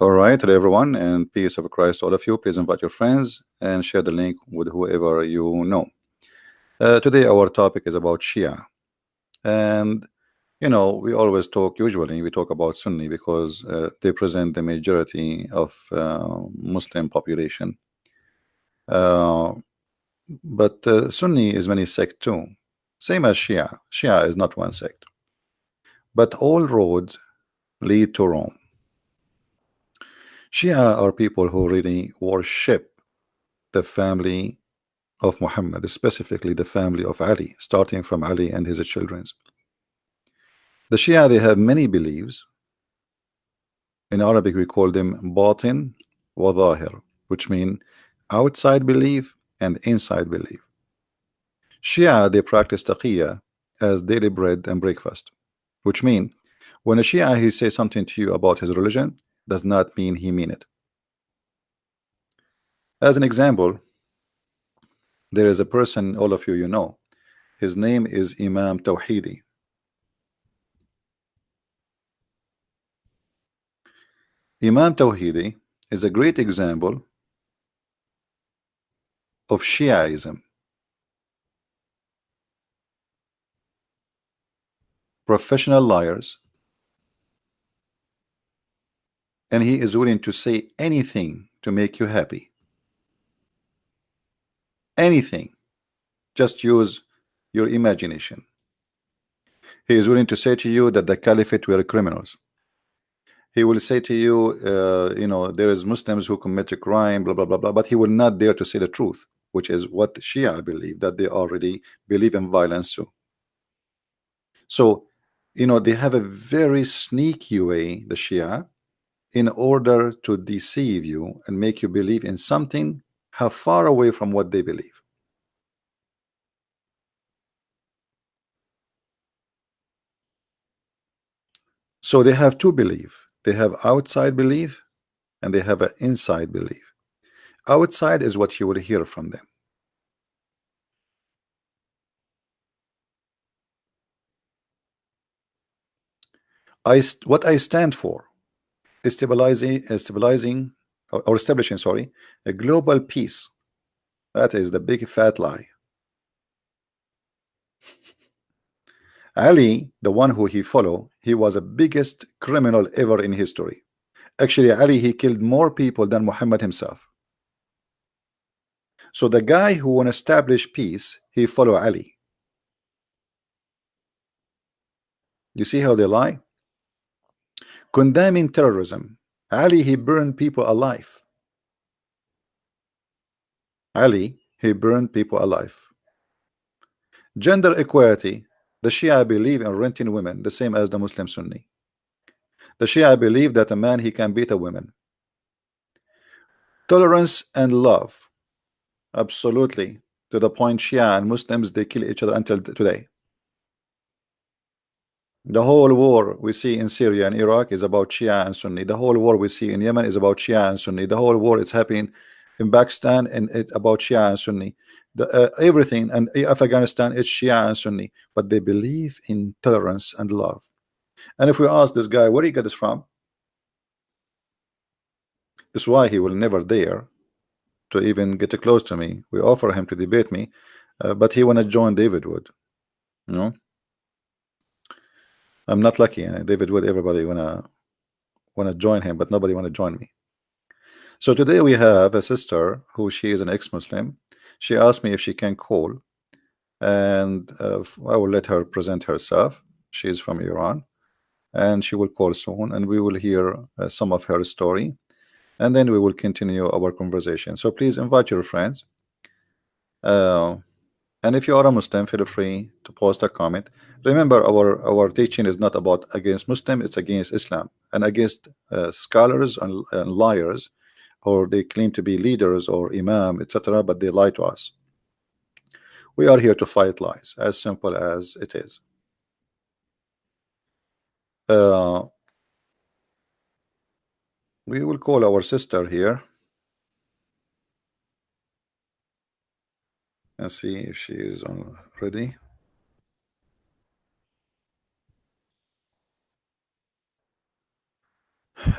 All right, hello everyone, and peace of Christ to all of you. Please invite your friends and share the link with whoever you know. Today, our topic is about Shia, and we always talk. Usually, we talk about Sunni because they present the majority of Muslim population. Uh, but Sunni is many sect too, same as Shia. Shia is not one sect, but all roads lead to Rome. Shia are people who really worship the family of Muhammad, specifically the family of Ali, starting from Ali and his children. The Shia, they have many beliefs. In Arabic, we call them batin wa zahir, which mean outside belief and inside belief. Shia, they practice taqiyya as daily bread and breakfast, which mean when a Shia he says something to you about his religion, does not mean he mean it. As an example, there is a person, all of you know, his name is Imam Tawhidi. Imam Tawhidi is a great example of Shiaism. Professional liars, and he is willing to say anything to make you happy. Anything. Just use your imagination. He is willing to say to you that the caliphate were criminals. He will say to you, there is Muslims who commit a crime, blah, blah, blah, blah, but he will not dare to say the truth, which is what Shia believe, that they already believe in violence too. So, they have a very sneaky way, the Shia, in order to deceive you and make you believe in something how far away from what they believe. So they have two belief. They have outside belief and they have an inside belief. Outside is what you will hear from them. What I stand for is stabilizing or establishing, sorry, a global peace. That is the big fat lie. Ali, the one who he follow, he was the biggest criminal ever in history. Actually, Ali, he killed more people than Muhammad himself. So the guy who want to establish peace, he follow Ali. You see how they lie? Condemning terrorism, Ali, he burned people alive. Ali, he burned people alive. Gender equality, the Shia believe in renting women, the same as the Muslim Sunni. The Shia believe that a man, he can beat a woman. Tolerance and love, absolutely, to the point Shia and Muslims, they kill each other until today. The whole war we see in Syria and Iraq is about Shia and Sunni. The whole war we see in Yemen is about Shia and Sunni. The whole war it's happening in Pakistan and it's about Shia and Sunni. Everything and Afghanistan it's Shia and Sunni, but they believe in tolerance and love. And if we ask this guy where he got this from, this is why he will never dare to even get close to me. We offer him to debate me, but he wanna join David Wood. You know, I'm not lucky. David Wood, everybody wanna join him, but nobody wanna join me. So today we have a sister who she is an ex-Muslim. She asked me if she can call, and I will let her present herself. She is from Iran, and she will call soon, and we will hear some of her story, and then we will continue our conversation. So please invite your friends. And if you are a Muslim, feel free to post a comment. Remember, our teaching is not about against Muslim; it's against Islam and against scholars and liars, or they claim to be leaders or imam, etc., but they lie to us. We are here to fight lies, as simple as it is. Uh, we will call our sister here and see if she is on ready.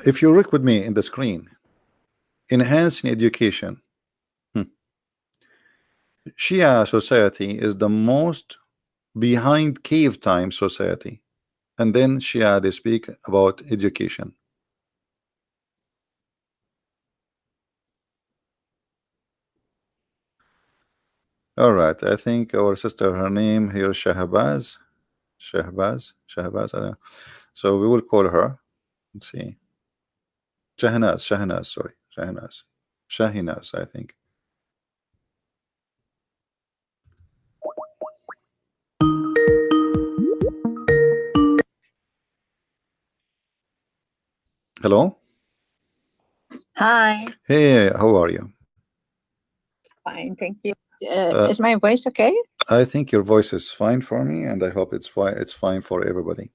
If you look with me in the screen, enhancing education. Shia society is the most behind cave time society, and then Shia they speak about education. All right, I think our sister, her name here, Shahbaz, Shahbaz. I don't know. So we will call her. Let's see, Shahnaz. Sorry, Shahinaz. I think. Hello. Hi. Hey, how are you? Fine, thank you. Uh, Is my voice okay? I think your voice is fine for me, and I hope it's fine. It's fine for everybody.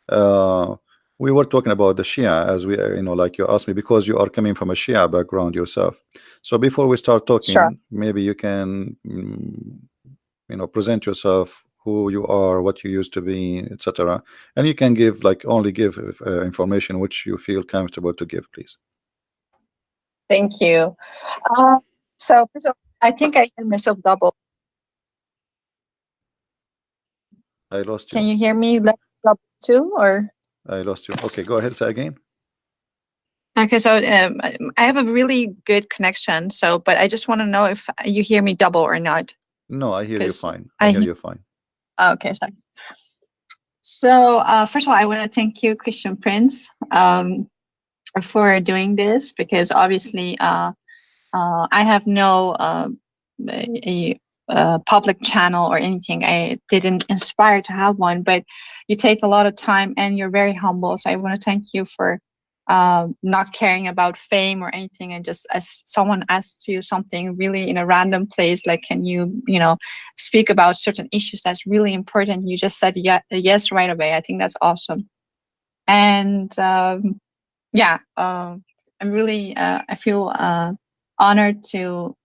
Uh, we were talking about the Shia as we, like you asked me because you are coming from a Shia background yourself. So before we start Sure. talking, maybe you can, present yourself, who you are, what you used to be, etc. And you can give only give information which you feel comfortable to give, please. Thank you. Uh, so first of all, I think I hear myself double. I lost Can you. you hear me double too, or? I lost you. Okay, go ahead. Say again. Okay, so I have a really good connection. So, but I just want to know if you hear me double or not, No, I hear you because fine. I I hear hear. you fine. Okay, sorry. So first of all, I want to thank you, Christian Prince, for doing this, because obviously I have no a, public channel or anything. I didn't inspire to have one, but you take a lot of time and you're very humble. So I want to thank you for not caring about fame or anything, and just as someone asks you something really in a random place, like, can you speak about certain issues that's really important, you just said yes right away. I think that's awesome. And yeah, I'm really I feel honored to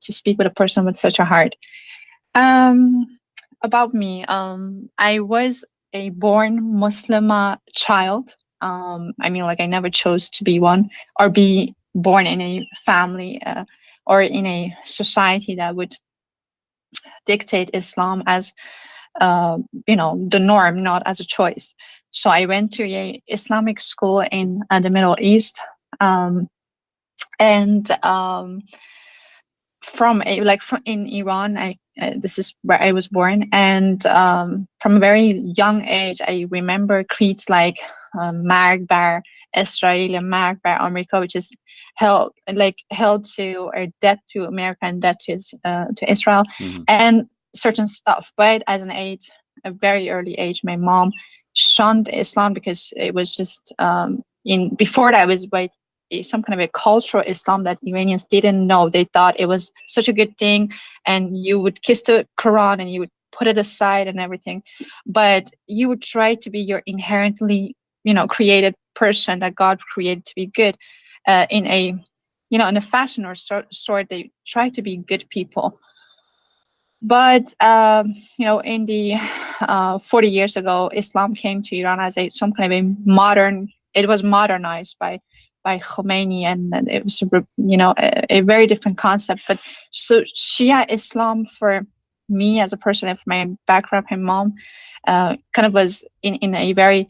speak with a person with such a heart. Um, about me, I was a born Muslima child. I mean, like, I never chose to be one or be born in a family or in a society that would dictate Islam as the norm, not as a choice. So I went to a Islamic school in the Middle East, and from in Iran. This is where I was born, and from a very young age, I remember creeds like "Marg bar Israel" and "Marg bar America," which is held to, or death to America and death to Israel, Mhm. and certain stuff. But as a very early age, my mom shunned Islam because it was just in before that, it was some kind of a cultural Islam that Iranians didn't know. They thought it was such a good thing, and you would kiss the Quran and you would put it aside and everything, but you would try to be your inherently, created person that God created to be good, in a, in a fashion or sort. They try to be good people. But in the 40 years ago, Islam came to Iran as some kind of a modern. It was modernized by Khomeini, and it was a very different concept. But so Shia Islam for me as a person, and for my background, my mom, kind of was in a very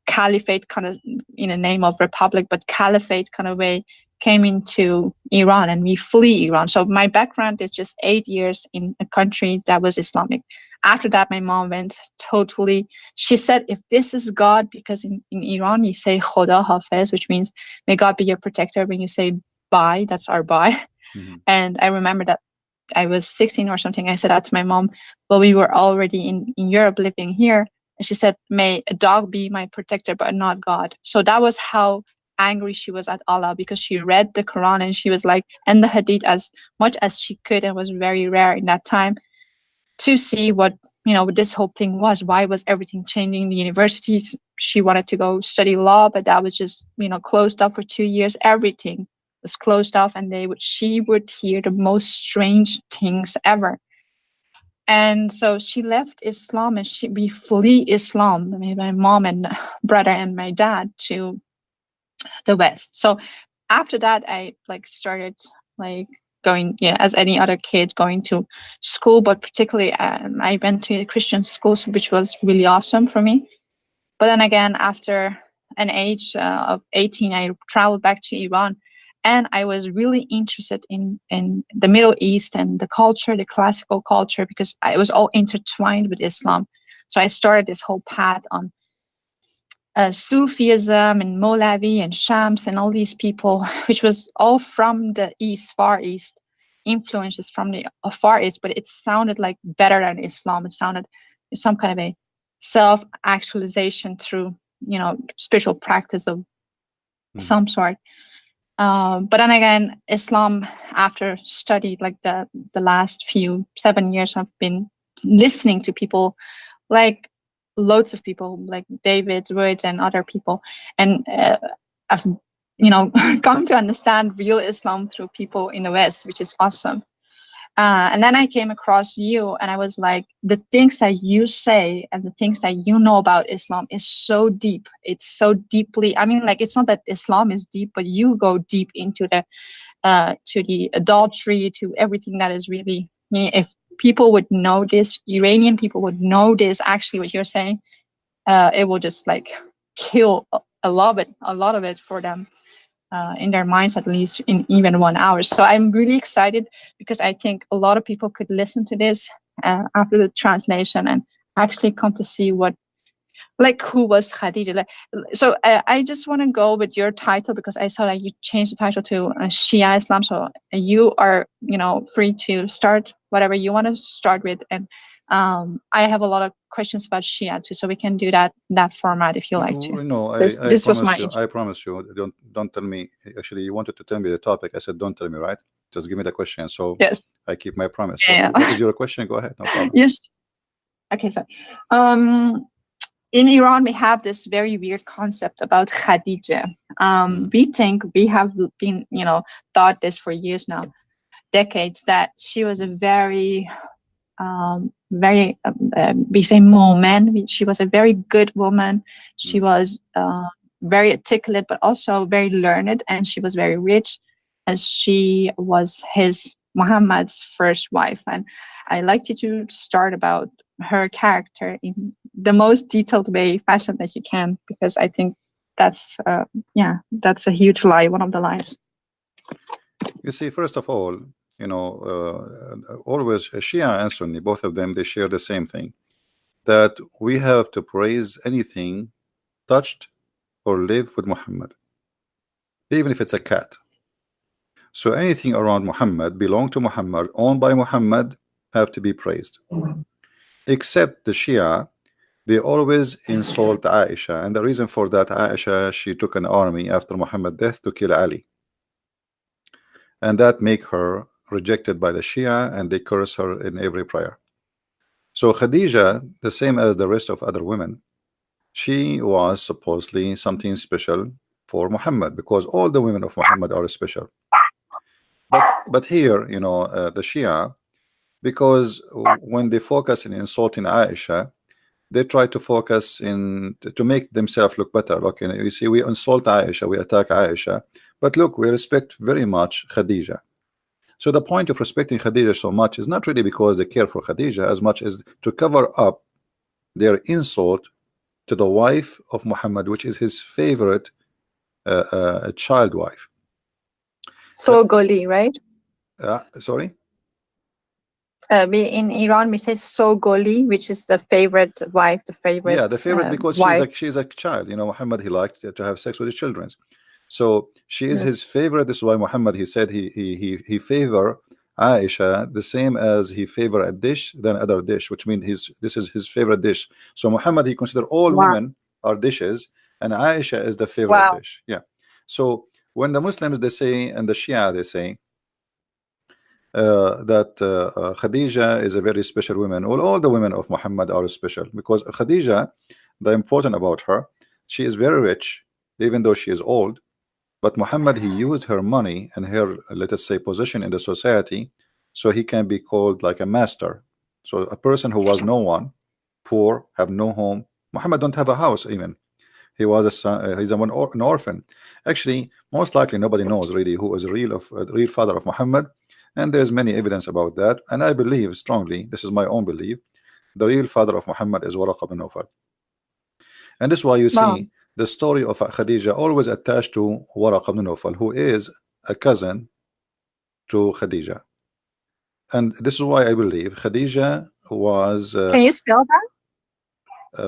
caliphate kind of, in the name of republic, but caliphate kind of way, came into Iran, and we flee Iran. So my background is just 8 years in a country that was Islamic. After that, my mom went totally. She said, if this is God, because in Iran you say Khoda Hafiz, which means may God be your protector. When you say bye, that's our bye. Mhm. And I remember that I was 16 or something. I said that to my mom, but we were already in Europe living here. And she said, may a dog be my protector, but not God. So that was how angry she was at Allah, because she read the Quran and she was like, and the Hadith as much as she could. And was very rare in that time to see what this whole thing was. Why was everything changing? The universities, she wanted to go study law, but that was just closed up for 2 years. Everything was closed off, and she would hear the most strange things ever. And so she left Islam, and we flee Islam, my mom and brother and my dad, to the West. So after that, I like started like going, yeah, as any other kid going to school, but particularly I went to a Christian school, which was really awesome for me. But then again, after an age of 18, I traveled back to Iran, and I was really interested in the Middle East and the culture, the classical culture, because it was all intertwined with Islam. So I started this whole path on Sufism and Molavi and Shams and all these people, which was all from the East, Far East, influences from the Far East, but it sounded like better than Islam. It sounded some kind of a self-actualization through, spiritual practice of some sort. But then again, Islam, after studied like the last few 7 years, I've been listening to people like loads of people like David Wood and other people, and I've come to understand real Islam through people in the West, which is awesome. And then I came across you, and I was like, the things that you say and the things that you know about Islam is so deep. It's so deeply. I mean, like, it's not that Islam is deep, but you go deep into the to the adultery, to everything that is really. If people would know this, Iranian people would know this. Actually, what you're saying, it will just like kill a lot of it for them. In their minds, at least in even 1 hour. So I'm really excited because I think a lot of people could listen to this after the translation and actually come to see what, like, who was Khadija. Like, so I just want to go with your title because I saw that you changed the title to Shia Islam. So you are, free to start whatever you want to start with. And I have a lot of questions about Shia too, so we can do that in that format if you like to. No, So I this was promise my you. I promise you. Don't tell me. Actually, you wanted to tell me the topic. I said, don't tell me. Right? Just give me the question. So yes. I keep my promise. So Yeah. what is your question? Go ahead. No problem. Yes. Okay. So, in Iran, we have this very weird concept about Khadija. We think we have been, thought this for years now, decades, that she was a very, we say woman. She was a very good woman. She was very articulate, but also very learned, and she was very rich, as she was his Muhammad's first wife. And I like you to start about her character in the most detailed way, fashion that you can, because I think that's that's a huge lie, one of the lies. You see, first of all, always Shia and Sunni, both of them, they share the same thing, that we have to praise anything touched or live with Muhammad, even if it's a cat. So anything around Muhammad, belong to Muhammad, owned by Muhammad, have to be praised. Except the Shia, they always insult Aisha, and the reason for that, Aisha, she took an army after Muhammad's death to kill Ali, and that make her rejected by the Shia, and they curse her in every prayer. So Khadija, the same as the rest of other women, she was supposedly something special for Muhammad, because all the women of Muhammad are special. But here, the Shia, because when they focus in insulting Aisha, they try to focus in to make themselves look better. Look, you see, we insult Aisha, we attack Aisha, but look, we respect very much Khadija. So the point of respecting Khadija so much is not really because they care for Khadija as much as to cover up their insult to the wife of Muhammad, which is his favorite child wife. So Goli, right? Sorry? We in Iran we say so Goli, which is the favorite wife, the favorite. Yeah, the favorite, because wife. she's a child. Muhammad, he liked to have sex with his children. So she is his favorite. This is why Muhammad, he said he favor Aisha the same as he favor a dish than other dish, which means this is his favorite dish. So Muhammad, he consider all women are dishes, and Aisha is the favorite dish. Yeah. So when the Muslims, they say, and the Shia, they say that Khadija is a very special woman. All the women of Muhammad are special, because Khadija, the important about her, she is very rich, even though she is old. But Muhammad, he used her money and her, let us say, position in the society, so he can be called like a master. So a person who was no one, poor, have no home. Muhammad don't have a house even. He was a son, he's an orphan. Actually, most likely nobody knows really who is real father of Muhammad, and there's many evidence about that. And I believe strongly, this is my own belief, the real father of Muhammad is Waraq bin Nawfal. And this is why you Wow. see the story of Khadija always attached to Waraq bin Nawfal, who is a cousin to Khadija. And this is why I believe Khadija was Can you spell that?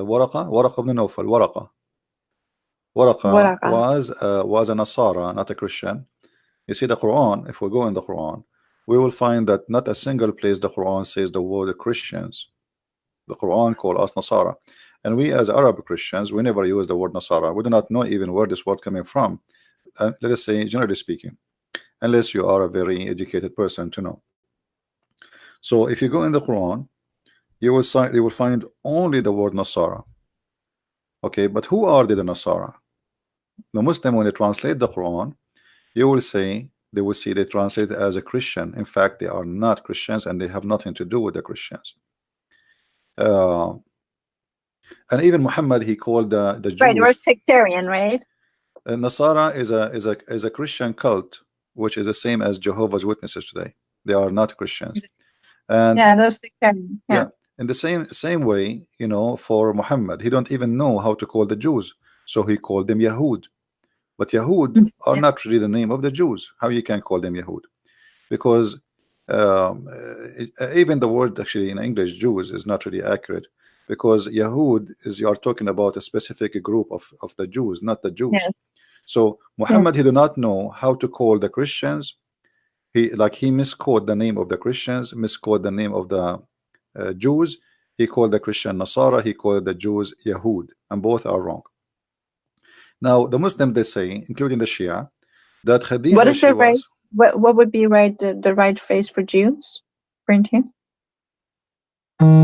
Waraqa bin Nawfal. Waraqa Waraka. was a Nasara, not a Christian. You see the Quran, if we go in the Quran, we will find that not a single place the Quran says the word Christians. The Quran call us Nasara. And we as Arab Christians, we never use the word Nasara. We do not know even where this word coming from. Let us say, generally speaking, unless you are a very educated person to know. So if you go in the Quran, you will find only the word Nasara. Okay, but who are the Nasara? The Muslim, when they translate the Quran, you will say they will see they translate it as a Christian. In fact, they are not Christians and they have nothing to do with the Christians. Uh, and even Muhammad, he called the Right, we're Jews. sectarian, right? Nasara is a Christian cult, which is the same as Jehovah's Witnesses today. They are not Christians. And Yeah, they're sectarian. Yeah. yeah, in the same way, for Muhammad, he don't even know how to call the Jews, so he called them Yahud. But Yahud are Yeah. not really the name of the Jews. How you can call them Yahud? Because even the word actually in English Jews is not really accurate, because Yahud is, you are talking about a specific group of the Jews, not the Jews. Yes. So Yeah. Muhammad, he do not know how to call the Christians. He misquote the name of the Christians, misquote the name of the Jews. He called the Christian Nasara, he called the Jews Yahud, and both are wrong. Now the Muslim, they say, including the Shia, that What Khadija, is she the right? was What would be right? The right phrase for Jews, according to you?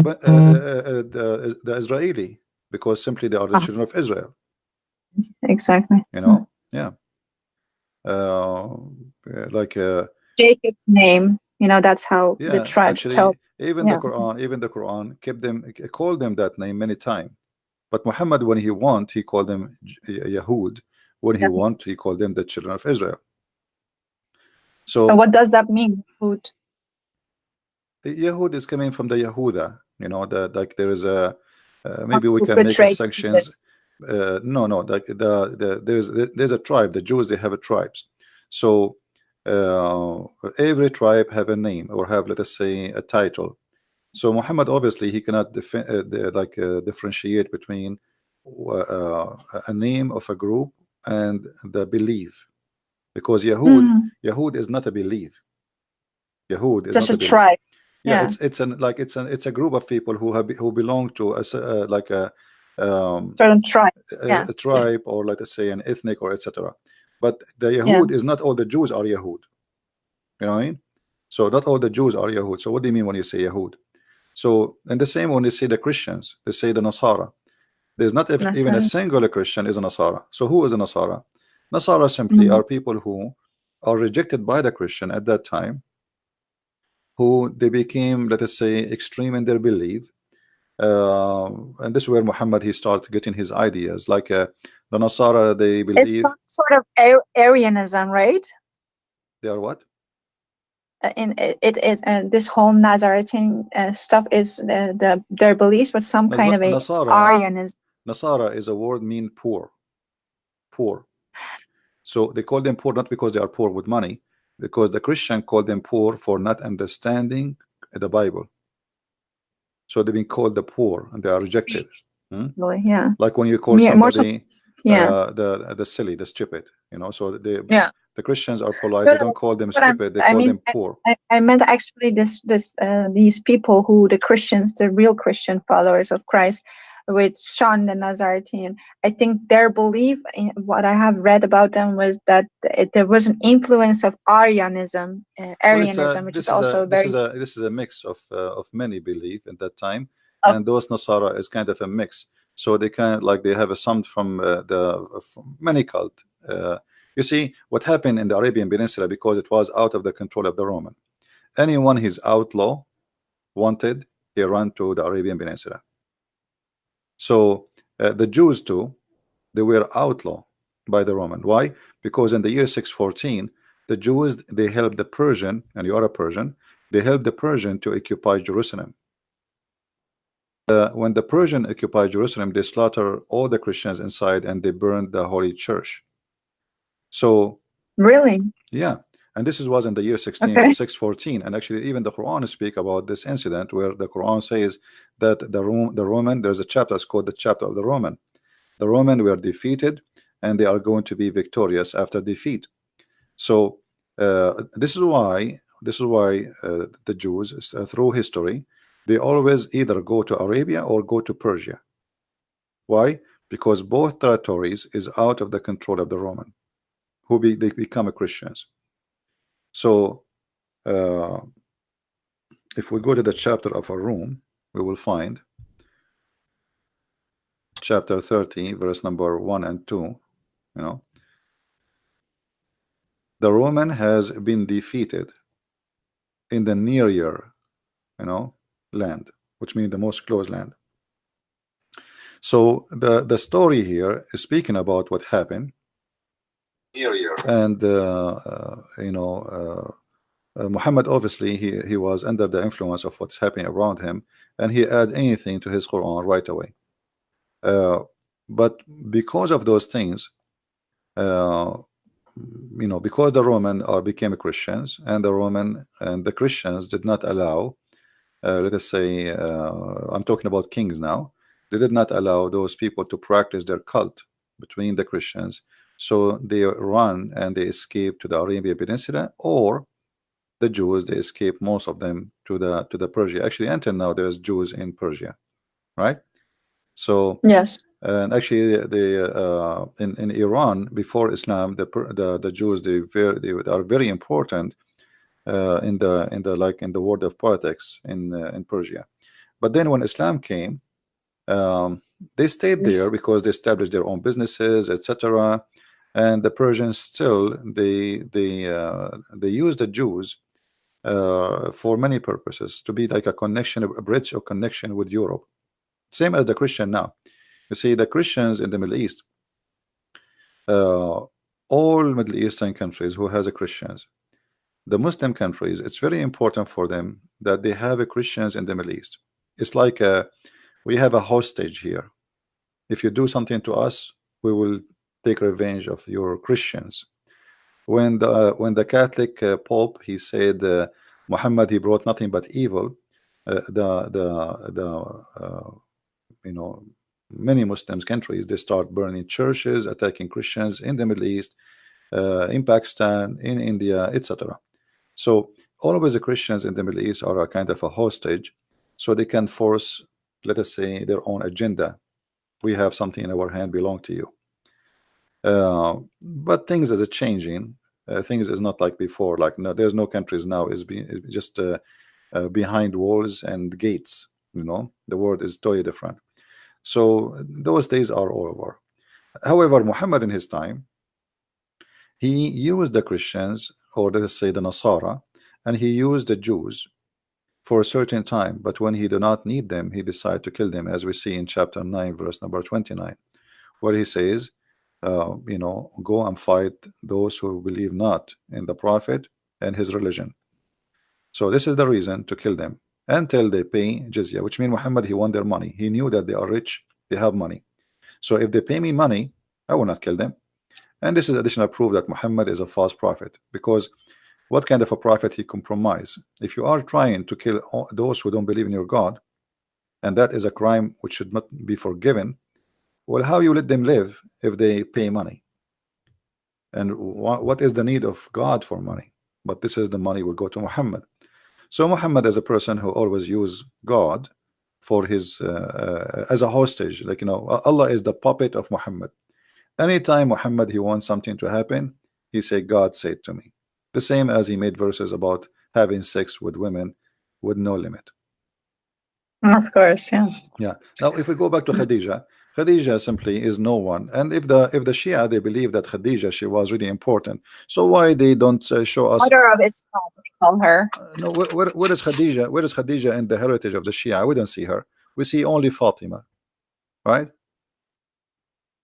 but, the Israeli, because simply they are the Ah, children of Israel. exactly. Yeah. Uh, like Jacob's name. That's how the yeah, tribes tell. actually, Yeah. even the Quran kept them called them that name many times. But Muhammad, when he want, he called them Yahud. When he Yeah. want, he called them the children of Israel. And So what does that mean? Food. Yahud is coming from the Yahuda. That like there is a maybe we Who can make a betrayed sections. Jesus? No, like there's a tribe. The Jews, they have a tribes. So uh, every tribe have a name or have, let us say, a title. So Muhammad, obviously he cannot differentiate between a name of a group and the belief, because Mm, Yahud is not a belief. Yahud is just not a a belief. tribe. Yeah, Yeah. it's a group of people who belong to like um, Certain tribes. a, Yeah. a tribe, or let us say an ethnic, or etc. But the Yeah. Yahud is not all the Jews are Yahud. You know what I mean? So not all the Jews are Yahud. So what do you mean when you say Yahud? So, and the same when they say the Christians, they say the Nasara. There's not That's even a right. single Christian is a Nasara. So who is a Nasara? Nasara simply Mm. are people who are rejected by the Christian at that time, who they became, let us say, extreme in their belief. And this is where Muhammad, he started getting his ideas. Like the Nasara, they It's believe some sort of Arianism, right? they are what? It is this whole Nazarene stuff is their beliefs, but some kind of a Nasara. Aryanism. Nasara is a word mean poor, poor. So they call them poor not because they are poor with money, because the Christian called them poor for not understanding the Bible. So they've been called the poor and they are rejected. Hmm? Yeah. Like when you call somebody Yeah. the silly, the stupid. So Yeah. the Christians are polite. No, They no. don't call them But stupid. They I call mean, them poor. I meant actually these people who the Christians, the real Christian followers of Christ, with Sean the Nazarene. I think their belief, in what I have read about them, was that there was an influence of Well, it's a Arianism, which is also very. this is a mix of many belief at that time, Of, and those Nasara is kind of a mix. So they kind of like they have a some from from many cult. You see what happened in the Arabian Peninsula, because it was out of the control of the Roman. Anyone his outlaw wanted, he ran to the Arabian Peninsula. So the Jews too, they were outlawed by the Roman. Why? Because in the year 614, the Jews, they helped the Persian, and you are a Persian, they helped the Persian to occupy Jerusalem. When the Persian occupied Jerusalem, they slaughtered all the Christians inside and they burned the holy church. So Really? yeah, and this was in the year Okay. 614, and actually even the Quran speak about this incident, where the Quran says that the Roman, there's a chapter, it's called the chapter of the Roman. The Roman were defeated, and they are going to be victorious after defeat. So this is why the Jews, through history, they always either go to Arabia or go to Persia. Why? Because both territories is out of the control of the Roman, they become Christians. So uh, if we go to the chapter of a room, we will find chapter 30, verse number 1 and 2. You know, the Roman has been defeated in the near year, land, which means the most close land. So the story here is speaking about what happened, and Muhammad, obviously he was under the influence of what's happening around him, and he add anything to his Quran right away. But because of those things, because the Roman became Christians, and the Christians did not allow, let us say, I'm talking about kings now, they did not allow those people to practice their cult between the Christians. So they run and they escape to the Arabian Peninsula, or the Jews, they escape, most of them, to the Persia. Actually, until now, there's Jews in Persia, right? So Yes. and actually, in Iran before Islam, the Jews, they are very important in the world of politics in Persia. But then when Islam came, they stayed there Yes. because they established their own businesses, etc. And the Persians still they use the Jews for many purposes, to be like a connection, a bridge or connection with Europe, same as the Christian now. You see, the Christians in the Middle East, all Middle Eastern countries who has a Christians, the Muslim countries, it's very important for them that they have a Christians in the Middle East. It's like we have a hostage here. If you do something to us, we will take revenge of your Christians. When the Catholic Pope, he said Muhammad, he brought nothing but evil, many Muslims countries, they start burning churches, attacking Christians in the Middle East, in Pakistan, in India, etc. So always the Christians in the Middle East are a kind of a hostage, so they can force, let us say, their own agenda. We have something in our hand belong to you. But things are changing. Things is not like before. Like, no, there's no countries now is just behind walls and gates. The world is totally different. So those days are over. However, Muhammad in his time, he used the Christians, or let us say the Nasara, and he used the Jews for a certain time. But when he did not need them, he decided to kill them, as we see in chapter 9, verse number 29, where he says, go and fight those who believe not in the Prophet and his religion. So this is the reason to kill them until they pay jizya, which means Muhammad, he won their money. He knew that they are rich, they have money. So if they pay me money, I will not kill them. And this is additional proof that Muhammad is a false prophet, because what kind of a prophet he compromise? If you are trying to kill those who don't believe in your God, and that is a crime which should not be forgiven, well, how you let them live if they pay money? And what is the need of God for money? But this is the money will go to Muhammad. So Muhammad is a person who always use God for his as a hostage. Like, Allah is the puppet of Muhammad. Anytime Muhammad he wants something to happen, he say, God said to me. The same as he made verses about having sex with women with no limit. Of course, yeah. Yeah. Now, if we go back to Khadija, Khadija simply is no one. And if the Shia, they believe that Khadija, she was really important, so why they don't show us? Mother of Islam, we call her. No, where is Khadija? Where is Khadija in the heritage of the Shia? We don't see her. We see only Fatima, right?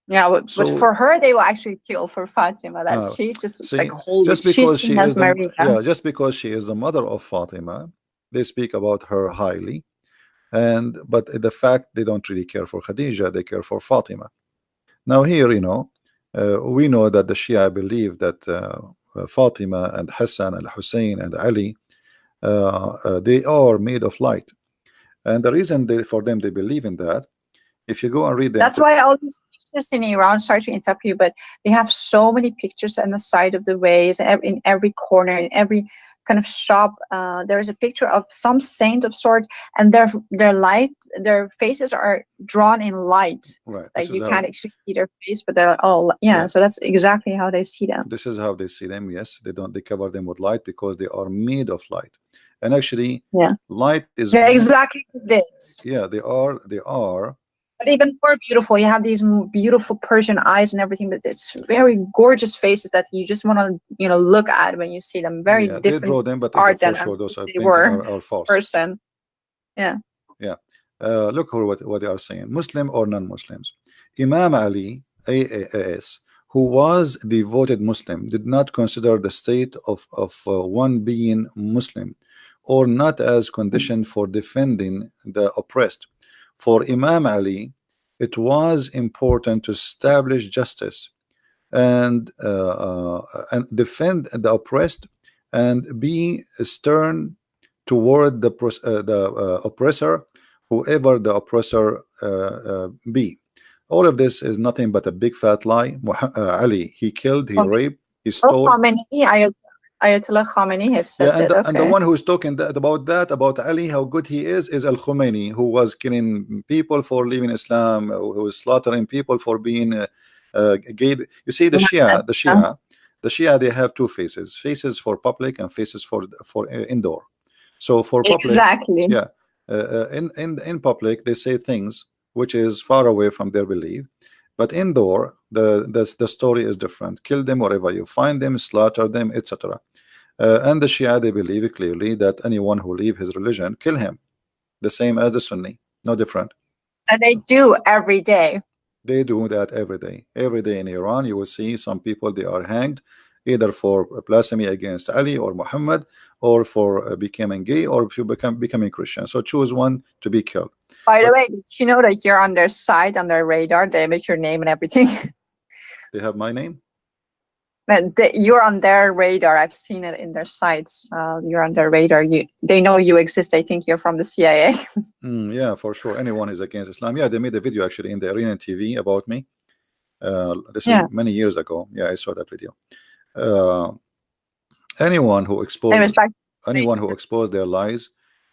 Yeah, but So for her, they will actually kill for Fatima. That's she's just like see, holy. just because She's seen she as is the Maria. just because she is the mother of Fatima, they speak about her highly. And but the fact they don't really care for Khadija, they care for Fatima. Now here, we know that the Shia believe that Fatima and Hassan and Hussein and Ali, they are made of light. And the reason for them they believe in that, if you go and read them, That's why all these pictures in Iran, sorry to interrupt you, but they have so many pictures on the side of the ways, and in every corner, in every kind of shop, there is a picture of some saint of sorts, and their faces are drawn in light. right? This Like is you how, can't actually see their face, but they're all yeah. yeah, So that's exactly how they see them. this is how they see them. Yes, they cover them with light because they are made of light. And actually, Yeah, light is they're exactly like this. yeah, they are. But even more beautiful, you have these beautiful Persian eyes and everything, but it's very gorgeous faces that you just want to, look at when you see them. Very Yeah, they different draw them, but art for than sure those are they painting were are false. person. Yeah. Yeah. Look what they are saying. Muslim or non-Muslims. Imam Ali, AAS, who was devoted Muslim, did not consider the state of one being Muslim or not as condition for defending the oppressed. For Imam Ali, it was important to establish justice and defend the oppressed and be stern toward the oppressor, whoever the oppressor be. All of this is nothing but a big fat lie. Ali, he killed, he Okay. raped, he Oh, stole. Khamenei, Ayatollah Khamenei have Yeah, said that. and the Okay. one who is talking about Ali, how good he is Al Khomeini, who was killing people for leaving Islam, who was slaughtering people for being gay. You see, the Shia, they have two faces: faces for public and faces for indoor. So for public, Exactly. yeah, in public they say things which is far away from their belief, but indoor the story is different. Kill them wherever you find them, slaughter them, etc. And the Shia, they believe clearly that anyone who leave his religion, kill him, the same as the Sunni, no different. And they So do every day. they do that every day. Every day in Iran, you will see some people, they are hanged either for blasphemy against Ali or Muhammad, or for becoming gay, or to becoming Christian. So choose one to be killed. By the But way, did you know that you're on their side, on their radar? They make your name and everything. they have my name. You're on their radar. I've seen it in their sites. You're on their radar. They know you exist. They think you're from the CIA. Yeah, for sure. Anyone is against Islam. Yeah, they made a video actually in the Arabian TV about me. This is Yeah. many years ago. Yeah, I saw that video. Uh, anyone who Anyways, exposed back their lies,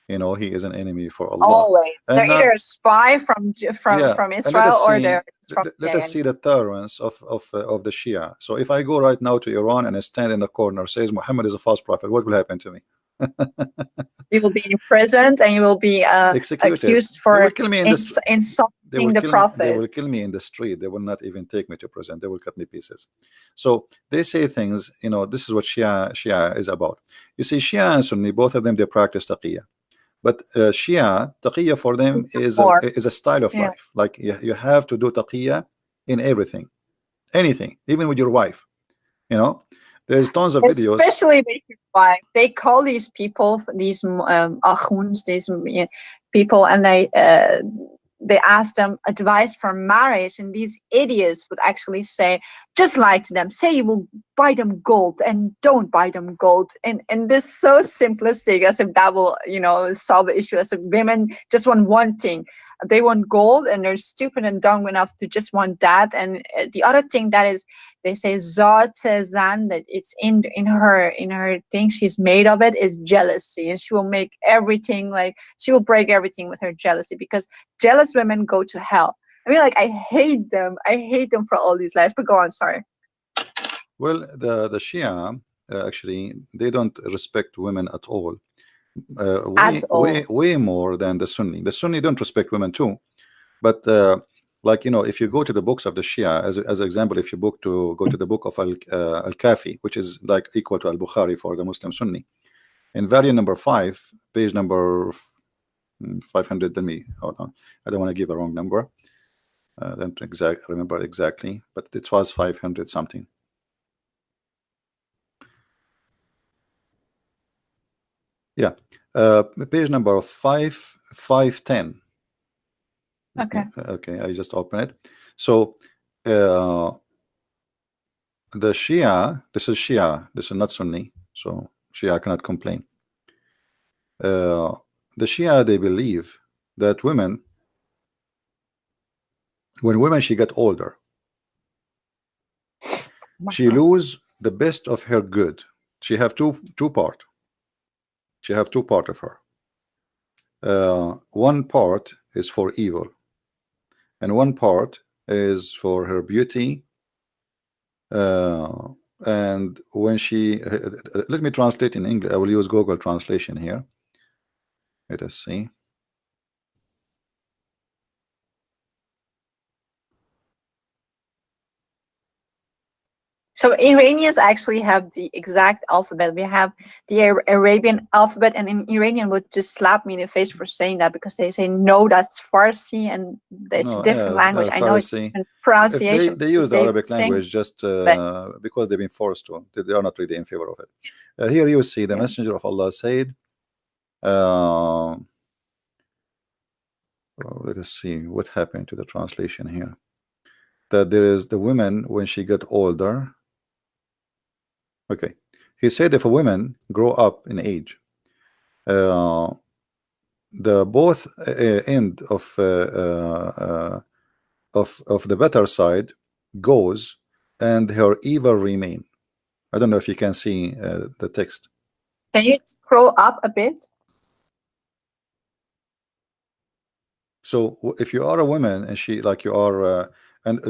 he is an enemy for Allah. always. They're And now, either a spy from yeah, from and let Israel, us or see they're from let us CIA. see the tolerance of the Shia. So if I go right now to Iran and I stand in the corner says Muhammad is a false prophet, what will happen to me? You will be imprisoned and you will be Executed. accused They will for kill me in this. insulting the They will prophet. kill me in the street. They will not even take me to prison. They will cut me pieces. So they say things, this is what Shia is about. You see, Shia and Sunni, both of them, they practice taqiyya. But Shia, taqiyya for them More. is a style of Yeah. life. Like you have to do taqiyya in everything, anything, even with your wife. There's tons of videos. Especially with your wife. They call these people, these akhuns, these people, and they ask them advice for marriage, and these idiots would actually say, just lie to them, say you will buy them gold and don't buy them gold, and this so simplistic, as if that will solve the issue. As if women just want one thing, they want gold, and they're stupid and dumb enough to just want that. And the other thing that is, they say zat zan, that it's in her thing, she's made of it, is jealousy, and she will make everything, like she will break everything with her jealousy, because jealous women go to hell. I mean, like, I hate them for all these lies. But go on, sorry. Well, the Shia actually they don't respect women at all. At all. Way more than the Sunni. The Sunni don't respect women too, but like if you go to the books of the Shia, as an example, if you go to the book of Al Kafi, which is like equal to Al Bukhari for the Muslim Sunni, in volume number 5, page number 500. Let me hold on. I don't want to give a wrong number. I don't remember exactly, but it was 500 something. Yeah, page number 510. Okay. Okay, I just open it. So the Shia, this is Shia, this is not Sunni, so Shia cannot complain. The Shia, they believe that women, when women she get older, she lose the best of her good. She have two part. She have two part of her. One part is for evil, and one part is for her beauty. And when she let me translate in English. I will use Google translation here. Let us see. So Iranians actually have the exact alphabet. We have the Arabian alphabet, and in Iranian would just slap me in the face for saying that, because they say no, that's Farsi, and it's a No, different language. I know it's Farsi. different If they pronunciation. use the They Arabic sing, language just but because they've been forced to. They are not really in favor of it. Here you see the yeah. Messenger of Allah said. Uh, let us see what happened to the translation here. That there is the women when she get older. Okay, he said if a woman grow up in age, the both end of the better side goes, and her evil remain. I don't know if you can see the text. Can you scroll up a bit? So if you are a woman and she like you are, and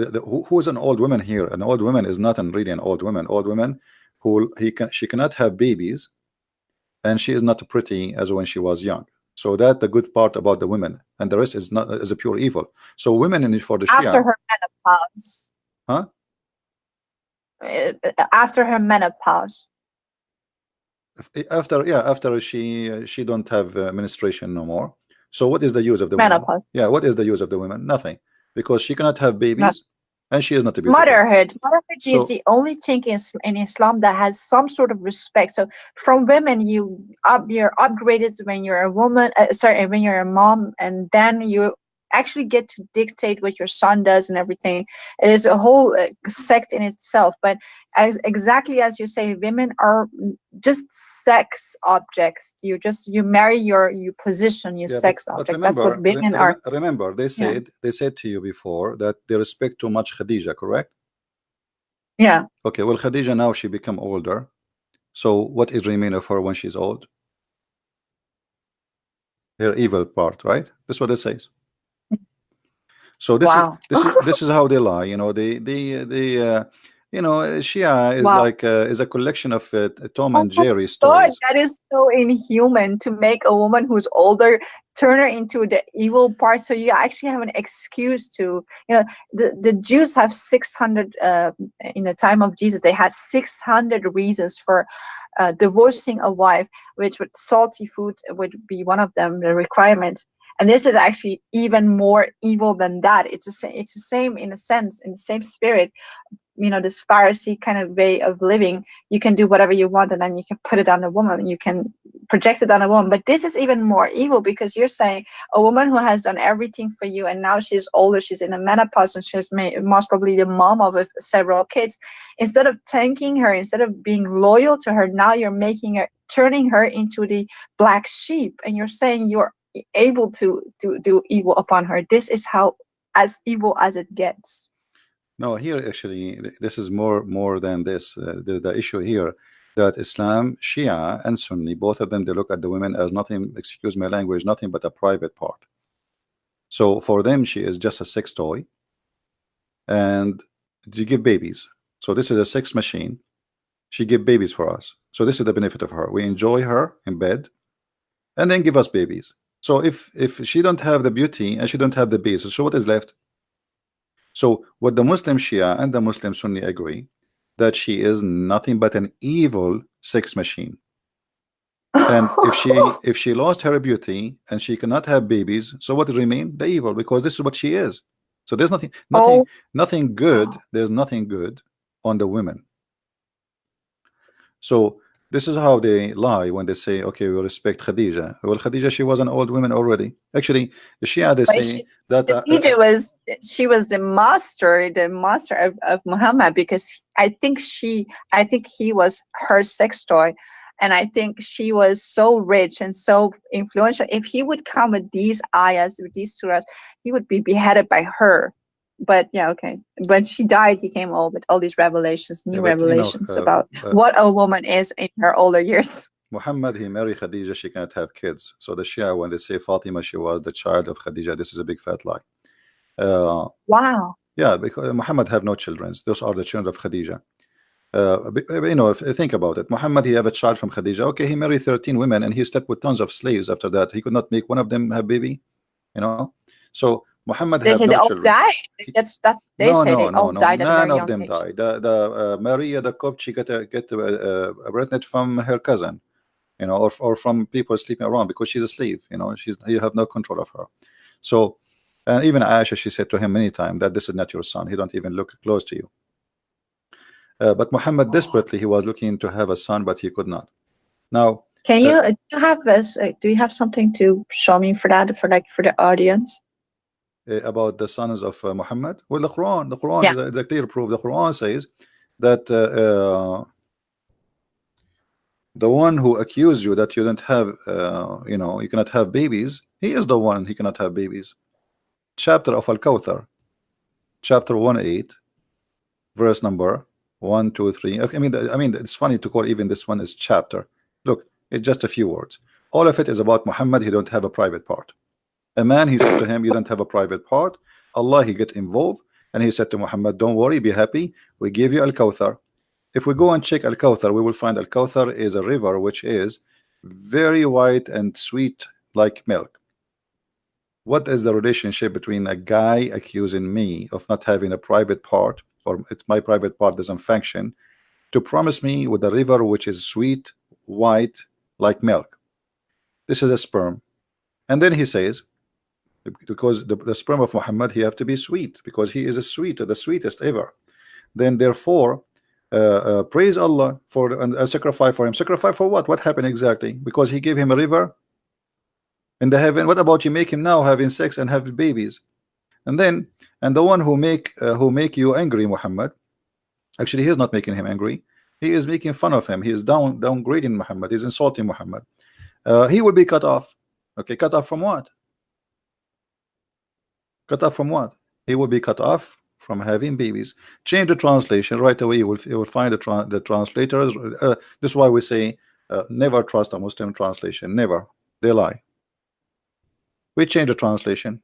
who's an old woman here? An old woman is not really an old woman. Old woman who she cannot have babies, and she is not pretty as when she was young. So that the good part about the women, and the rest is not is a pure evil. So women in for the After Shia, her menopause. huh? After her menopause. After after she don't have menstruation no more. So what is the use of the women? Menopause. Yeah, what is the use of the women? Nothing, because she cannot have No. babies, and she is not beautiful. Motherhood is So the only thing in Islam that has some sort of respect. So from women, you're upgraded when you're a woman. Sorry, when you're a mom, and then you actually get to dictate what your son does and everything. It is a whole sect in itself. But exactly as you say, women are just sex objects. You marry your position, your yeah, sex but object. That's what women are. remember Yeah. they said to you before that they respect too much Khadija, correct? Yeah. Okay, well Khadija now she become older. So what is remain of her when she's old? Her evil part, right? That's what it says. So Wow. this is how they lie. You know, you know, Shia is Wow. like is a collection of Tom Oh and my Jerry God, stories. that is so inhuman to make a woman who's older turn her into the evil part. So you actually have an excuse to, the Jews have 600, in the time of Jesus, they had 600 reasons for divorcing a wife, which would salty food would be one of them, the requirement. And this is actually even more evil than that. It's the same in a sense, in the same spirit, this Pharisee kind of way of living. You can do whatever you want, and then you can put it on a woman, you can project it on a woman. But this is even more evil, because you're saying a woman who has done everything for you, and now she's older, she's in a menopause, and she's most probably the mom of several kids. Instead of thanking her, instead of being loyal to her, now you're turning her into the black sheep, and you're saying you're able to do evil upon her. This is how as evil as it gets. No, here actually, this is more than this. The issue here that Islam, Shia, and Sunni, both of them, they look at the women as nothing. Excuse my language, nothing but a private part. So for them, she is just a sex toy, and you give babies. So this is a sex machine. She give babies for us. So this is the benefit of her. We enjoy her in bed, and then give us babies. So if she don't have the beauty and she don't have the basis, so what is left? So what the Muslim Shia and the Muslim Sunni agree, that she is nothing but an evil sex machine. And if she lost her beauty and she cannot have babies, so what remain? The evil, because this is what she is. So there's nothing, Oh, nothing good. There's nothing good on the women. So this is how they lie when they say, okay, we respect Khadija. Well, Khadija, she was an old woman already. Actually, the Shia, they but say that Khadija was, she was the master of Muhammad, because I think he was her sex toy, and I think she was so rich and so influential. If he would come with these ayahs, with these surahs, he would be beheaded by her. But yeah, okay. When she died, he came all with all these revelations, new but you know, revelations about what a woman is in her older years. Muhammad, he married Khadija, she cannot have kids. So the Shia, when they say Fatima, she was the child of Khadija, this is a big fat lie. Wow. Yeah, because Muhammad have no children. Those are the children of Khadija. You know, if think about it, Muhammad, he have a child from Khadija. Okay, he married 13 women and he slept with tons of slaves after that. He could not make one of them have baby, you know. So Muhammad They have say no they all children. died. That they No, say no, they no, all no. died at a None very of young them age. died. The Maria the Copt, she get pregnant from her cousin, you know, or from people sleeping around because she's a slave. You know, you have no control of her. So, and even Aisha, she said to him many times that this is not your son. He don't even look close to you. But Muhammad desperately he was looking to have a son, but he could not. Now, Can you do you have this? Do you have something to show me for that, for like for the audience? about the sons of Muhammad, well, the Quran Yeah. is a clear proof. The Quran says that the one who accused you that you don't have, you know, you cannot have babies, he is the one he cannot have babies. Chapter of Al-Kawthar, chapter 1:8, verse number 1, 2, 3. I mean, it's funny to call even this one is chapter. Look, it's just a few words. All of it is about Muhammad. He don't have a private part. A man, he said to him, you don't have a private part. Allah, he get involved, and he said to Muhammad, don't worry, be happy. We give you Al-Kawthar. If we go and check Al-Kawthar, we will find Al-Kawthar is a river which is very white and sweet like milk. What is the relationship between a guy accusing me of not having a private part, or my private part doesn't function, to promise me with a river which is sweet, white like milk? This is a sperm. And then he says, because the sperm of Muhammad, he have to be sweet, because he is a the sweetest ever. Then therefore, praise Allah for a sacrifice for him. Sacrifice for what? What happened exactly? Because he gave him a river in the heaven. What about you make him now having sex and have babies? And then, and the one who make you angry, Muhammad, actually he is not making him angry. He is making fun of him. He is downgrading Muhammad. He's insulting Muhammad. He will be cut off. Okay, cut off from what? Cut off from what? He will be cut off from having babies. Change the translation right away. You will find the translators. This is why we say never trust a Muslim translation. Never. They lie. We change the translation.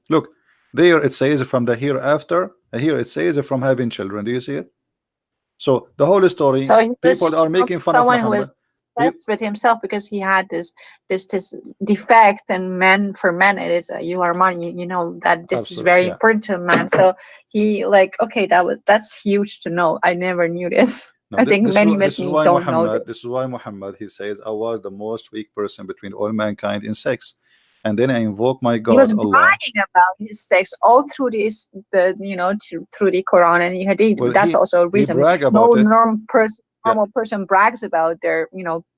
Look, there it says from the hereafter. Here it says from having children. Do you see it? So the whole story, So he was people are making fun of someone who Muhammad. was obsessed with himself because he had this defect, and men, for men it is you are money. You know that this is very Absolutely, yeah. important to a man. So he like, okay, that's huge to know. I never knew this. No, I think many this with is me why don't know Muhammad. This is this. why Muhammad. He says, "I was the most weak person between all mankind in sex," and then I invoke my He was God, Allah. bragging about his sex all through through the Quran and the Hadith. Well, That's also a he reason. brag No about it. Yeah, normal person brags about their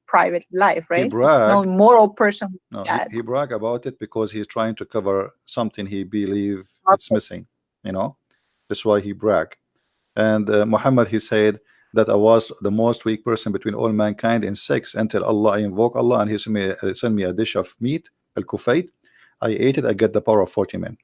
private life, he right? No brag. moral person would No, do that. he brag about it because he's trying to cover something he believe it's Purpose. missing. You know, that's why he brag. And Muhammad, he said that I was the most weak person between all mankind in sex until Allah, I invoke Allah, and He sent me a dish of meat, al-kufayt. I ate it. I get the power of 40 men.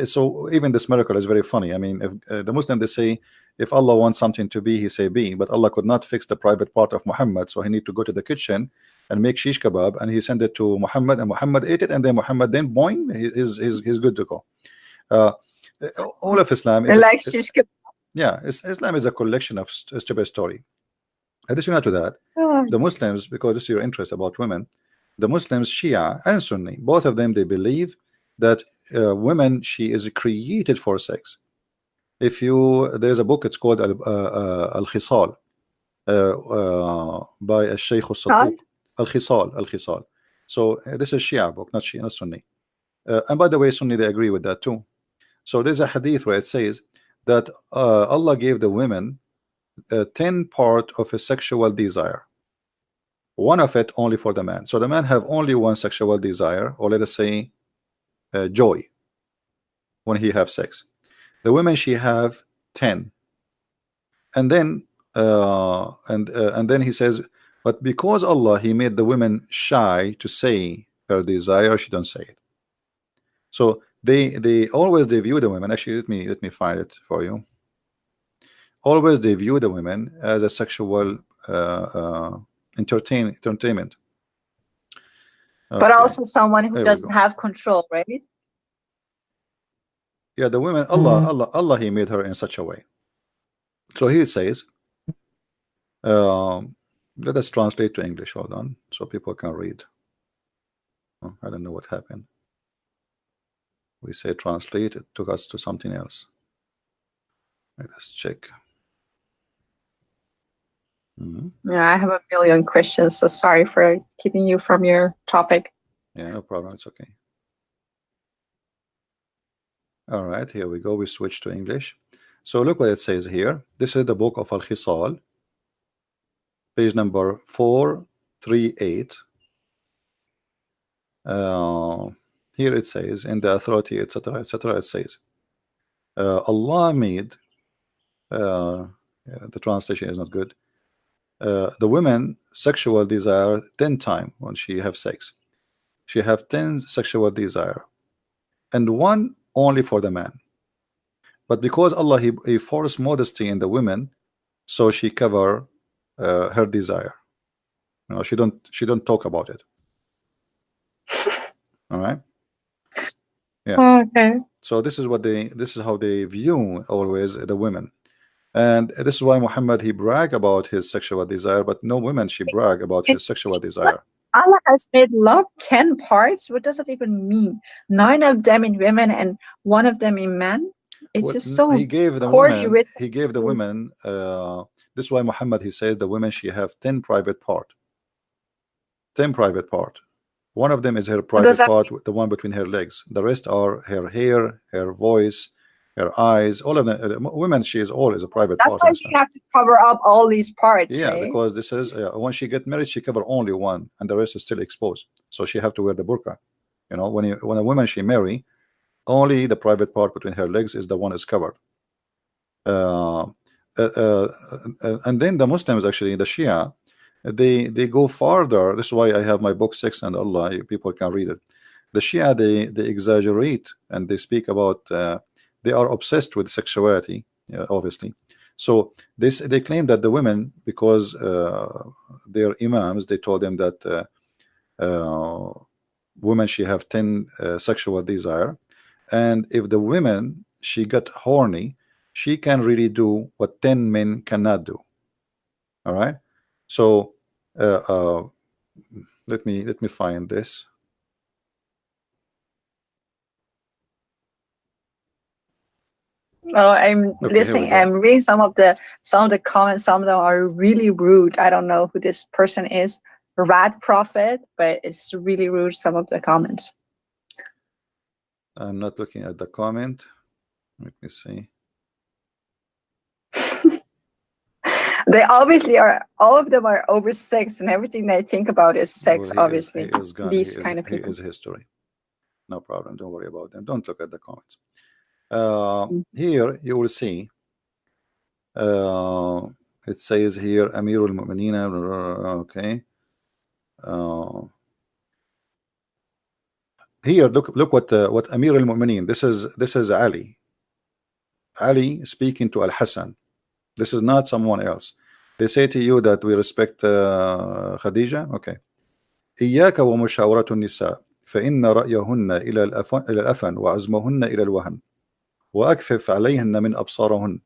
So even this miracle is very funny. I mean, if the Muslim, they say if Allah wants something to be, He say be, but Allah could not fix the private part of Muhammad, so He need to go to the kitchen and make shish kebab, and He sent it to Muhammad, and Muhammad ate it, and then Muhammad then boing, he's good to go. Uh, all of Islam is Like shish kebab. yeah, Islam is a collection of stupid story. Additional to that, Oh. the Muslims, because this is your interest about women, the Muslims, Shia and Sunni, both of them, they believe that women, she is created for sex. If you, there's a book, it's called Al-Khisal by Al-Shaykh al-Sadduq. Al-Khisal. So this is Shia book, not Shia, not Sunni. And by the way, Sunni, they agree with that too. So there's a hadith where it says that Allah gave the women 10 part of a sexual desire, one of it only for the man. So the man have only one sexual desire, or let us say joy, when he have sex. The women, she have 10. And then and then he says, but because Allah, he made the women shy to say her desire, she don't say it. So they always, they view the women, actually let me find it for you. Always they view the women as a sexual entertainment. But Okay, also someone who there we doesn't go. have control, right? Yeah, the women, Allah, he made her in such a way. So he says, let us translate to English. Hold on, so people can read. Oh, I don't know what happened. We say translate, it took us to something else. Let us check. Yeah, I have a million questions, so sorry for keeping you from your topic. Yeah, no problem. It's okay. All right, here we go. We switch to English. So look what it says here. This is the book of Al-Khisal, page number 438. Here it says, in the authority, etc., etc., it says, Allah made, yeah, the translation is not good, the women sexual desire 10 times when she have sex. She have 10 sexual desire, and one only for the man. But because Allah, he forced modesty in the women, so she cover her desire. You know, she don't talk about it. All right. Yeah. Okay. So this is how they view always the women. And this is why Muhammad, he brag about his sexual desire, but no women she brag about his sexual desire. Allah has made love 10 parts. What does that even mean? 9 of them in women and 1 of them in men? It's Well, just so he gave the poorly women, written. he gave the women, this is why Muhammad, he says the women, she have 10 private part. 10 private part. One of them is her What does private that part, the one between her legs. The rest are her hair, her voice, her eyes, all of them. Women, she is all is a private That's part, why understand? we have to cover up all these parts, Yeah, right? because this is when she get married, she cover only one, and the rest is still exposed. So she have to wear the burqa. You know, when a woman she marry, only the private part between her legs is the one is covered. Uh, and then the Muslims, actually, the Shia, they go farther. This is why I have my book Sex and Allah. People can read it. The Shia, they exaggerate and they speak about. They are obsessed with sexuality, obviously. So they claim that the women, because their imams, they told them that women she have 10 sexual desire, and if the women she got horny, she can really do what 10 men cannot do. All right. So uh, uh, let me find this. Oh, I'm Okay, here we listening. I'm go. reading some of the comments. Some of them are really rude. I don't know who this person is. Rat Prophet, but it's really rude. Some of the comments. I'm not looking at the comment. Let me see. They obviously are. All of them are over sex, and everything they think about is sex. Well, Obviously, he is gone. these kind of He people. is history. No problem. Don't worry about them. Don't look at the comments. Here you will see. It says here Amirul Mu'minina. Okay. Here, look what Amir al-Mu'minin. This is Ali. Ali speaking to Al-Hassan. This is not someone else. They say to you that we respect Khadija. Okay. إياك ومشاورة النساء فإن رأيهن إلى الأفن وعزمهن إلى الوهن وأكفف عليهن من أبصارهن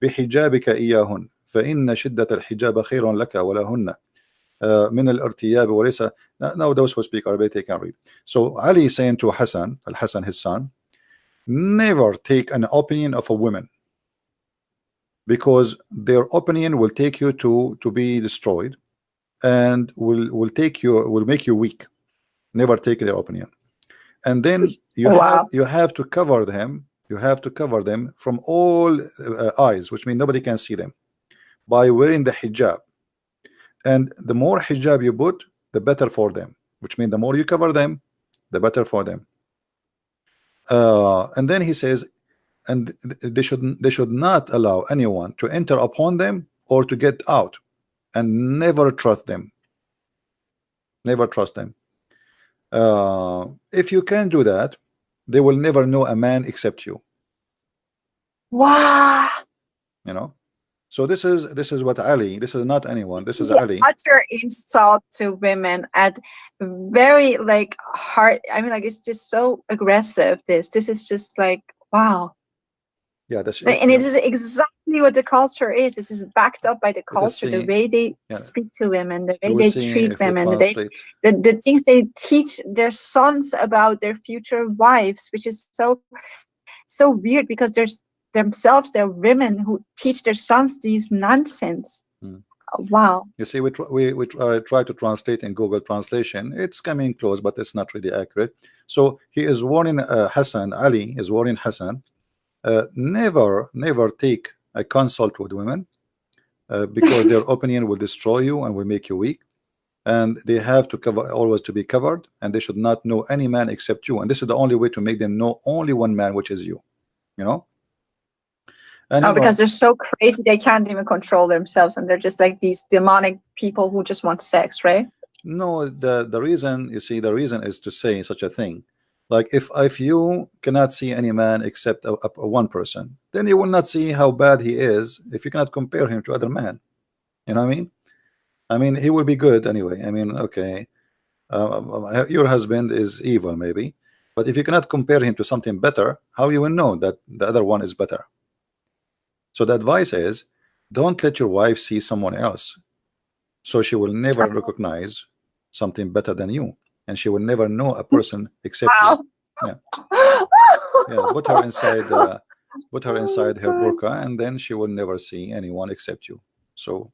بحجابك إياهن فإن شدة الحجاب خير لك ولهن من الارتياب وليس. Now those who speak Arabic they can read. So Ali is saying to Hassan, Al-Hassan his son, never take an opinion of a woman, because their opinion will take you to be destroyed, and will make you weak. Never take their opinion. And then Wow. you have to cover them. You have to cover them from all eyes, which means nobody can see them, by wearing the hijab. And the more hijab you put, the better for them, which means the more you cover them, the better for them. And then he says, and they should not allow anyone to enter upon them or to get out, and never trust them. Never trust them. If you can do that, they will never know a man except you. Wow. You know. So this is what Ali. This is not anyone. This This is is an Ali. utter insult to women at very like hard. I mean, like it's just so aggressive. This is just like wow. Yeah, that's And it is exactly what the culture is. This is backed up by the let us culture, the see. way they Yeah, speak to women, the we way will they see treat if we women, translate. the things they teach their sons about their future wives, which is so weird because there's themselves they're women who teach their sons these nonsense. Wow. You see, we try to translate in Google Translation. It's coming close, but it's not really accurate. So he is warning Hassan. Ali is warning Hassan. Never take a consult with women because their opinion will destroy you and will make you weak. And they have to cover, always to be covered, and they should not know any man except you. And this is the only way to make them know only one man, which is you. You know. And Oh, because they're so crazy they can't even control themselves, and they're just like these demonic people who just want sex, right? no, the reason, you see, the reason is to say such a thing. Like if you cannot see any man except a one person, then you will not see how bad he is if you cannot compare him to other men. You know what I mean? I mean, he will be good anyway. I mean, okay, your husband is evil maybe, but if you cannot compare him to something better, how you will know that the other one is better? So the advice is, don't let your wife see someone else, so she will never recognize something better than you, and she will never know a person except you. Wow. Yeah, yeah. Put her inside her burqa, and then she will never see anyone except you. So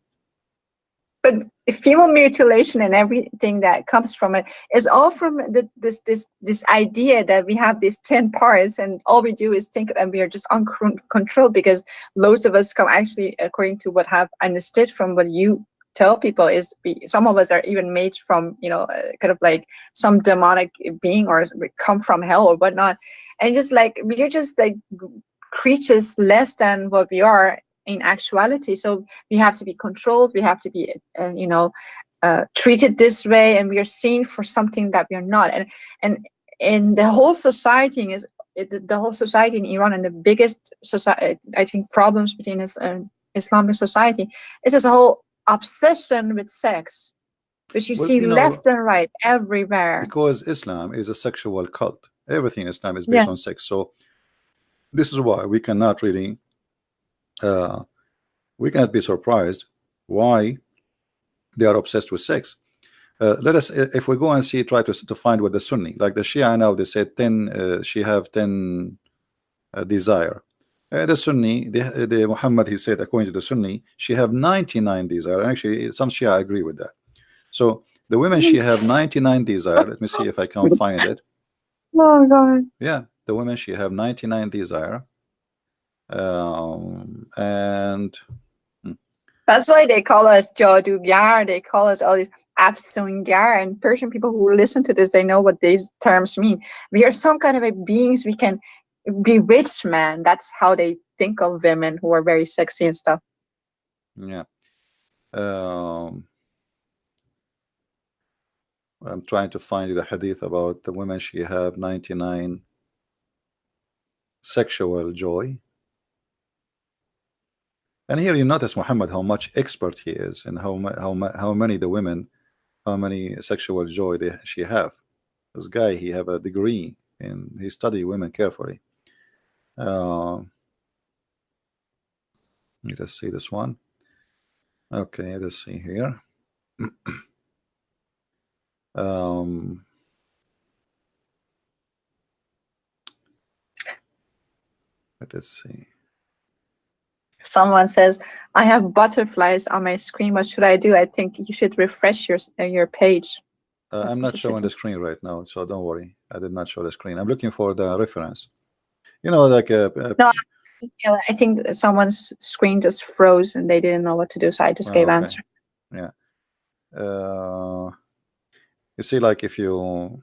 But female mutilation and everything that comes from it is all from this idea that we have these 10 parts and all we do is think and we are just uncontrolled because loads of us come actually according to what I've understood from what you tell people is some of us are even made from kind of like some demonic being or we come from hell or whatnot, and just like we're just like creatures less than what we are in actuality. So we have to be controlled, we have to be treated this way, and we are seen for something that we are not. And the whole society is the whole society in Iran, and the biggest society I think problems between this Islamic society is this whole obsession with sex, which you well, see left and right everywhere. because Islam is a sexual cult. Everything in Islam is based Yeah. on sex. So this is why we cannot really we cannot be surprised why they are obsessed with sex. Let us, if we go and see, try to find what the Sunni, like the Shia now, they said 10, she have 10 desire. The Sunni, the Muhammad, he said, according to the Sunni, she have 99 desire. Actually, some Shia agree with that. So the women, she have 99 desire. Let me see if I can find it. Oh God. Yeah, the women, she have 99 desire. And that's why they call us Jadugar. They call us all these Afsungar. And Persian people who listen to this, they know what these terms mean. We are some kind of a beings. We can bewitch man. That's how they think of women who are very sexy and stuff. yeah. I'm trying to find the hadith about the women, she have 99 sexual joy. And here you notice Muhammad how much expert he is, and how many the women, how many sexual joy she have. This guy, he have a degree and he study women carefully. Let us see this one. Okay, let's see here. Let us see. Someone says, I have butterflies on my screen. What should I do? I think you should refresh your page. I'm not showing the screen right now, so don't worry. I did not show the screen. I'm looking for the reference. You know, like No, I think someone's screen just froze and they didn't know what to do, so I just gave okay, answer. yeah. You see, like if you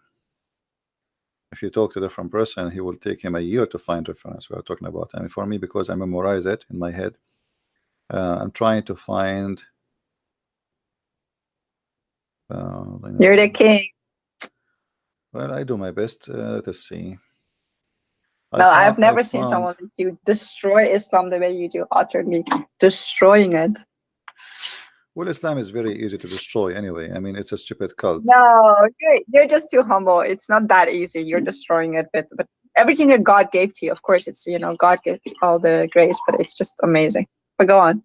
talk to a different person, he will take him a year to find reference we are talking about. And for me, because I memorize it in my head, I'm trying to find. You're the king. Well, I do my best. Let us see. No, I've I never seen found. someone like you destroy Islam the way you do, utterly destroying it. Well, Islam is very easy to destroy anyway. I mean, it's a stupid cult. No, you're just too humble. It's not that easy. You're destroying it, but everything that God gave to you, of course, it's God gives all the grace, but it's just amazing. But go on.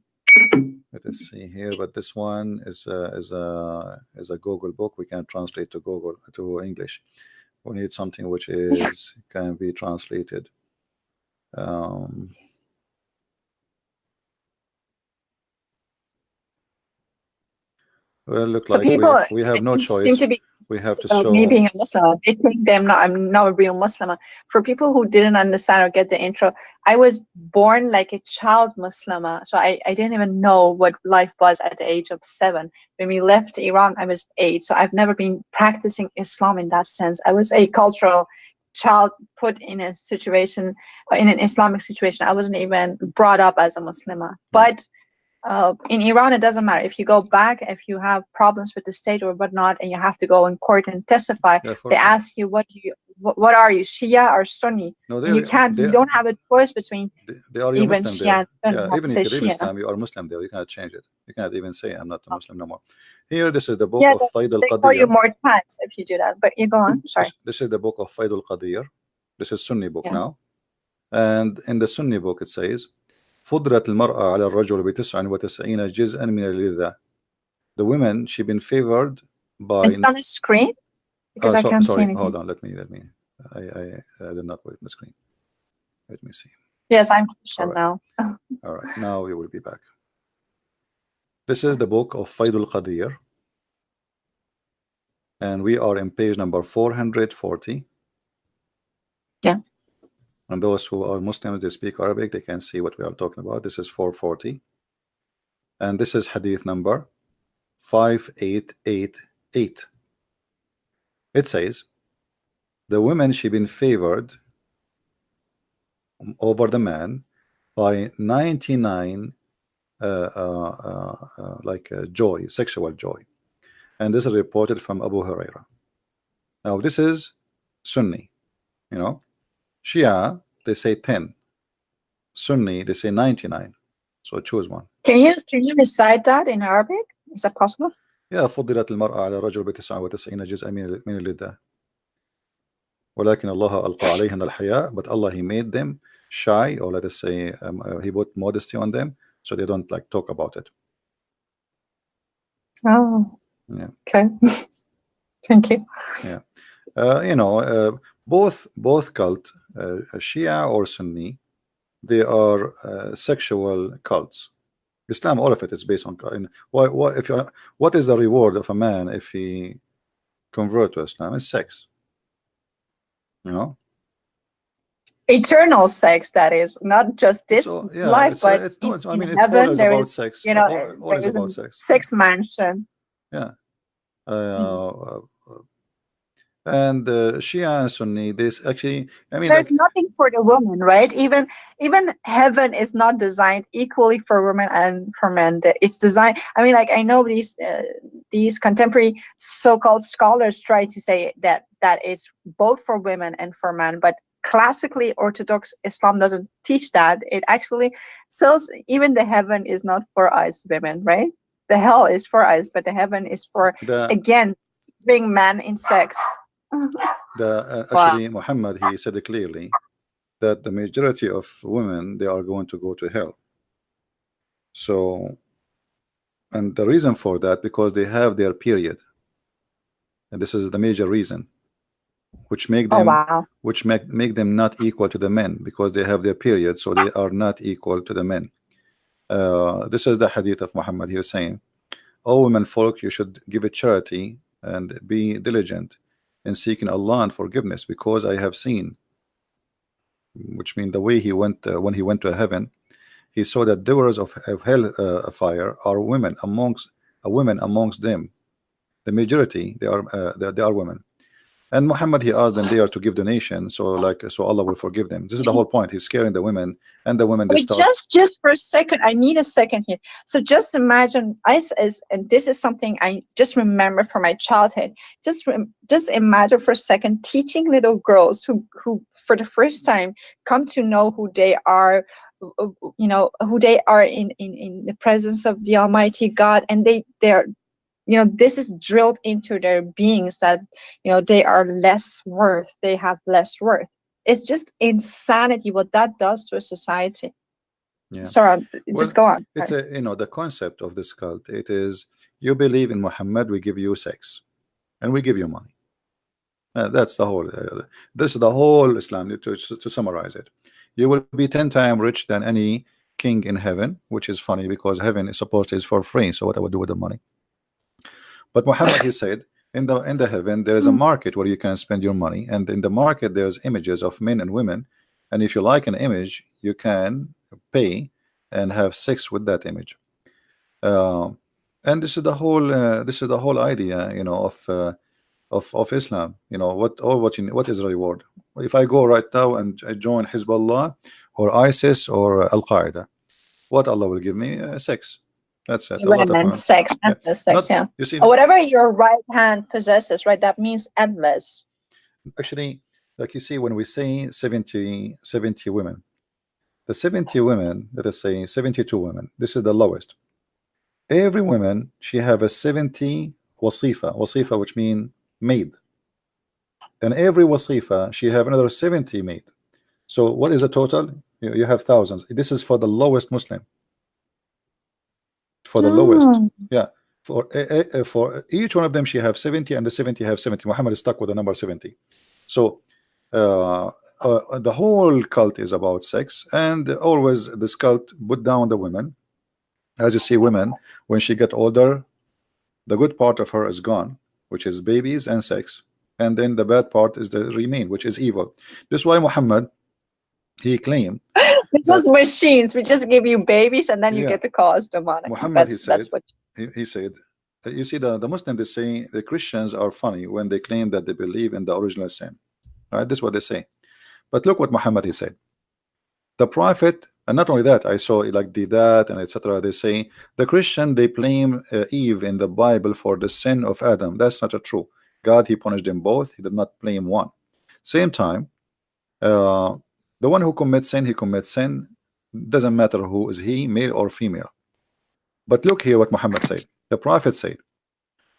Let us see here. But this one is a Google book. We can translate to Google to English. We need something which is can be translated. Um, well, look So like people we have no seem choice. to be We have to about me show. being a Muslim. They think I'm not a real Muslim. For people who didn't understand or get the intro, I was born like a child Muslim. So I didn't even know what life was at the age of 7. When we left Iran, I was 8. So I've never been practicing Islam in that sense. I was a cultural child put in a situation, in an Islamic situation. I wasn't even brought up as a Muslim. But in Iran, it doesn't matter. If you go back, if you have problems with the state or whatnot, and you have to go in court and testify, Yeah, for they sure. ask you, what are you, Shia or Sunni? No, And you don't have a choice between they are your even Muslim Shia there. and Sunni. Yeah, You have to even if say you leave Shia. Islam, you are Muslim there. You cannot change it. You cannot even say I'm not a Muslim no more. Here, this is the book Yeah, of Faid al they call you Qadir. more times if you do that. But you go on. Sorry. This is the book of Faid al Qadir. This is Sunni book Yeah. now. And in the Sunni book, it says, فضلت المرأة على الرجل ب99 جزءا من اللذة. The women, she been favored by. Is it on the screen? Because I can't see Sorry, anything. hold on. Let me. I did not put it in the screen. Let me see. Yes, I'm All Christian right. now. All right. Now we will be back. This is the book of Faid al Qadir. And we are in page number 440. Yeah. And those who are Muslims, they speak Arabic, they can see what we are talking about. This is 440. And this is hadith number 5888. It says, the women, she been favored over the man by 99 joy, sexual joy. And this is reported from Abu Huraira. Now this is Sunni, you know. Shia, they say 10. Sunni, they say 99. So choose one. Can you recite that in Arabic? Is that possible? يا فضلت المرأة على الرجل ب99 جزءا من اللذة ولكن الله ألقى عليهن الحياء, but Allah, he made them shy, or let us say he put modesty on them so they don't like talk about it. Oh, yeah. Okay. Thank you. Yeah. Both cult, Shia or Sunni, they are sexual cults. Islam, all of it is based on. What is the reward of a man if he convert to Islam? It's sex. You know. Eternal sex, that is, not just this life, but it's in, no. I in mean, it's heaven always there about is, sex. there Always is a about sex. sex mansion. Yeah. And Shia and Sunni, this actually, I mean, There's like, nothing for the woman, right? Even heaven is not designed equally for women and for men. It's designed. I mean, like, I know these contemporary so-called scholars try to say that it's both for women and for men, but classically Orthodox Islam doesn't teach that. It actually says even the heaven is not for us women, right? The hell is for us, but the heaven is for, again, being man in sex. Actually, Muhammad, he said it clearly that the majority of women, they are going to go to hell. So, and the reason for that, because they have their period, and this is the major reason, which make them make them not equal to the men, because they have their period, so they are not equal to the men. This is the hadith of Muhammad here saying, "O women folk, you should give a charity and be diligent in seeking Allah and forgiveness, because I have seen which means the way he went when he went to heaven, he saw that doers of hell fire are women amongst them. The majority they are women. And Muhammad, he asked them there to give donation, so Allah will forgive them. This is the whole point. He's scaring the women, and the women they Wait, start. just for a second, I need a second here. So just imagine and this is something I just remember from my childhood. Just imagine for a second teaching little girls who for the first time come to know who they are, who they are in the presence of the Almighty God, and they're this is drilled into their beings that they are less worth, they have less worth. It's just insanity what that does to a society. Yeah. Sorry, just Well, go on. it's the concept of this cult. It is, you believe in Muhammad, we give you sex, and we give you money. That's the whole. This is the whole Islam. To summarize it, you will be 10 times rich than any king in heaven, which is funny because heaven is supposed to is for free. So what I would do with the money? But Muhammad, he said, in the heaven there is a market where you can spend your money, and in the market there's images of men and women, and if you like an image, you can pay and have sex with that image. Uh, and this is the whole idea, of Islam. What is the reward? If I go right now and I join Hezbollah or ISIS or Al Qaeda, what Allah will give me? Sex. That's it. A lot of Women, sex, yeah. endless sex, Not yeah. you see. Or whatever your right hand possesses, right? That means endless. Actually, like you see, when we say 70 women, the 70 women, let us say 72 women, this is the lowest. Every woman, she have a 70 wasifa, which mean maid. And every wasifa, she have another 70 maid. So what is the total? You have thousands. This is for the lowest Muslim. For the lowest. Yeah. For each one of them, she have 70, and the 70 have 70. Muhammad is stuck with the number 70. So the whole cult is about sex, and always this cult put down the women. As you see, women, when she get older, the good part of her is gone, which is babies and sex, and then the bad part is the remain, which is evil. This is why Muhammad, he claimed We're just machines. We just give you babies, and then you yeah, get to call us demonic. Muhammad, That's what. he said, you see, the Muslims, they say the Christians are funny when they claim that they believe in the original sin, right? This is what they say. But look what Muhammad, he said. The prophet, and not only that, I saw like that and etc. They say the Christian, they blame Eve in the Bible for the sin of Adam. That's not true. God, he punished them both. He did not blame one. Same time, uh, the one who commits sin, he commits sin. Doesn't matter who is he, male or female. But look here what Muhammad said. The prophet said,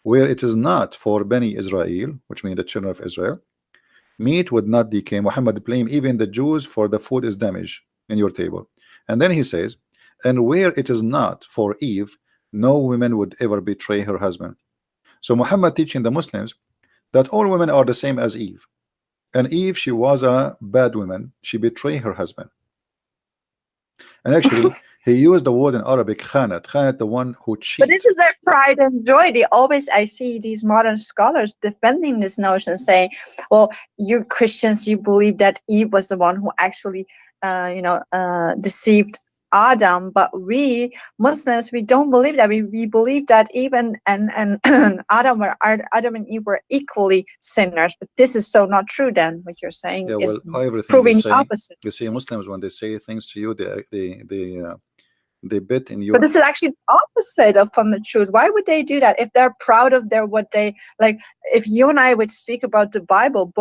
where it is not for Bani Israel, which means the children of Israel, meat would not decay. Muhammad blamed even the Jews for the food is damaged in your table. And then he says, and where it is not for Eve, no woman would ever betray her husband. So Muhammad teaching the Muslims that all women are the same as Eve. And Eve, she was a bad woman. She betrayed her husband. And actually, he used the word in Arabic, khanat, the one who cheats. But this is their pride and joy. I see these modern scholars defending this notion, saying, well, you Christians, you believe that Eve was the one who actually, deceived Adam, but we Muslims, we don't believe that. We believe that Eve and Adam and Eve were equally sinners. But this is so not true. Then what you're saying is proving the opposite. You see, Muslims, when they say things to you, they bet in you. But this is actually the opposite from the truth. Why would they do that if they're proud of what they like? If you and I would speak about the Bible,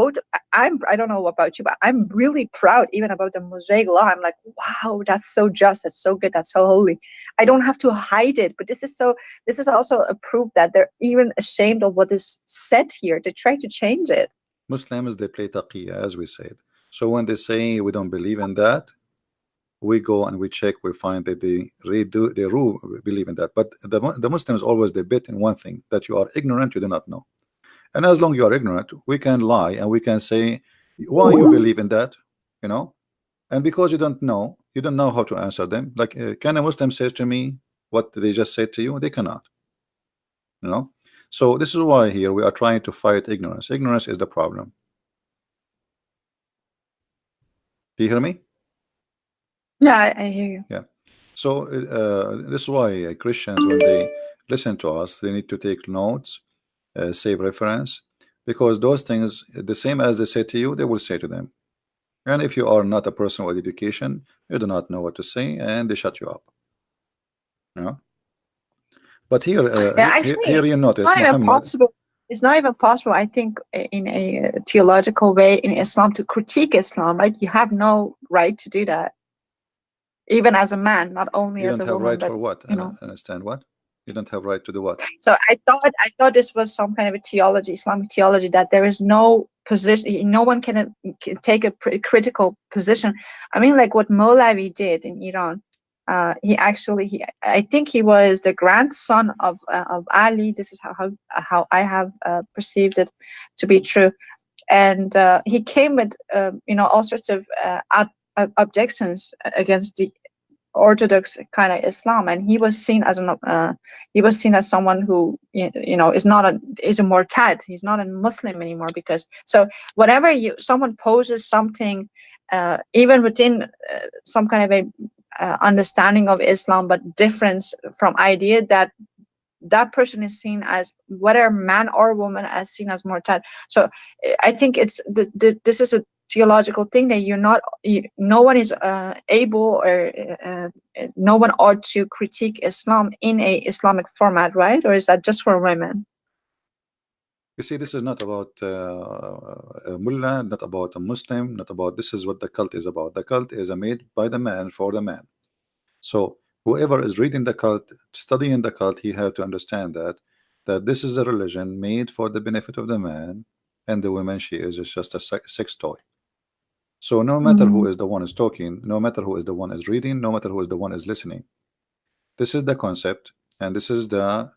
I don't know about you, but I'm really proud even about the Mosaic law. I'm like, wow, that's so just, that's so good, that's so holy. I don't have to hide it. But this is also a proof that they're even ashamed of what is said here. They try to change it. Muslims, they play taqiyya, as we said. So when they say we don't believe in that, we go and we check, we find that they believe in that. But the Muslims always, they bet in one thing, that you are ignorant, you do not know. And as long as you are ignorant, we can lie and we can say why you believe in that, and because you don't know how to answer them. Like, can a Muslim say to me what they just said to you? They cannot. So this is why here we are trying to fight ignorance. Ignorance is the problem. Do you hear me? Yeah, I hear you. Yeah. So this is why Christians, when they listen to us, they need to take notes, save reference, because those things, the same as they say to you, they will say to them. And if you are not a person with education, you do not know what to say, and they shut you up. You know? But here, Yeah, actually, here you it's notice not even Muhammad. possible. It's not even possible, I think, in a theological way in Islam to critique Islam, right? You have no right to do that, even as a man, not only You as don't a have woman, right but for what? you I don't know. understand what? You don't have right to do what? So I thought this was some kind of a theology, Islamic theology, that there is no position, no one can take a critical position. I mean, like what Molavi did in Iran. I think he was the grandson of Ali. This is how I have perceived it to be true, and he came with all sorts of objections against the orthodox kind of Islam, and he was seen as someone who is not a is a murtad. He's not a Muslim anymore, because so whenever someone poses something, even within some kind of a understanding of Islam, but difference from idea, that person is seen as, whether man or woman, as seen as murtad. So I think this is a theological thing that no one is able, or no one ought to critique Islam in a Islamic format, right? Or is that just for women? You see, this is not about a mullah, not about a Muslim, not about. This is what the cult is about. The cult is made by the man for the man. So whoever is reading the cult, studying the cult, he have to understand that this is a religion made for the benefit of the man, and the woman, she is just a sex toy. So no matter who Mm-hmm. is the one is talking, no matter who is the one is reading, no matter who is the one is listening, this is the concept, and this is the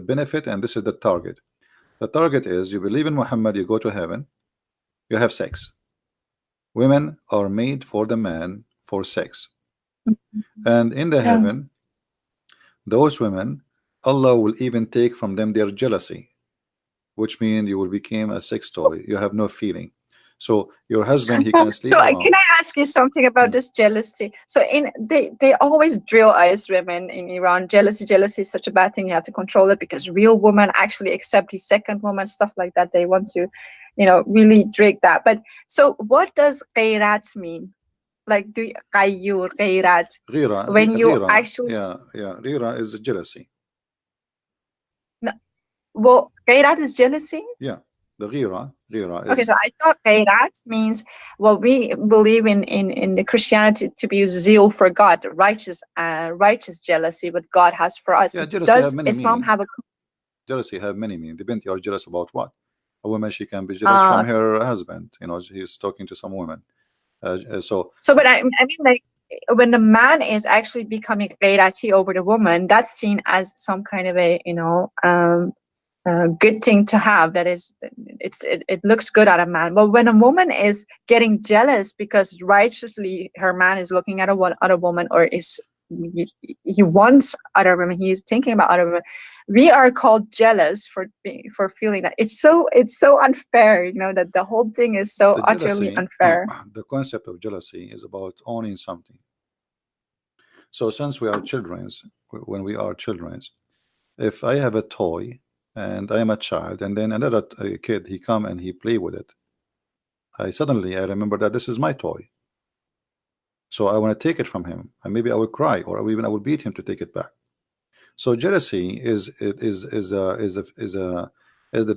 benefit, and this is the target. The target is, you believe in Muhammad, you go to heaven, you have sex. Women are made for the man for sex, and in the Yeah. heaven, those women, Allah will even take from them their jealousy, which means you will become a sex toy. You have no feeling. So your husband, he can So sleep can around. I ask you something about Hmm. this jealousy? So they always drill us women in Iran. Jealousy is such a bad thing. You have to control it, because real women actually accept the second woman, stuff like that. They want to, really drag that. But so what does ghairat mean? Like, do qayyur, ghairat, Ghira, when you ghira, actually, yeah, ghira is jealousy. no, well, ghairat is jealousy. Yeah, the ghira Okay, is, so I thought Khairat means what we believe in the Christianity to be zeal for God, righteous jealousy what God has for us. yeah, jealousy have Does many Islam meaning. have a Jealousy have many meaning. Depends, you are jealous about what. A woman, she can be jealous from uh her husband. He's talking to some women. So so but I mean, like, when the man is actually becoming Ghairati over the woman, that's seen as some kind of a good thing to have. That is, it looks good at a man. But when a woman is getting jealous because righteously her man is looking at a other woman, or he wants other women, he is thinking about other women, we are called jealous for feeling that. It's so unfair, that the whole thing is so the utterly jealousy, unfair. the concept of jealousy is about owning something. So since we are childrens, when we are childrens, if I have a toy and I am a child, and then another kid, he come and he play with it, I remember that this is my toy. So I want to take it from him, and maybe I will cry, or even I will beat him to take it back. So jealousy is the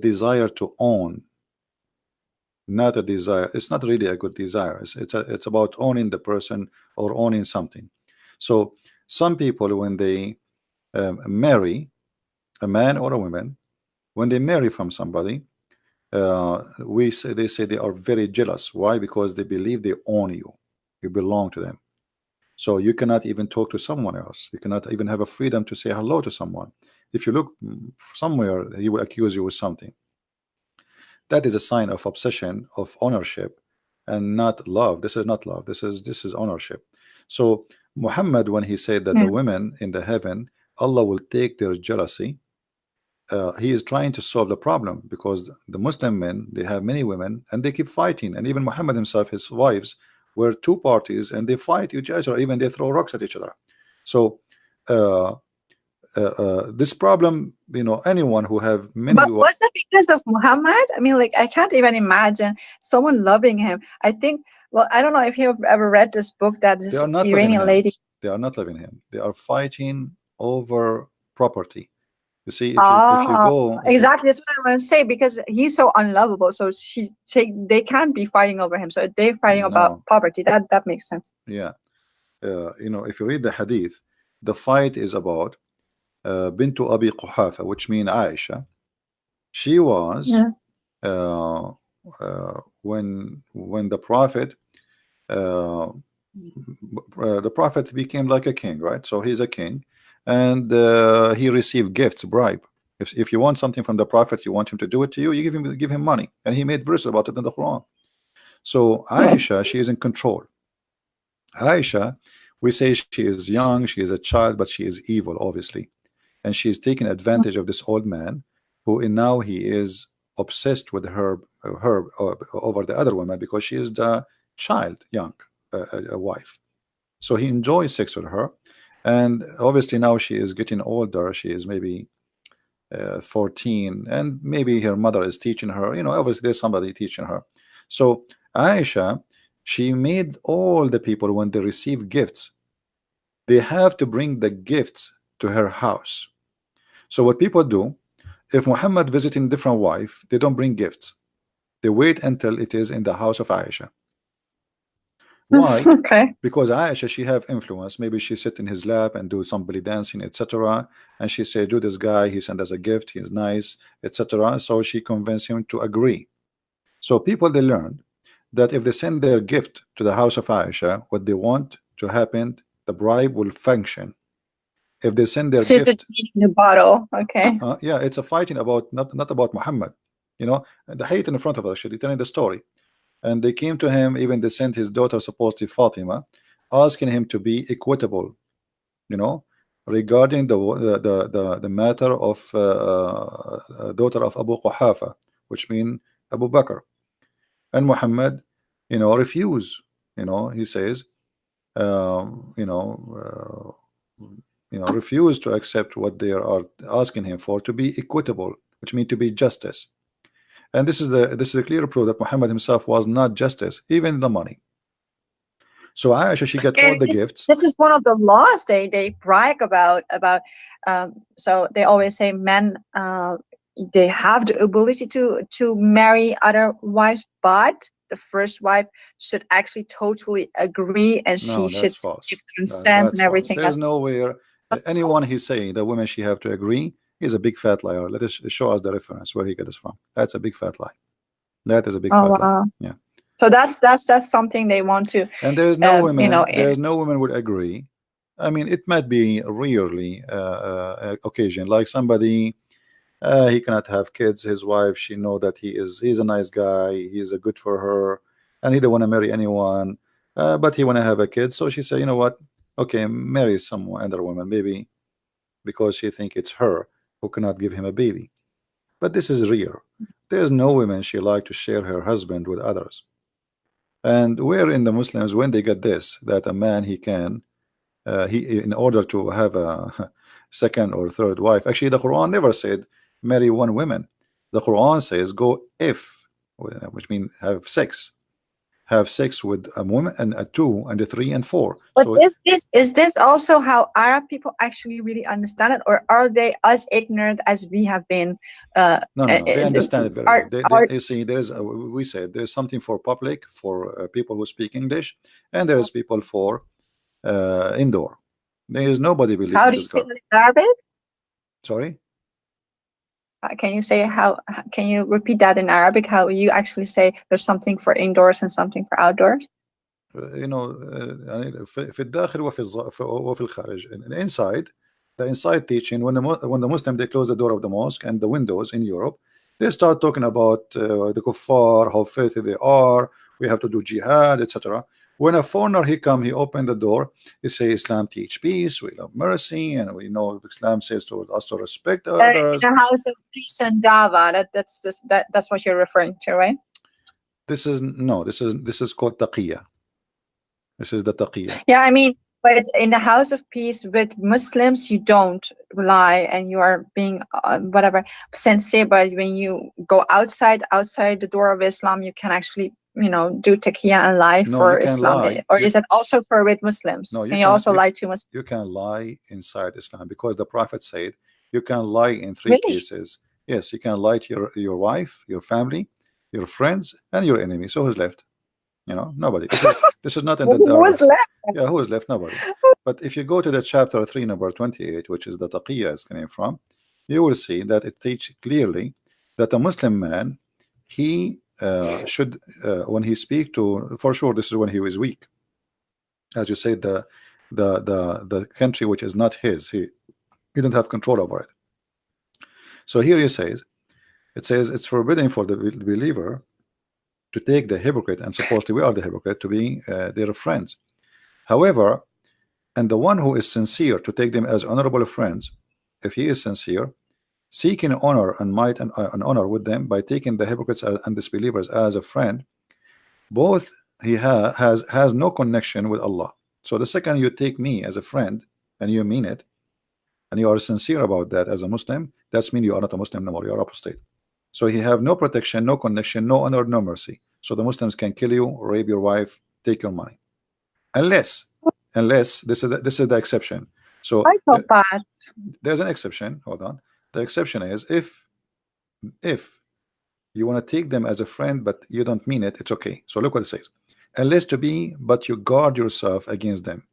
desire to own, not a desire. It's not really a good desire. It's about owning the person or owning something. So some people, when they marry a man or a woman, when they marry from somebody, they say they are very jealous. Why? Because they believe they own you. You belong to them. So you cannot even talk to someone else. You cannot even have a freedom to say hello to someone. If you look somewhere, he will accuse you with something. That is a sign of obsession, of ownership, and not love. This is not love. This is ownership. So Muhammad, when he said that Yeah. the women in the heaven, Allah will take their jealousy, he is trying to solve the problem, because the Muslim men, they have many women and they keep fighting, and even Muhammad himself, his wives where two parties and they fight each other, even they throw rocks at each other. So uh, this problem, anyone who have many, But was that because of Muhammad? I mean, like, I can't even imagine someone loving him. I think, well, I don't know if you've ever read this book that they this are not loving Iranian him. lady. They are not loving him. They are fighting over property. You see, if you Ah, go, if you exactly. That's what I want to say, because he's so unlovable. So they can't be fighting over him. So they're fighting about no, poverty. That makes sense. yeah, if you read the hadith, the fight is about Bintu Abi Quhafa, which means Aisha. She was Yeah. uh, when uh, the prophet became like a king, right? So he's a king, and he received gifts, bribe. If you want something from the prophet, you want him to do it to you, you give him money, and he made verses about it in the Quran. So Aisha, she is in control. Aisha, we say she is young, she is a child, but she is evil, obviously, and she is taking advantage of this old man, who in now he is obsessed with her over the other woman because she is the child, young, a wife. So he enjoys sex with her, and obviously now she is getting older. She is maybe 14, and maybe her mother is teaching her. Obviously there's somebody teaching her. So Aisha, she made all the people, when they receive gifts, they have to bring the gifts to her house. So what people do, if Muhammad visiting different wife, they don't bring gifts. They wait until it is in the house of Aisha. Why? Okay. Because Aisha, she have influence. Maybe she sit in his lap and do some belly dancing, etc. And she say, do this guy, he sent us a gift, he's nice, etc. So she convinced him to agree. So people, they learned that if they send their gift to the house of Aisha, what they want to happen, the bribe will function. If they send their She's a gift, genie in the bottle. Okay. yeah, it's a fighting about, not about Muhammad. The hate in front of us, actually telling the story. And they came to him, even they sent his daughter, supposedly Fatima, asking him to be equitable, you know, regarding the matter of daughter of Abu Quhafa, which mean Abu Bakr. And Muhammad, refuse. He says, um, you know, refuse to accept what they are asking him for, to be equitable, which means to be justice. And this is a clear proof that Muhammad himself was not justice, even in the money. So Aisha, she got all And the this, gifts. this is one of the laws they brag about. So they always say men, they have the ability to marry other wives, but the first wife should actually totally agree, and she No, that's should false. give consent and That's false. everything. There's nowhere That's false. anyone he's saying that women she have to agree is a big fat liar. Let us show us the reference where he got this from. That's a big fat lie. That is a big Oh fat lie. wow. Yeah. So that's something they want to, And there is in. no women would agree. I mean, it might be rarely occasion, like somebody, he cannot have kids. His wife, she know that he's a nice guy. He's a good for her, and he don't want to marry anyone, but he want to have a kid. So she said, you know what? Okay, marry some other woman, maybe because she think it's her who cannot give him a baby. But this is rare. There's no woman she like to share her husband with others. And where in the Muslims, when they get this, that a man, he can, he in order to have a second or third wife. Actually, the Quran never said marry one woman. The Quran says go if, which means have sex with a woman and a two and a three and four. But So is this also how Arab people actually really understand it, or are they as ignorant as we have been? no, they understand it very well. Are You see, we said there's something for public, for people who speak English, and there's people for indoor. There is nobody believe How in do you this say God. it in Arabic? Sorry. Can you say how? Can you repeat that in Arabic? How you actually say there's something for indoors and something for outdoors? يعني في الداخل وفي الخارج. Inside, the inside teaching, when the Muslim, they close the door of the mosque and the windows in Europe, they start talking about the kuffar, how filthy they are, we have to do jihad, etc. When a foreigner, he come, he open the door, he say Islam teach peace, we love mercy, and we know Islam says to us to respect others. In a house of peace and dava. That's what you're referring to, right? This is called taqiyya. This is the taqiyya. Yeah, I mean, but in the house of peace with Muslims, you don't lie and you are being whatever sincere. But when you go outside the door of Islam, you can actually, do taqiyya and lie No, you for can Islam. lie. Or is it also for with Muslims? No, Can you also lie to Muslims? you can lie inside Islam because the Prophet said you can lie in three Really? cases. Yes, you can lie to your wife, your family, your friends, and your enemy. So who's left? Nobody. This is not in the Who Darwin. was left? Yeah, who is left? Nobody. But if you go to the chapter 3, number 28, which is the taqiyya is coming from, you will see that it teaches clearly that a Muslim man, he should, when he speak to, for sure, this is when he is weak. As you say, the country which is not his, he don't have control over it. So here it says it's forbidden for the believer to take the hypocrite, and supposedly we are the hypocrite, to be their friends. However, and the one who is sincere to take them as honorable friends, if he is sincere, seeking honor and might and honor with them by taking the hypocrites and disbelievers as a friend, both he has no connection with Allah. So the second you take me as a friend and you mean it and you are sincere about that as a Muslim, that's mean you are not a Muslim no more, you are apostate. So he have no protection, no connection, no honor, no mercy. So the Muslims can kill you, rape your wife, take your money, unless this is the exception. So I thought that. there's an exception. Hold on. The exception is if you want to take them as a friend but you don't mean it, it's okay. So look what it says: unless to be, but you guard yourself against them,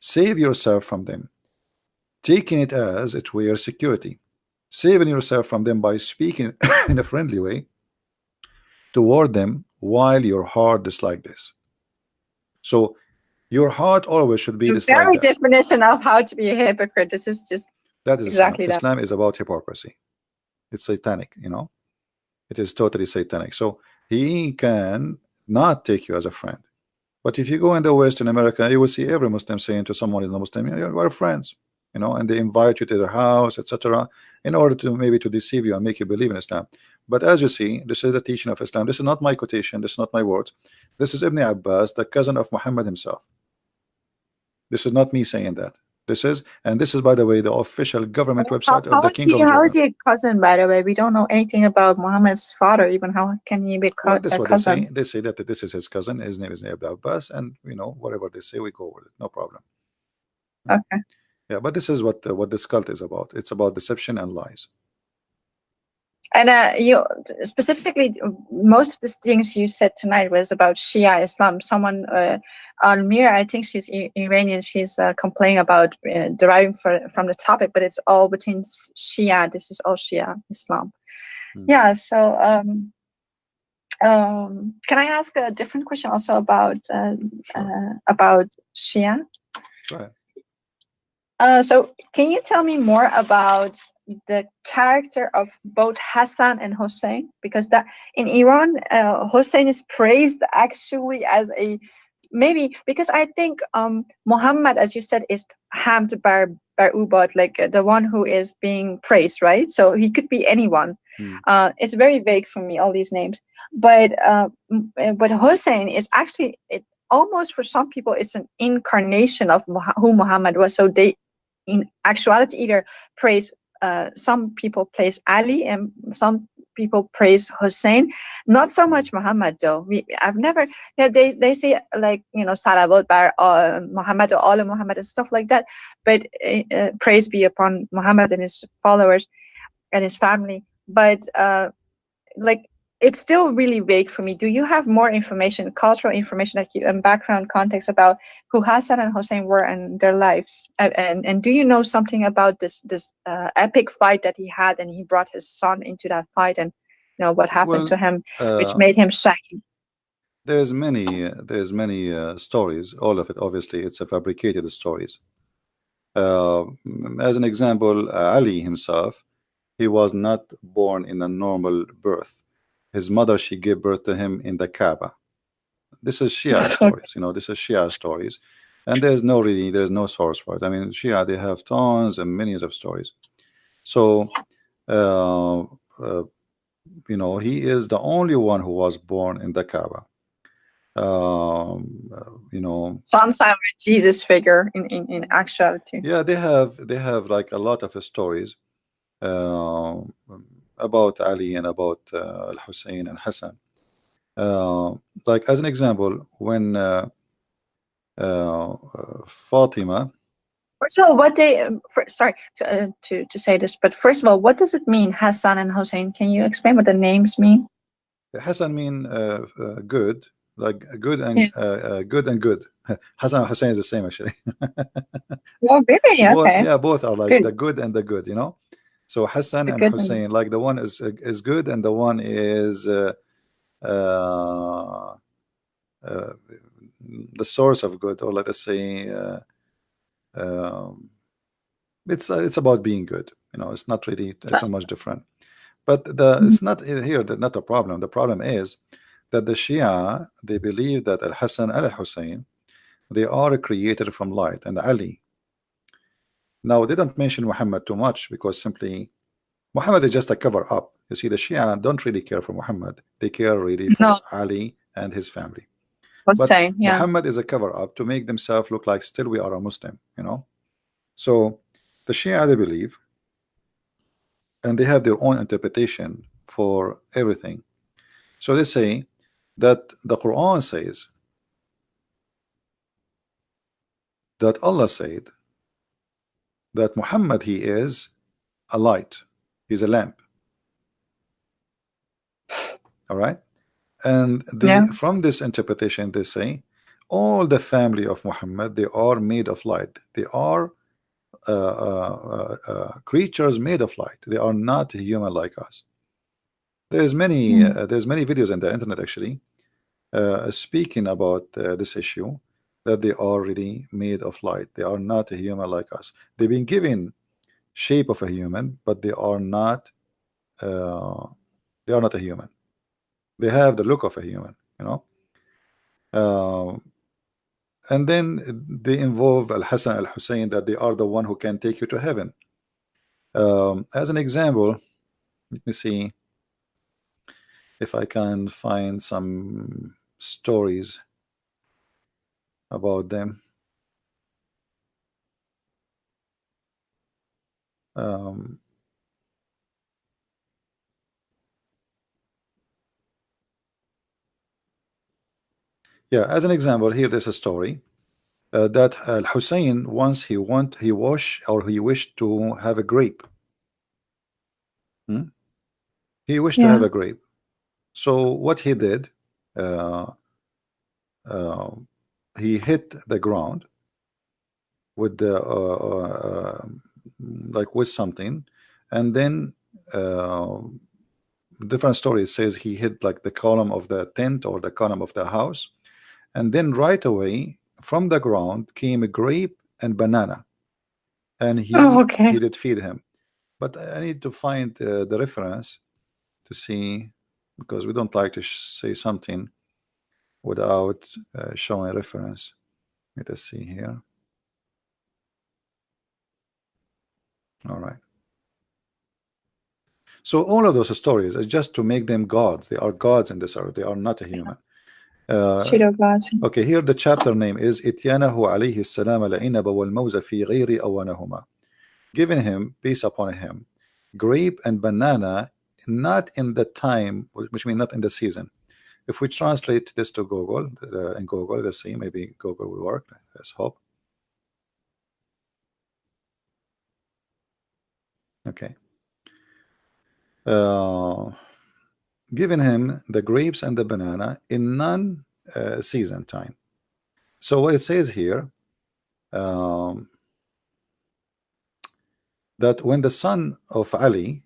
save yourself from them, taking it as it were security, saving yourself from them by speaking in a friendly way toward them while your heart is like this. So your heart always should be The this like very that. definition of how to be a hypocrite. This is just That is Islam. exactly that. Islam is about hypocrisy. It's satanic, it is totally satanic. So he can not take you as a friend. But if you go in the West, in America, you will see every Muslim saying to someone who's not Muslim, "Yeah, we're friends," and they invite you to their house, etc., in order to maybe to deceive you and make you believe in Islam. But as you see, this is the teaching of Islam. This is not my quotation. This is not my words. This is Ibn Abbas, the cousin of Muhammad himself. This is not me saying that. And this is, by the way, the official government website of the King of How is Jordan. he a cousin, by the way? We don't know anything about Muhammad's father, even. How can he be Well, this is a what they say. cousin? They say that this is his cousin. His name is Ibn Abbas, and whatever they say, we go with it. No problem. Okay. Yeah, but this is what this cult is about. It's about deception and lies. And you specifically, most of the things you said tonight was about Shia Islam. Someone, Almir, I think she's Iranian. She's complaining about deriving from the topic, but it's all between Shia. This is all Shia Islam. Yeah. So, can I ask a different question also about Shia? Right. So can you tell me more about the character of both Hassan and Hussein? Because that in Iran, Hussein is praised actually as a maybe because I think Muhammad, as you said, is Hamd bar Ubad, like the one who is being praised, right? So he could be anyone. It's very vague for me, all these names, but Hussein is actually almost for some people it's an incarnation of who Muhammad was. So they in actuality either praise some people praise Ali and some people praise Hussein, not so much Muhammad though. I've never they say like salawat bar Muhammad or all of Muhammad and stuff like that, but praise be upon Muhammad and his followers and his family, but like it's still really vague for me. Do you have more information, cultural information, like and background context about who Hassan and Hussein were and their lives? And do you know something about this epic fight that he had, and he brought his son into that fight, and what happened to him, which made him shahid? There's many stories. All of it, obviously, it's a fabricated stories. As an example, Ali himself, he was not born in a normal birth. His mother, she gave birth to him in the Kaaba. This is Shia stories, this is Shia stories, and there's no source for it. I mean, Shia, they have tons and millions of stories. So uh, uh, he is the only one who was born in the Kaaba. You know, Some sign with Jesus figure in actuality. yeah, they have like a lot of stories uh, about Ali and about Al Hussein and Hassan. Uh, like as an example, when Fatima, First of all, what they sorry to say this, but first of all, what does it mean, Hassan and Hussein? Can you explain what the names mean? Hassan mean good, like Yeah. good and good. Hassan and Hussein is the same actually. Oh, really? Both, Okay. yeah, both are like Good. the good and the good, you know. So Hassan The and good one. Hussein, like the one is good and the one is uh, uh, the source of good, or let us say um, it's about being good. You know, it's not really too much different. But the Mhm. it's not here that not a problem. The problem is that the Shia, they believe that Al Hassan and Al Hussein, they are created from light, and Ali. Now they don't mention Muhammad too much because simply Muhammad is just a cover up. You see, the Shia don't really care for Muhammad. They care really No, for Ali and his family. But Hussein. Yeah. Muhammad is a cover up to make themselves look like still we are a Muslim, you know. So the Shia, they believe, and they have their own interpretation for everything. So they say that the Quran says that Allah said that Muhammad, he is a light, he's a lamp. All right. And Yeah. from this interpretation, they say all the family of Muhammad, they are made of light. They are creatures made of light. They are not human like us. Mm. There's many videos on the internet actually speaking about this issue, that they are really made of light. They are not a human like us. They've been given shape of a human, but uh, they are not a human. They have the look of a human, you know. Uh, and then they involve Al Hassan Al Hussein, that they are the one who can take you to heaven. As an example, let me see if I can find some stories about them. Um, yeah, as an example, here there's a story that Al Hussein once he wished to have a grape. Hmm? He wished to have Yeah. a grape. So what he did, uh, uh, he hit the ground with the like with something, and then uh, different stories says he hit like the column of the tent or the column of the house, and then right away from the ground came a grape and banana, and Oh, he okay. did feed him. But I need to find the reference to see, because we don't like to say something without showing reference. Let us see here. All right. So all of those stories is just to make them gods. They are gods in this earth. They are not a human. Uh, Shirogaz. okay, here the chapter name is إتيانه عليه السلام العنب والموز في غير أوانهما. Giving him, peace upon him, grape and banana, not in the time, which means not in the season. If we translate this to Google, in Google, let's see, maybe Google will work. Let's hope. Okay. Uh, Giving him the grapes and the banana in non-season time. So what it says here, um, that when the son of Ali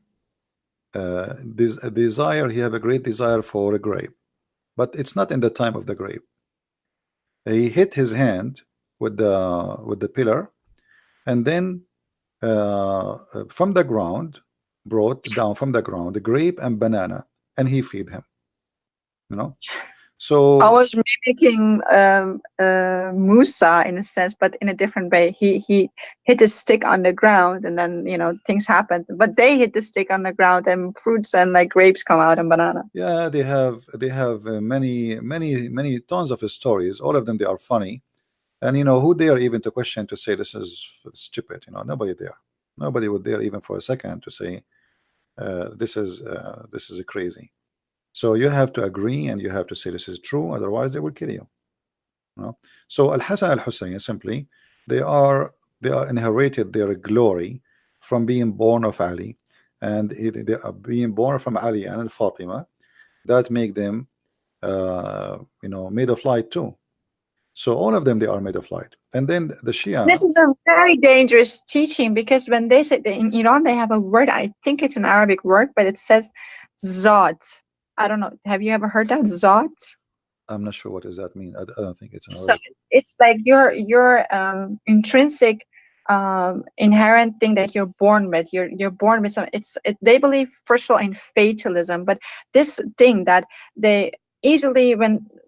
he have a great desire for a grape, but it's not in the time of the grape. He hit his hand with the pillar, and then from the ground, brought down from the ground the grape and banana, and he feed him. You know, I So was mimicking Musa in a sense, but in a different way. He hit a stick on the ground, and then things happened. But they hit the stick on the ground, and fruits and like grapes come out and banana. yeah, they have many tons of stories. All of them, they are funny. And who dare even to question, to say this is stupid? Nobody there. Nobody would dare even for a second to say this is crazy. So you have to agree and you have to say this is true, otherwise they will kill you. So Al Hassan Al Hussein, simply, they are they are inherited their glory from being born of Ali, and they are being born from Ali and Fatima. That make them made of light too. So all of them, they are made of light. And then the This Shia, is a very dangerous teaching because when they say in Iran, they have a word. I think it's an Arabic word, but it says "zat." I don't know. Have you ever heard that "zat"? I'm not sure what does that mean. I don't think it's an So Arabic. it's like your intrinsic inherent thing that you're born with. You're born with some. They believe first of all in fatalism, but this thing that they easily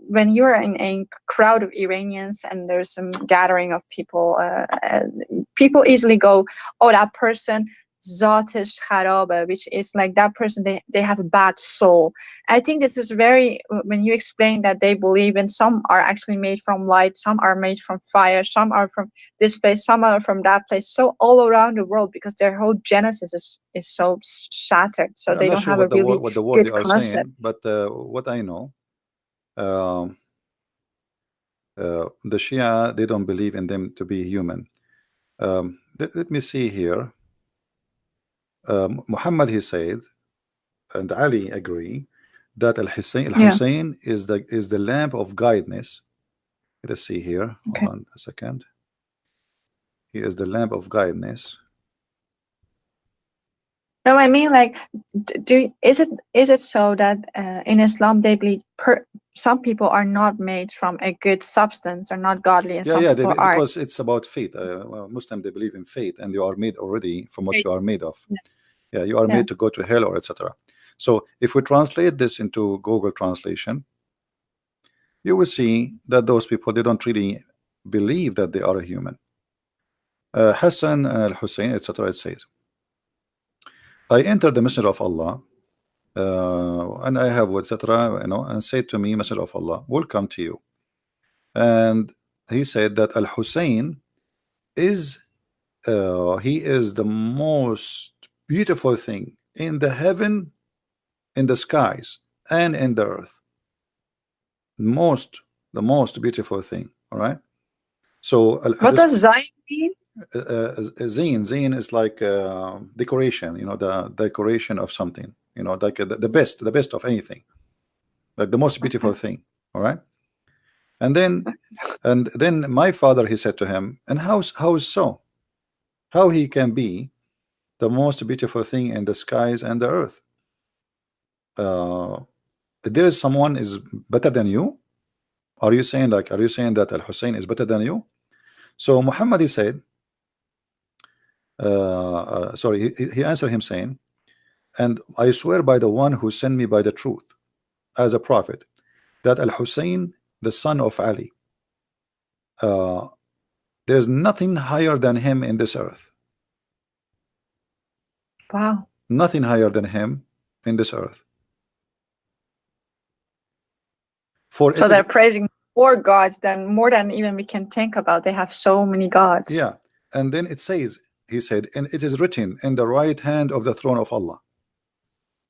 when you're in a crowd of Iranians and there's some gathering of people, people easily go, oh, that person zatish kharabe, which is like that person, they have a bad soul. I think this is very, when you explain that they believe in some are actually made from light, some are made from fire, some are from this place, some are from that place, so all around the world, because their whole genesis is so shattered, so Yeah, I'm they not don't sure have a really what the word they good are concept. saying, but what I know, um, the Shia, they don't believe in them to be human. Let me see here. Muhammad, he said, and Ali agree that Yeah. Al Hussein is the lamp of guidance. Let's see here. Hold Okay. on a second. He is the lamp of guidance. No, I mean, like, is it so that in Islam they believe some people are not made from a good substance, they're not godly, and Yeah, some yeah, people are. because it's about fate. Muslim, they believe in fate, and you are made already from what you are made of. Yeah. Yeah, you are Yeah. made to go to hell or etc. So if we translate this into Google translation, you will see that those people, they don't really believe that they are a human. Hassan al Hussein, etc. It says, I entered the Messenger of Allah, and I have etc. And said to me, Messenger of Allah, welcome to you. And he said that Al Hussein is he is the most beautiful thing in the heaven, in the skies, and in the earth. Most, the most beautiful thing. All right. So What this does Zion mean? zine is like decoration. The decoration of something. Like the best of anything, like the most beautiful Okay. thing. All right. And then my father, he said to him, and how so? How he can be the most beautiful thing in the skies and the earth? Uh, there is someone is better than you? Are you saying that Al Hussein is better than you? So Muhammad, he said, sorry, he answered him saying, and I swear by the one who sent me by the truth as a prophet, that Al Hussein, the son of Ali, uh, there's nothing higher than him in this earth. Wow. Nothing higher than him in this earth. For So it is, they're praising more gods than more than even we can think about. They have so many gods. yeah. And then it says, he said, and it is written in the right hand of the throne of Allah.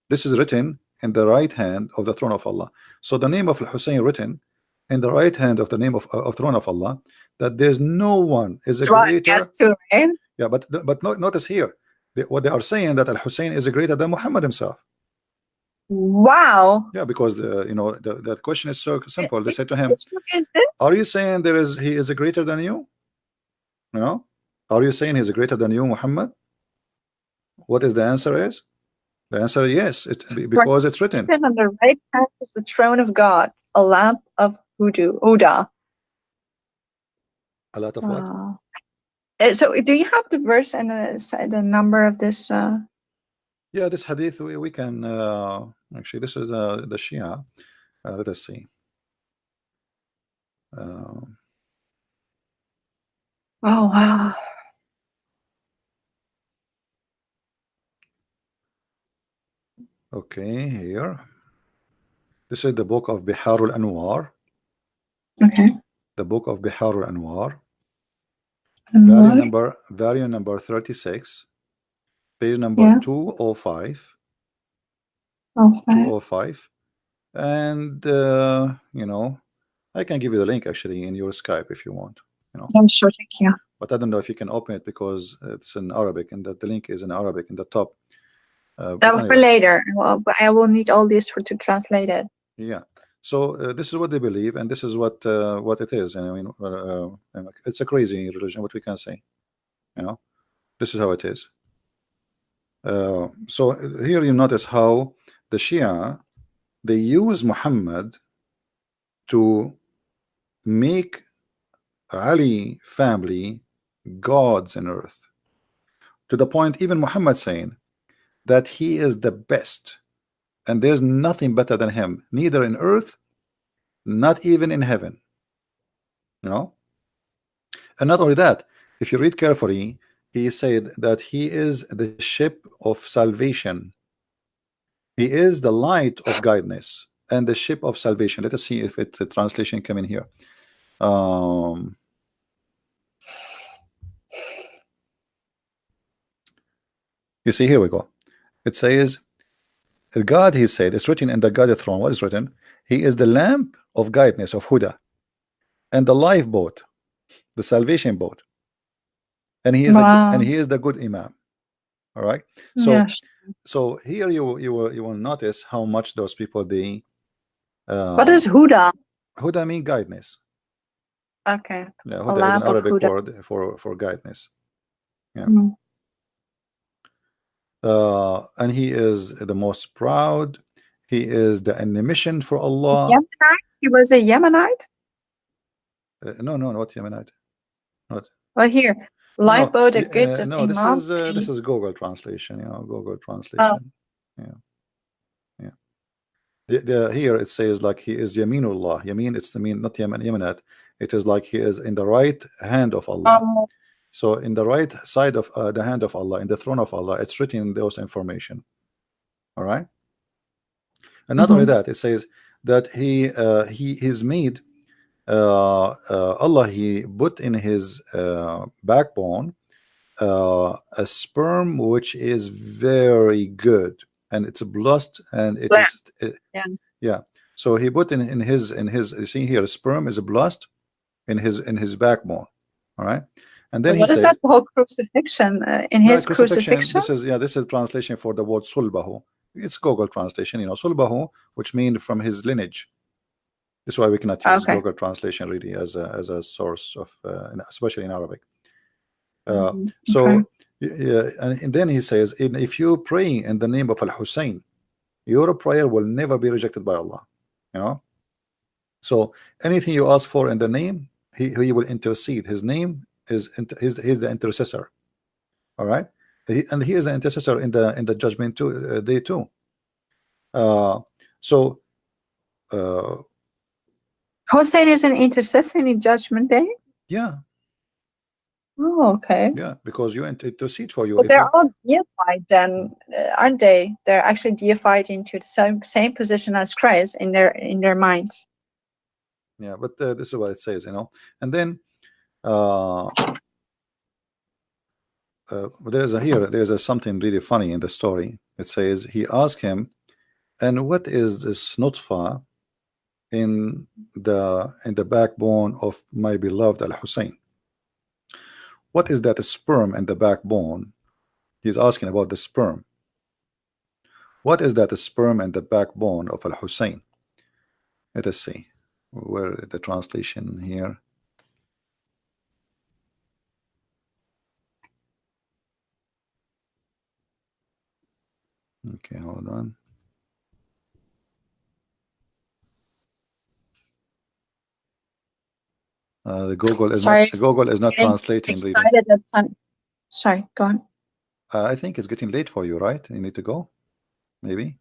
This is written in the right hand of the throne of Allah. So the name of Hussein written in the right hand of the name of throne of Allah, that there's no one is a Well, I guess greater. too, right? Yeah, but notice here, what they are saying, that Al Hussein is greater than Muhammad himself. Wow. Yeah, because the question is so simple. They said to him, Which book is this? "Are you saying he is greater than you? Are you saying he's greater than you, Muhammad?" What is the answer is? The answer is yes. Right. Because it's written. On the right hand of the throne of God, a lamp of Huda. A lot of what? So, do you have the verse and the number of this? Yeah, this hadith we can actually, this is the Shia. Let us see. Oh wow. Okay, here. This is the book of Biharul Anwar. Okay. The book of Biharul Anwar. And what? Volume number 36, page number Yeah. 205. Okay. 205. And you know, I can give you the link actually in your Skype if you want, you know. Yeah, sure, thank you. But I don't know if you can open it because it's in Arabic and the link is in Arabic in the top. But That for anyway, later. Well, but I will need all this for to translate it. yeah. So this is what they believe, and this is what it is. And I mean, it's a crazy religion. What we can say, you know, this is how it is. So here you notice how the Shia, they use Muhammad to make Ali family gods in earth, to the point even Muhammad saying that he is the best and there's nothing better than him, neither in earth, not even in heaven, you know. And not only that, if you read carefully, he said that he is the ship of salvation, he is the light of guidance and the ship of salvation. Let us see if it the translation come in here. um you see, here we go. It says God, he said, it's written in the God throne. What is written? He is the lamp of guidance, of Huda, and the lifeboat, the salvation boat, and Wow. he is the good Imam. All right. So Yes. here you will notice how much those people they What uh, is Huda? Huda mean guidance. Okay. Yeah, A Huda is an lamp of Arabic Huda. word for guidance. Yeah. Mm. And he is the most proud. He is the emission for Allah. Yemenite? He was a Yemenite? No, no, not Yemenite. Not. Well, here. No, Lifeboat, a good of no. Imam. This is Google translation. You know, Google Oh. translation. Yeah, yeah. Here it says like he is Yaminullah. Yamin, it's the mean, not Yemen, Yemenite. It is like he is in the right hand of Allah. Um, So in the right side of the hand of Allah, in the throne of Allah, it's written in those information. All right. And not only mhm. that, it says that he is made. Allah, he put in his backbone a sperm which is very good, and it's blessed, and it is Blessed. Yeah. yeah. So he put in his you see here, sperm is blessed in his backbone. All right. And So then he what is that said, whole crucifixion in no, his crucifixion. crucifixion? This is translation for the word sulbahu. It's Google translation, you know, sulbahu, which means from his lineage. That's why we cannot use Okay. Google translation really as a source of especially in Arabic. Okay. So yeah, and then he says, if you pray in the name of Al Hussein, your prayer will never be rejected by Allah. You know, so anything you ask for in the name, he will intercede. His name is he's the intercessor. All right, and he is the intercessor in the judgment too, day too. Uh, so uh, Hossein is an intercessor in Judgment Day? yeah, Oh, okay. yeah, because you intercede for you. But If they're you all deified then, aren't they? They're actually deified into the same position as Christ in their minds. yeah, but this is what it says, you know, and then uh, there's a something really funny in the story. It says he asked him, and what is this nutfa in the backbone of my beloved Al Hussein? What is that sperm in the backbone? He's asking about the sperm. What is that sperm in the backbone of Al Hussein? Let us see where the translation here. Okay, hold on. The Sorry, Google is not getting translating really. excited at time. Sorry, go on. I think it's getting late for you, right? You need to go, maybe.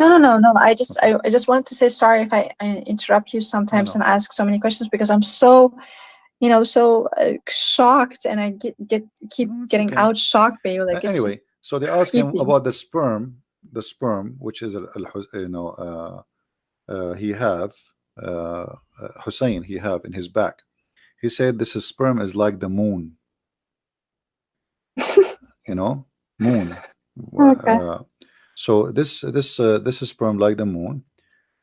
No. Okay. I just wanted to say sorry if I interrupt you No, sometimes no. and ask so many questions because I'm so, so shocked, and I keep No, it's getting okay. out shocked by you. Like it's Anyway, just so they ask him creepy. about the sperm, which is he have Hussein he have in his back. He said this is sperm is like the moon, you know, moon. Okay. Uh, so this is sperm like the moon,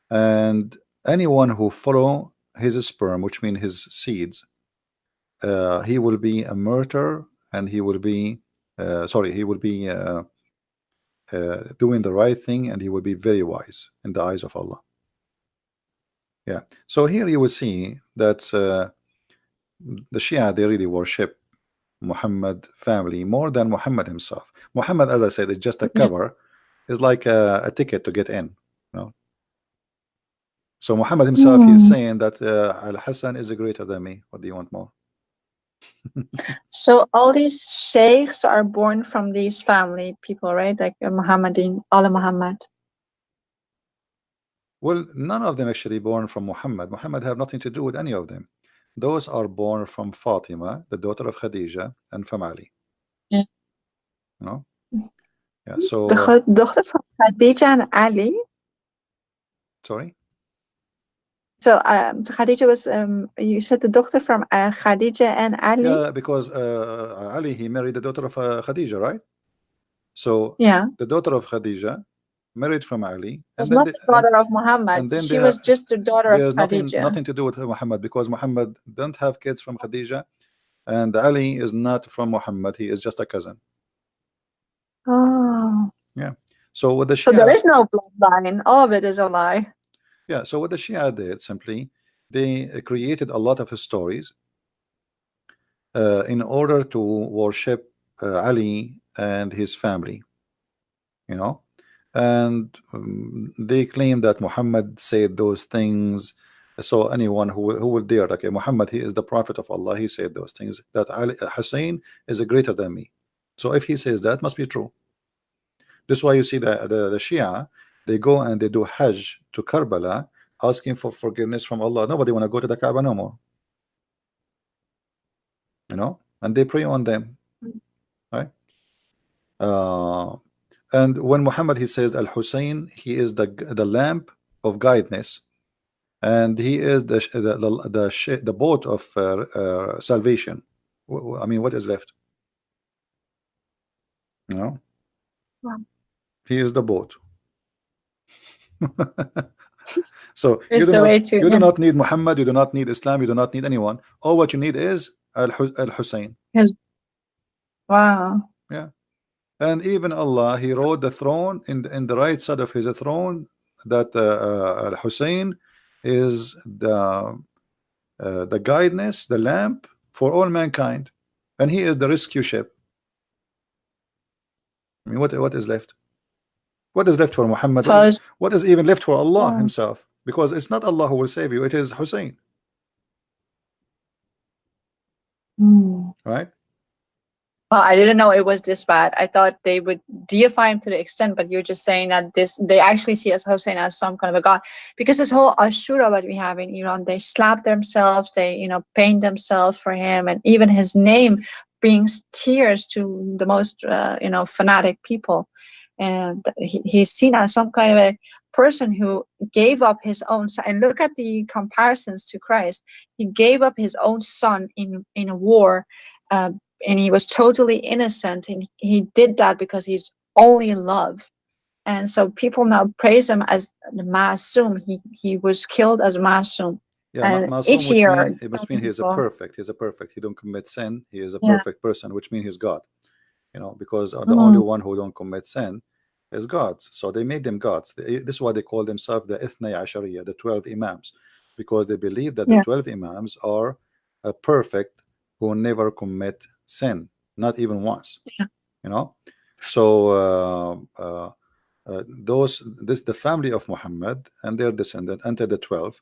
and anyone who follow his sperm, which means his seeds, he will be a martyr, and he will be sorry, he will be doing the right thing, and he will be very wise in the eyes of Allah. Yeah. So here you will see that the Shia, they really worship Muhammad family more than Muhammad himself. Muhammad, as I said, is just a cover. Is like a ticket to get in. You know? So Muhammad himself, he is Hmm. saying that Al Hassan is greater than me. What do you want more? So all these sheikhs are born from these family people, right? Like Muhammadin, Allah Muhammad. Well, none of them actually born from Muhammad. Muhammad have nothing to do with any of them. Those are born from Fatima, the daughter of Khadija, and from Ali. Yeah. You know? Yeah. So Dochter from Khadija and Ali. sorry. So Khadija was you said the doctor from Khadija and Ali. Yeah, because Ali he married the daughter of Khadija, right? So Yeah, the daughter of Khadija married from Ali, and was then not the daughter of Muhammad. they She have was just the daughter of there's Khadija. nothing to do with Muhammad, because Muhammad don't have kids from Khadija, and Ali is not from Muhammad. He is just a cousin. Oh, Yeah. So what the so there Shia, is no bloodline. All of it is a lie. yeah. So what the Shia did simply, they created a lot of stories in order to worship Ali and his family. You know, and they claim that Muhammad said those things. So anyone who will dare, okay, Muhammad, he is the prophet of Allah, he said those things, that Ali, Hussein is greater than me. So if he says that, must be true. This is why you see the Shia, they go and they do Hajj to Karbala, asking for forgiveness from Allah. Nobody want to go to the Kaaba no more, you know, and they pray on them, right? uh, and when Muhammad he says Al Hussein, he is the lamp of guidance, and he is the boat of salvation. I mean, what is left? You know, Wow. he is the boat. So It's a way to, you do yeah. not need Muhammad, you do not need Islam, you do not need anyone. All what you need is Al Hussein. Yes. Wow. Yeah, and even Allah, He wrote the throne in the right side of His throne, that Al Hussein is the guidance, the lamp for all mankind, and he is the rescue ship. I mean, what is left? What is left for Muhammad? First, What is even left for Allah wow. Himself? Because it's not Allah who will save you; it is Hussein, Hmm. right? Well, I didn't know it was this bad. I thought they would deify him to the extent, but you're just saying that this they actually see as Hussein as some kind of a god. Because this whole Ashura what we have in Iran, they slap themselves, they paint themselves for him, and even his name brings tears to the most fanatic people. And he's seen as some kind of a person who gave up his own son. And look at the comparisons to Christ. He gave up his own son in a war. Uh, and he was totally innocent, and he did that because he's only in love. And so people now praise him as the Masum. He was killed as Masum. Yeah, And Masum, each year which so mean many he is a people, perfect. He's a perfect. He don't commit sin. He is a yeah. perfect person, which means he's God. You know, because the only Mm, one who don't commit sin is gods. So they made them gods. This is why they call themselves the Ithnay Ashariya, the 12 Imams, because they believe that the yeah. 12 Imams are perfect, who never commit sin, not even once. Yeah. You know, so this the family of Muhammad and their descendant enter the 12.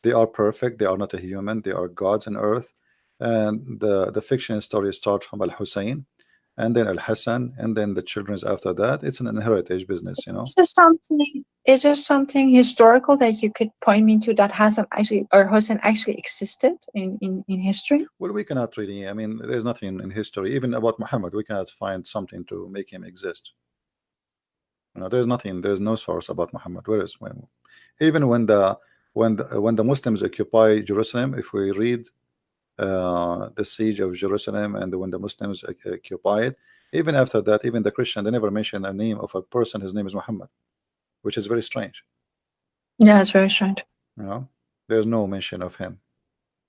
They are perfect. They are not a human. They are gods on earth. And the fiction story starts from Al Hussein, and then Al Hassan, and then the children's after that. It's an inheritance business, you know. Is there something? Is there something historical that you could point me to that hasn't actually or Hussein actually existed in history? Well, we cannot really, I mean, there's nothing in history, even about Muhammad, we cannot find something to make him exist. You know, there's nothing, there's no source about Muhammad. Where is when, even when the Muslims occupy Jerusalem, if we read the siege of Jerusalem and when the Muslims occupy it, even after that, even the Christian, they never mention a name of a person. His name is Muhammad, which is very strange. Yeah, it's very strange. You know, there's no mention of him,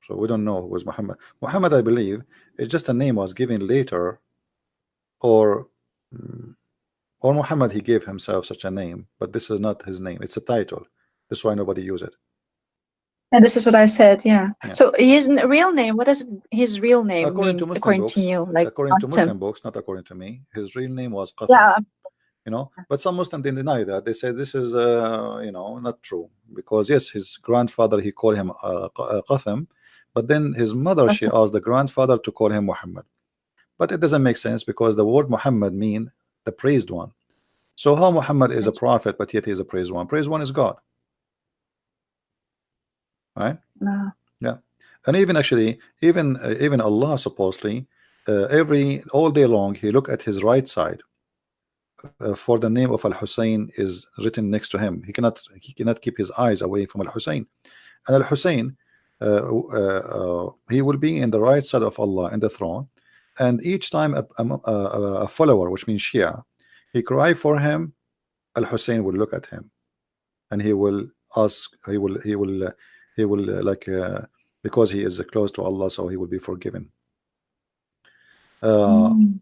so we don't know who was Muhammad. Muhammad, I believe, is just a name was given later, or mm, or Muhammad he gave himself such a name, but this is not his name. It's a title. That's why nobody use it. And this is what I said. Yeah. Yeah. So his real name. What does his real name According to mean Muslim according to books, you? Like according to Qasim. Muslim books, not according to me, his real name was Qasim. Yeah. You know, but some Muslims they deny that. They say this is you know, not true, because yes, his grandfather he called him Qasim, but then his mother she Qasim. asked the grandfather to call him Muhammad. But it doesn't make sense because the word Muhammad mean the praised one. So how Muhammad is a prophet but yet he is a praised one? Praised one is God, right? No. Yeah. And even actually even Allah supposedly every all day long he look at his right side for the name of Al Hussein is written next to him. He cannot keep his eyes away from Al Hussein. And Al Hussein he will be in the right side of Allah in the throne, and each time a follower, which means Shia, he cry for him, Al Hussein will look at him and he will ask, he will like because he is close to Allah, so he will be forgiven. Uh, Mm.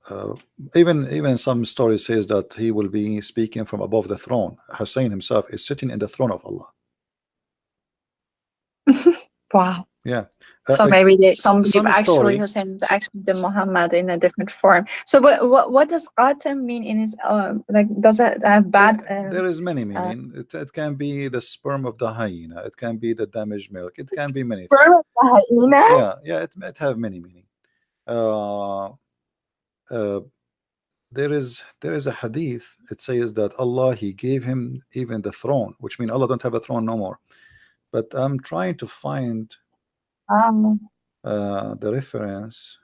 uh, even some story says that he will be speaking from above the throne. Hussein himself is sitting in the throne of Allah. Wow. Yeah. So maybe some believe Some actually story. Hussein is actually the Muhammad in a different form. So what does Qasim mean in his like? Does it have bad? There is many Uh, meaning. It can be the sperm of the hyena. It can be the damaged milk. It can be many things. Sperm of the hyena? Yeah. It have many meaning. Uh, uh, there is a hadith. It says that Allah he gave him even the throne, which means Allah don't have a throne no more. But I'm trying to find Um, the reference.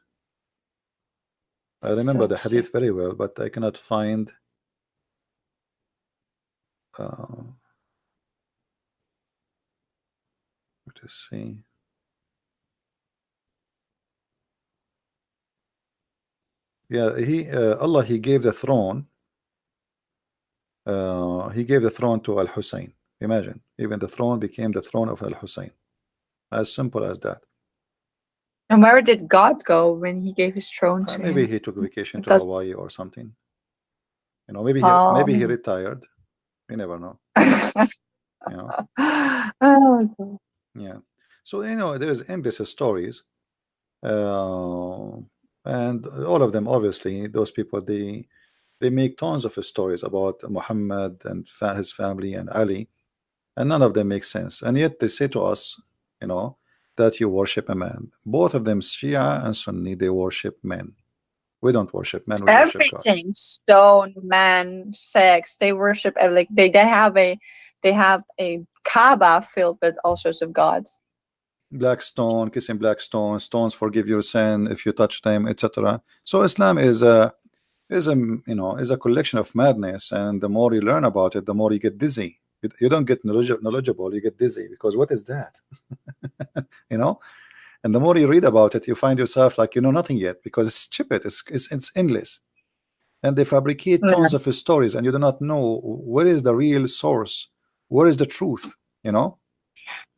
I so remember the sick. hadith very well, but I cannot find. Let us see. Yeah, Allah he gave the throne. He gave the throne to Al Hussein. Imagine, even the throne became the throne of Al Hussein. As simple as that. And where did God go when He gave His throne to Maybe him? he took vacation to Because Hawaii or something. You know, maybe he oh, retired. You never know. You know, oh, yeah. So you know, there is endless stories, uh, and all of them, obviously, those people they make tons of stories about Muhammad and his family and Ali, and none of them make sense. And yet they say to us, you know, that you worship a man. Both of them, Shia and Sunni, they worship men. We don't worship men, we worship God. everything, stone, man, sex, they worship like they have a Kaaba filled with all sorts of gods. Black stone, kissing black stone, stones forgive your sin if you touch them, etc. So Islam is a you know is a collection of madness, and the more you learn about it, the more you get dizzy. You don't get knowledgeable, you get dizzy, because what is that? You know. And the more you read about it, you find yourself like you know nothing yet, because it's stupid, it's endless, and they fabricate Yeah. tons of stories, and you do not know where is the real source, where is the truth, you know.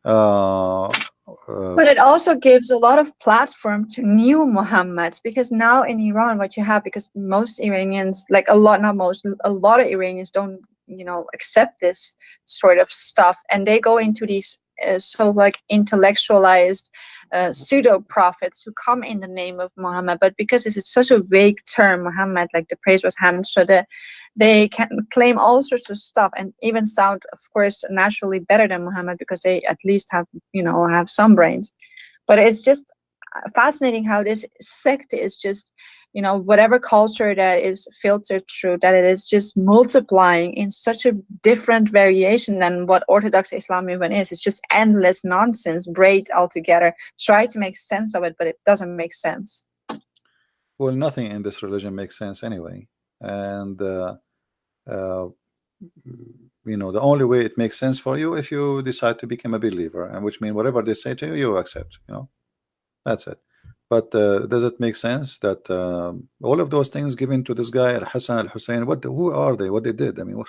uh, But it also gives a lot of platform to new Muhammads, because now in Iran, what you have, because most Iranians, like a lot, not most, a lot of Iranians don't, accept this sort of stuff, and they go into these so like intellectualized pseudo prophets who come in the name of Muhammad, but because it's such a vague term, Muhammad, like the praise was Hamd, so they can claim all sorts of stuff and even sound, of course, naturally better than Muhammad because they at least have some brains. But it's just fascinating how this sect is just whatever culture that is filtered through, that it is just multiplying in such a different variation than what Orthodox Islam even is. It's just endless nonsense, braid all together. Try to make sense of it, but it doesn't make sense. Well, nothing in this religion makes sense anyway, and uh, the only way it makes sense for you if you decide to become a believer, and which means whatever they say to you, you accept. That's it. But does it make sense that all of those things given to this guy Al Hassan Al Hussein? Who are they? What they did? I mean,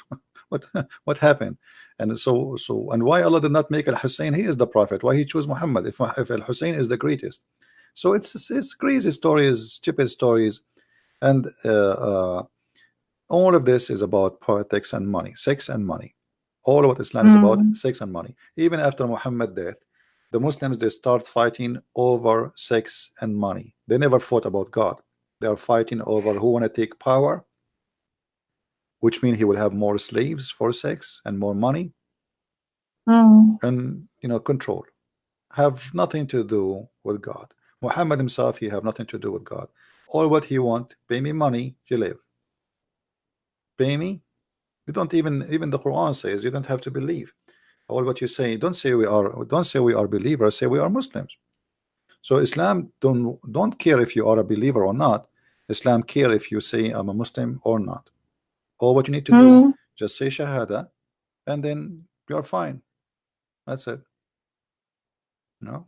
what what happened? And and why Allah did not make Al Hussein? He is the prophet. Why he chose Muhammad if Al Hussein is the greatest? So it's crazy stories, stupid stories, and all of this is about politics and money, sex and money. All of what Islam is about, sex and money. Even after Muhammad's death, the Muslims, they start fighting over sex and money. They never fought about God. They are fighting over who want to take power, which means he will have more slaves for sex and more money, and control. Have nothing to do with God. Muhammad himself, he have nothing to do with God. All what he want, pay me money, you live. Pay me. You don't even the Quran says you don't have to believe. All what you say, don't say we are believers, say we are Muslims. So Islam don't care if you are a believer or not. Islam care if you say I'm a Muslim or not. All what you need to do, just say Shahada, and then you're fine. That's it. No.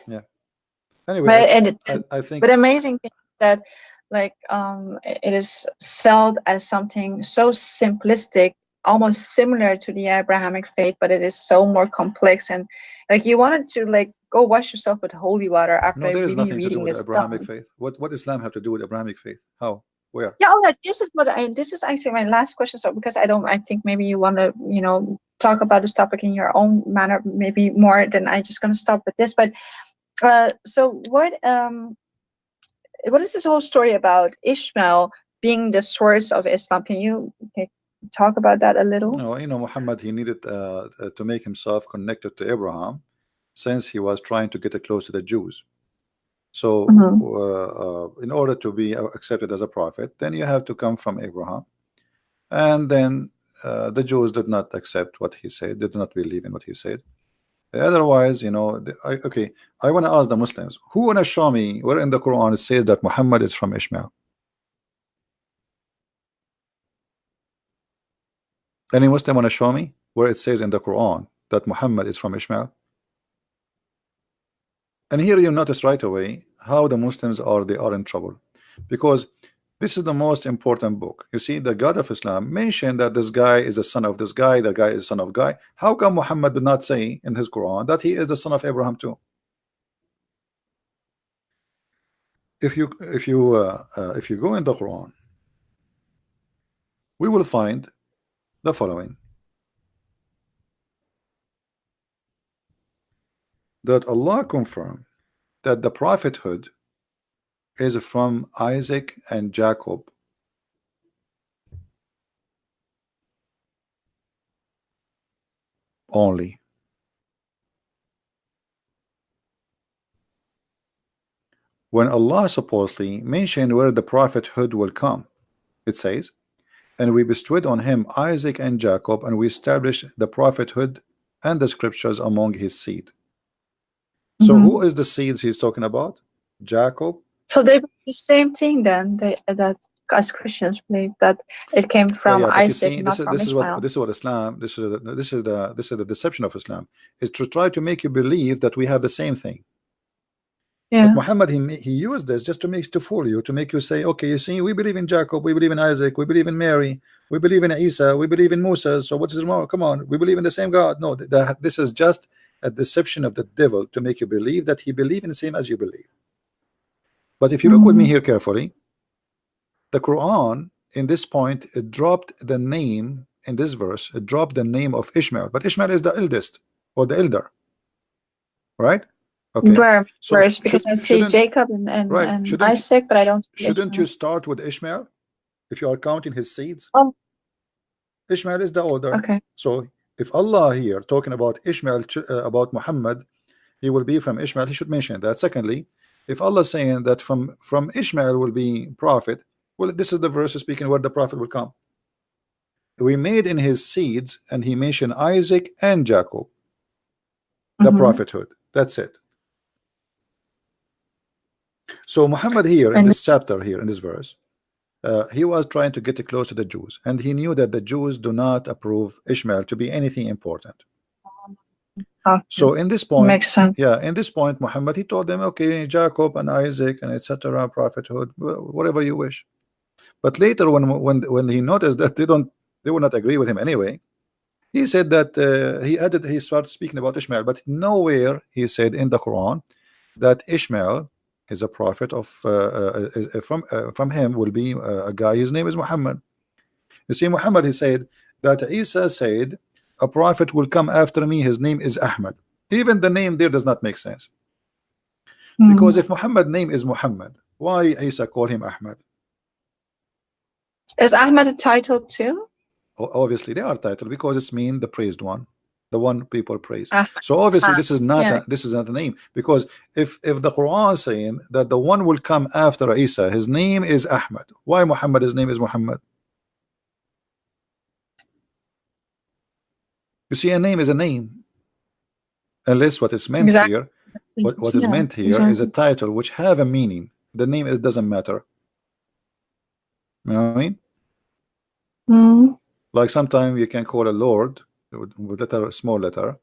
Yeah. Anyway, I think. But amazing thing that it is sold as something so simplistic, almost similar to the Abrahamic faith, but it is so more complex, and you wanted to go wash yourself with holy water after No, there is really nothing to do reading with this Abrahamic film. faith. What Islam have to do with Abrahamic faith? How? Where? Yeah, this is actually my last question. So because I think maybe you want to talk about this topic in your own manner, maybe more than I just gonna stop with this. But so what is this whole story about Ishmael being the source of Islam? Can you talk about that a little? No, Muhammad, he needed to make himself connected to Abraham, since he was trying to get close to the Jews. So in order to be accepted as a prophet, then you have to come from Abraham. And then the Jews did not accept what he said, did not believe in what he said. Otherwise, okay, I want to ask the Muslims, who want to show me where in the Quran it says that Muhammad is from Ishmael? Any Muslim want to show me where it says in the Quran that Muhammad is from Ishmael? And here you notice right away how the Muslims they are in trouble, because this is the most important book. You see, the God of Islam mentioned that this guy is the son of this guy, the guy is son of guy. How come Muhammad did not say in his Quran that he is the son of Abraham too? If you go in the Quran, we will find the following: that Allah confirmed that the prophethood is from Isaac and Jacob only. When Allah supposedly mentioned where the prophethood will come, it says, and we bestowed on him Isaac and Jacob, and we established the prophethood and the scriptures among his seed. So who is the seeds he's talking about? Jacob. So they believe the same thing then, that as Christians believe that it came from Isaac, not from Ishmael. This is what Islam. This is the deception of Islam, is to try to make you believe that we have the same thing. Yeah. But Muhammad, he used this just to fool you, to make you say, okay, you see, we believe in Jacob, we believe in Isaac, we believe in Mary, we believe in Isa, we believe in Musa. So what is wrong? Come on, we believe in the same God. No, this is just a deception of the devil to make you believe that he believes in the same as you believe. But if you look with me here carefully, the Quran in this point, it dropped the name in this verse. It dropped the name of Ishmael, but Ishmael is the eldest or the elder, right? Okay. Verse, because I see Jacob and Isaac, but I don't see Shouldn't you start with Ishmael if you are counting his seeds? Oh. Ishmael is the older. Okay. So if Allah here talking about Ishmael, about Muhammad, he will be from Ishmael, he should mention that. Secondly, If Allah is saying that from Ishmael will be prophet, well, this is the verse speaking where the prophet will come. We made in his seeds, and he mentioned Isaac and Jacob, the prophethood. That's it. So Muhammad here in And this chapter, here in this verse, he was trying to get close to the Jews, and he knew that the Jews do not approve Ishmael to be anything important. So in this point, makes sense. yeah, in this point, Muhammad, he told them, okay, Jacob and Isaac and etc. prophethood, whatever you wish. But later, when he noticed that they would not agree with him anyway, he said that he started speaking about Ishmael, but nowhere he said in the Quran that Ishmael is a prophet of from him will be a guy. His name is Muhammad. You see, Muhammad, he said that Isa said a prophet will come after me. His name is Ahmad. Even the name there does not make sense, because if Muhammad name is Muhammad, why Isa call him Ahmad? Is Ahmad a title too? Obviously they are titled because it's mean the praised one, the one people praise. Ahmad. So obviously this is not Yeah. this is not a name, because if the Quran is saying that the one will come after Isa, his name is Ahmad, why Muhammad, his name is Muhammad? You see, a name is a name, unless what is meant here, what is meant here is a title which have a meaning. The name it doesn't matter. You know what I mean? Like sometimes you can call a lord with letter, small letter,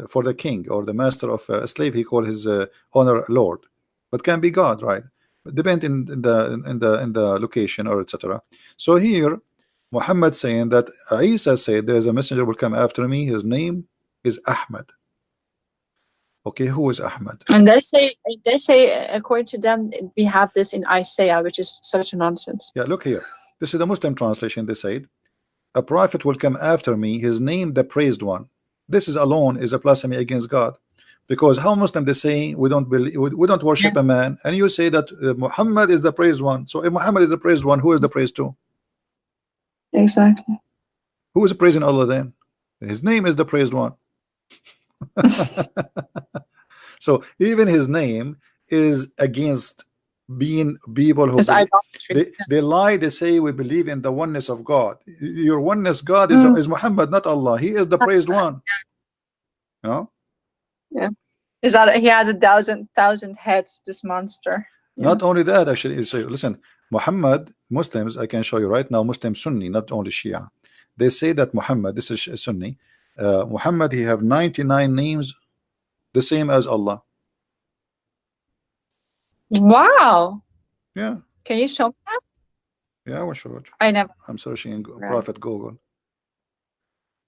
for the king or the master of a slave, he call his owner lord, but can be God, right? Depend in the location or etc. So here Muhammad saying that Isa said there is a messenger will come after me, his name is Ahmad. Okay, who is Ahmad? And they say according to them we have this in Isaiah, which is such a nonsense. Yeah, look here, this is the Muslim translation. They said a prophet will come after me, his name the praised one. This is alone is a blasphemy against God, because how Muslim they say we don't believe, we don't worship a man, and you say that Muhammad is the praised one. So if Muhammad is the praised one, who is the praised to? Exactly. Who is praising Allah then? His name is the praised one. So even his name is against being people who they lie. They say we believe in the oneness of God. Your oneness God is Muhammad, not Allah. He is the praised one. You know? Yeah. Is that he has 1,000 heads, this monster. Yeah. Not only that, actually, so listen, Muhammad, Muslims, I can show you right now, Muslim Sunni, not only Shia, they say that Muhammad, this is Sunni, Muhammad, he have 99 names, the same as Allah. Wow. Yeah. Can you show me that? Yeah, I will show it. I never. I'm searching in Prophet Google.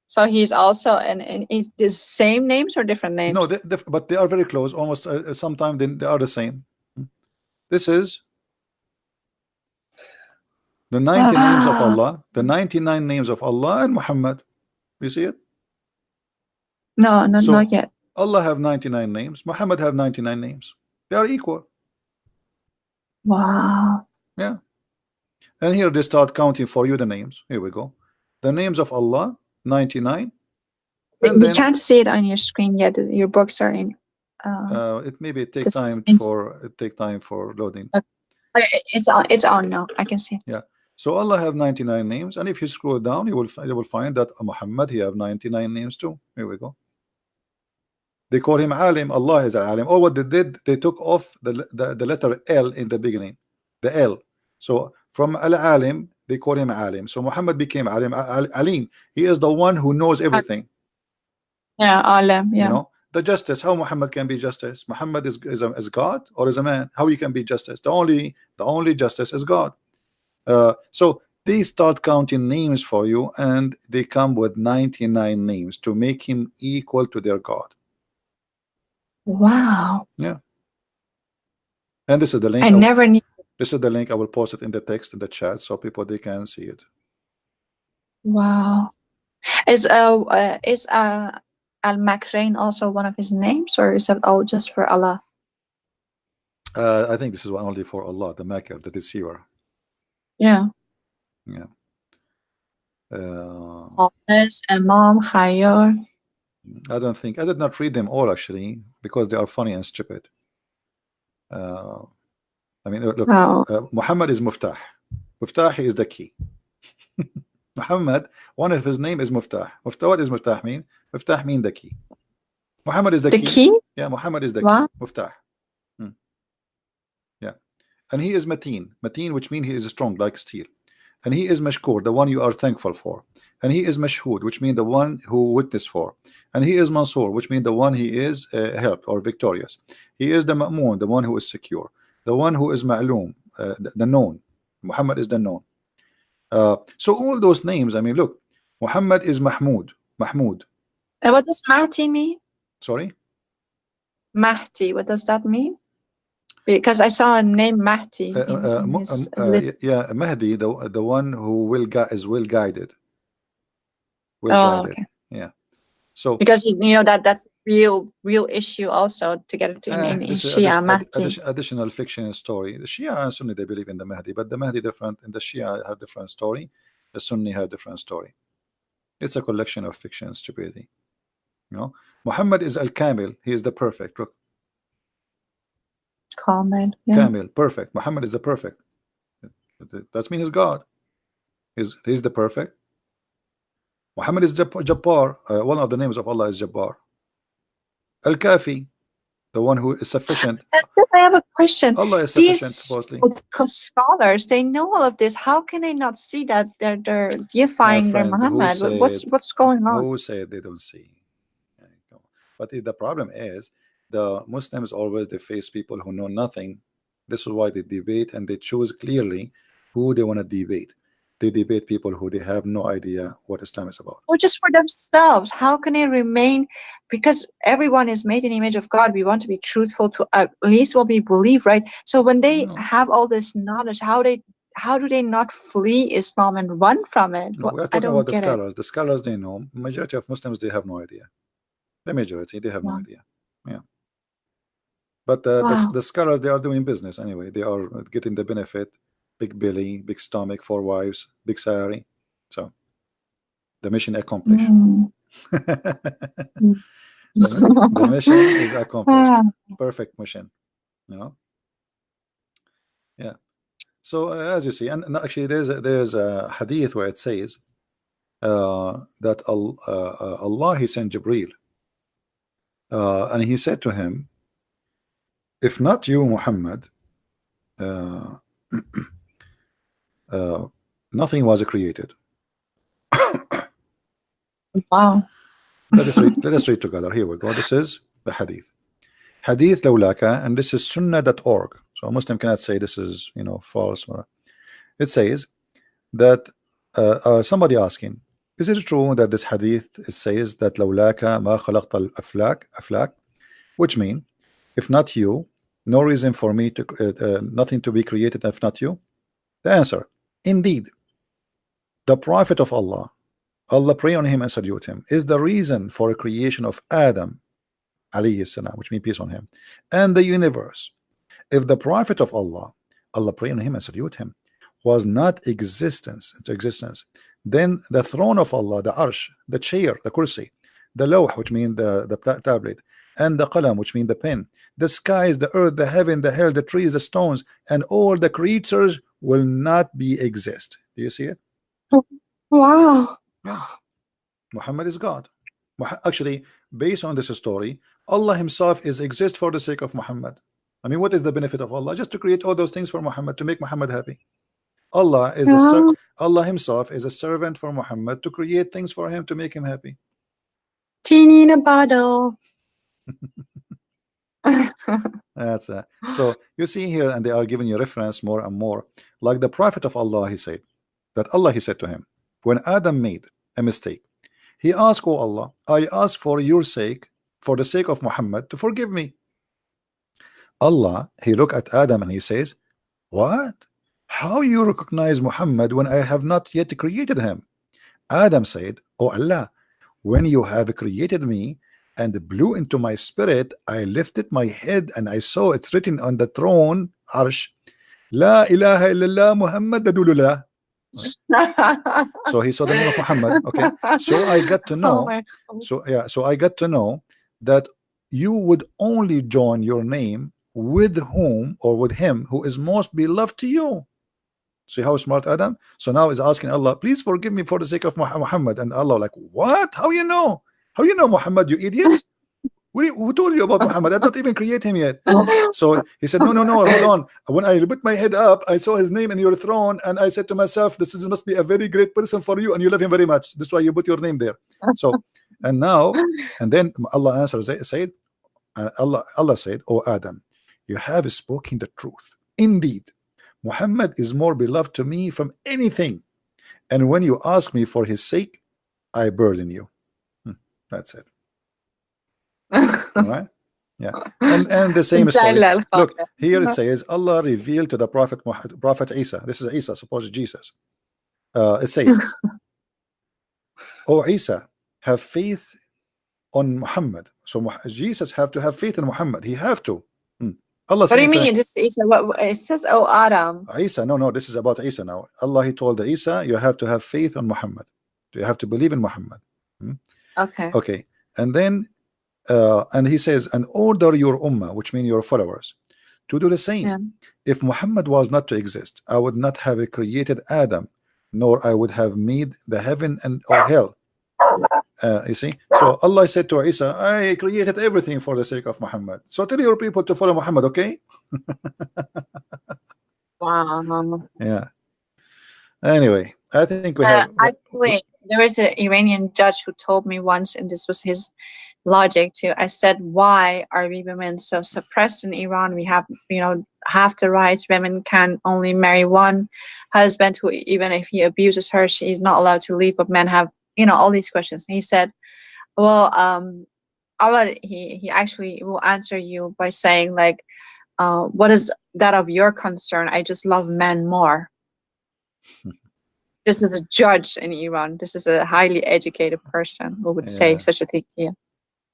So he's also and is the same names or different names? No, but they are very close. Almost sometimes they are the same. This is the 90 names of Allah, the 99 names of Allah and Muhammad. You see it? No, not yet. Allah have 99 names. Muhammad have 99 names. They are equal. Wow. Yeah. And here they start counting for you the names. Here we go. The names of Allah, 99. We can't see it on your screen yet. Your books are in. It maybe take time for loading. Okay, it's on now. I can see. Yeah. So Allah have 99 names, and if you scroll down, you will find that Muhammad he have 99 names too. Here we go. They call him Alim. Allah is Alim. Or what they did, they took off the letter L in the beginning, the L. So from Al-Alim, they call him Alim. So Muhammad became Alim. Alim. He is the one who knows everything. Yeah, Alim. Yeah. You know, the justice. How Muhammad can be justice? Muhammad is God or is a man? How he can be justice? The only justice is God. So they start counting names for you, and they come with 99 names to make him equal to their God. Wow. Yeah. And this is the link. I never knew. This is the link. I will post it in the text in the chat so people they can see it. Wow. Is Al-Makrain also one of his names, or is that all just for Allah? I think this is one only for Allah, the Makr, the deceiver. Yeah. Yeah. Hafiz, Imam, Khayyar. I don't think I did not read them all actually because they are funny and stupid. Uh, I mean, look, Oh, Muhammad is Muftah. Muftah is the key. Muhammad, one of his name is Muftah. Muftah, what is Muftah mean? Muftah mean the key. Muhammad is the the key. key? Yeah, Muhammad is the key. What? Muftah. Hmm. Yeah. And he is Mateen. Mateen, which means he is strong like steel. And he is Mashkur, the one you are thankful for. And he is Mashhud, which means the one who witness for. And he is Mansur, which means the one he is helped or victorious. He is the Ma'mun, the one who is secure. The one who is Ma'lum, the known. Muhammad is the known. So all those names, I mean, look, Muhammad is Mahmud. Mahmud. And what does Mahdi mean? Sorry? Mahdi, what does that mean? Because I saw a name Mahdi in his list. Yeah, Mahdi, the one who is well guided. Well Oh, guided. okay. Yeah. So because you know that's real issue also to get it in this is Shia Mahdi. additional fiction story. The Shia and Sunni, they believe in the Mahdi, but the Mahdi different, and the Shia have different story. The Sunni have different story. It's a collection of fiction and stupidity. You know, Muhammad is Al-Kamil. He is the perfect. Look, Comment. Yeah. Kamil, perfect. Muhammad is the perfect. That means he's God. He's the perfect. Muhammad is Jabbar. One of the names of Allah is Jabbar. Al-Kafi, the one who is sufficient. I have a question. Allah is sufficient, These supposedly. scholars, they know all of this. How can they not see that they're deifying their Muhammad? What's going on? Who said they don't see? But the problem is the Muslims always they face people who know nothing. This is why they debate, and they choose clearly who they want to debate. They debate people who they have no idea what Islam is about. Or just for themselves. How can they remain? Because everyone is made in the image of God. We want to be truthful to at least what we believe, right? So when they have all this knowledge, how do they not flee Islam and run from it? No, we are talking about the scholars. The scholars, they know. Majority of Muslims, they have no idea. The majority, they have no idea. Yeah. But the scholars, they are doing business anyway. They are getting the benefit. Big belly, big stomach, 4 wives, big salary. So the mission accomplished. The mission is accomplished. Perfect mission. You know. Yeah. So as you see, and actually there's a hadith where it says that Allah he sent Jibreel, and he said to him, if not you, Muhammad, nothing was created. Wow. Let us read together. Here we go. This is the hadith. Hadith lawlaka, and this is sunnah.org. So a Muslim cannot say this is, you know, false. It says that somebody asking, is it true that this hadith says that lawlaka ma khalaqta al-aflak, which mean if not you, no reason for me to nothing to be created if not you? The answer, indeed, the Prophet of Allah, Allah pray on him and salute him, is the reason for a creation of Adam alayhi salam, which means peace on him, and the universe. If the Prophet of Allah, Allah pray on him and salute him, was not existence, then the throne of Allah, the arsh, the chair, the kursi, the lawh, which means the tablet, and the qalam, which means the pen, the skies, the earth, the heaven, the hell, the trees, the stones, and all the creatures will not be exist. Do you see it? Wow. Yeah. Muhammad is God. Actually, based on this story, Allah himself is exist for the sake of Muhammad. I mean, what is the benefit of Allah? Just to create all those things for Muhammad, to make Muhammad happy. Allah is Allah himself is a servant for Muhammad to create things for him to make him happy. Genie in a bottle. That's so you see here, and they are giving you reference more and more. Like the Prophet of Allah, he said that Allah, he said to him, when Adam made a mistake, he asked, oh Allah, I ask for your sake, for the sake of Muhammad, to forgive me. Allah, he looked at Adam and he says, what? How you recognize Muhammad when I have not yet created him? Adam said, oh Allah, when you have created me and blew into my spirit, I lifted my head and I saw it's written on the throne, Arsh, La ilaha illallah Muhammad Adulullah. So he saw the name of Muhammad. Okay, so I got to know. So I got to know that you would only join your name with whom or with him who is most beloved to you. See how smart Adam? So now he's asking Allah, please forgive me for the sake of Muhammad. And Allah like, what? How you know? How you know Muhammad, you idiot? Who told you about Muhammad? I did not even create him yet. So he said, no, hold on. When I put my head up, I saw his name in your throne, and I said to myself, must be a very great person for you, and you love him very much. That's why you put your name there. So, and then Allah answers, said, Allah said, "O Adam, you have spoken the truth. Indeed, Muhammad is more beloved to me from anything. And when you ask me for his sake, I burden you." That's it. All right. Yeah. And the same story. Look, here it says Allah revealed to the Prophet Isa. This is Isa, supposed Jesus. It says, "O Isa, have faith on Muhammad." So Jesus have to have faith in Muhammad. He have to. Allah. What do you mean? Just Isa? What it says? Oh, Adam. Isa. No. This is about Isa now. Allah, he told Isa, you have to have faith on Muhammad. You have to believe in Muhammad. Okay. Okay. And then, and he says, and order your ummah, which means your followers, to do the same. Yeah. If Muhammad was not to exist, I would not have created Adam, nor I would have made the heaven and or hell. You see, so Allah said to Isa, I created everything for the sake of Muhammad. So tell your people to follow Muhammad, okay? Wow. Yeah. Anyway, I think we have. Actually, there was an Iranian judge who told me once, and this was his logic too. I said, why are we women so suppressed in Iran? We have, half the rights. Women can only marry one husband who, even if he abuses her, she's not allowed to leave, but men have, all these questions. And he said, well, Allah, he actually will answer you by saying, like, what is that of your concern? I just love men more. This is a judge in Iran. This is a highly educated person who would say such a thing to you.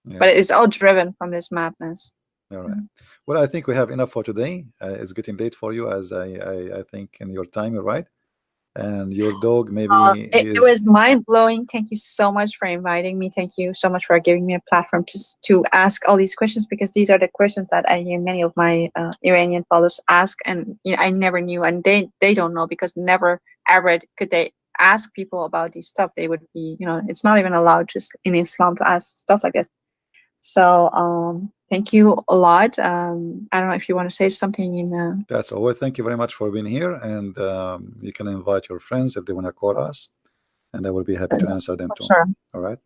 Yeah. But it's all driven from this madness. All right. Well, I think we have enough for today. It's getting late for you, as I think in your time, you're right. And your dog maybe it was mind-blowing. Thank you so much for inviting me. Thank you so much for giving me a platform to ask all these questions, because these are the questions that I hear many of my Iranian followers ask, and I never knew, and they don't know, because never ever could they ask people about these stuff. They would be, it's not even allowed just in Islam to ask stuff like this. So thank you a lot. I don't know if you want to say something in That's all. Well, thank you very much for being here, and you can invite your friends if they want to call us, and I will be happy to answer them too. Sure. All right.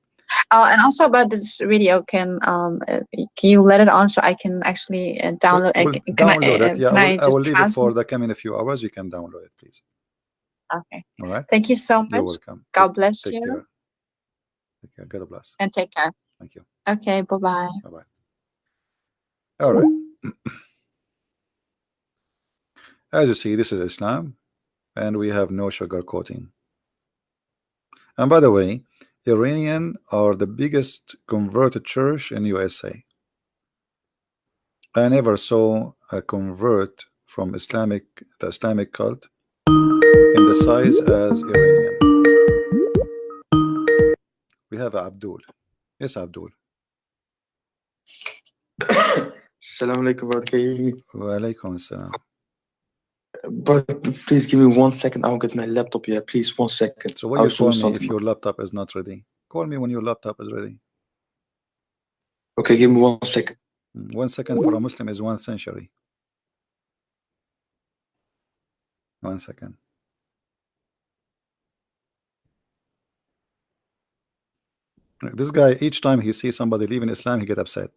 And also about this video, can you let it on so I can actually download it? Download it. Yeah, I will leave it for the coming a few hours. You can download it, please. Okay. All right. Thank you so much. You're welcome. God bless take you. Care. Take care. God bless. And take care. Thank you. Okay. Bye-bye. Bye-bye. All right. As you see, this is Islam, and we have no sugarcoating. And by the way, Iranian are the biggest converted church in USA. I never saw a convert from the Islamic cult in the size as Iranian. We have Abdul. Yes, Abdul. Assalamu alaikum, brother. Can you hear me? Wa alaikum assalam. Brother, please give me 1 second. I'll get my laptop here. Please, 1 second. So what you call me if your laptop is not ready? Call me when your laptop is ready. Okay, give me 1 second. 1 second for a Muslim is 1 century. 1 second. This guy, each time he sees somebody leaving Islam, he get upset.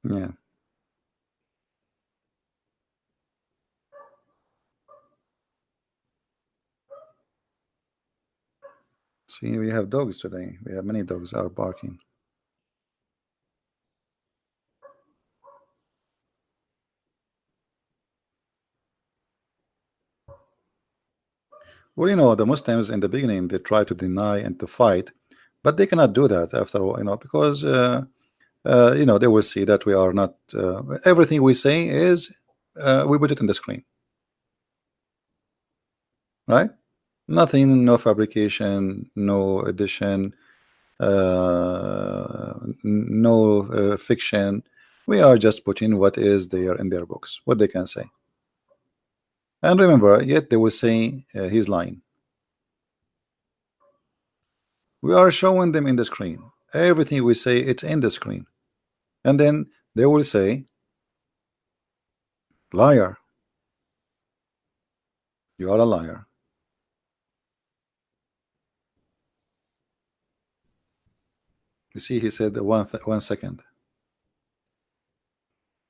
Yeah. See, we have dogs today. We have many dogs are barking. Well, the Muslims in the beginning, they try to deny and to fight, but they cannot do that after all, because they will see that we are not everything we say is we put it in the screen. right? Nothing, no fabrication, no addition, no fiction. We are just putting what is there in their books, what they can say. And remember, yet they will say he's lying. We are showing them in the screen. Everything we say, it's in the screen. And then they will say, liar. You are a liar. You see, he said 1 second.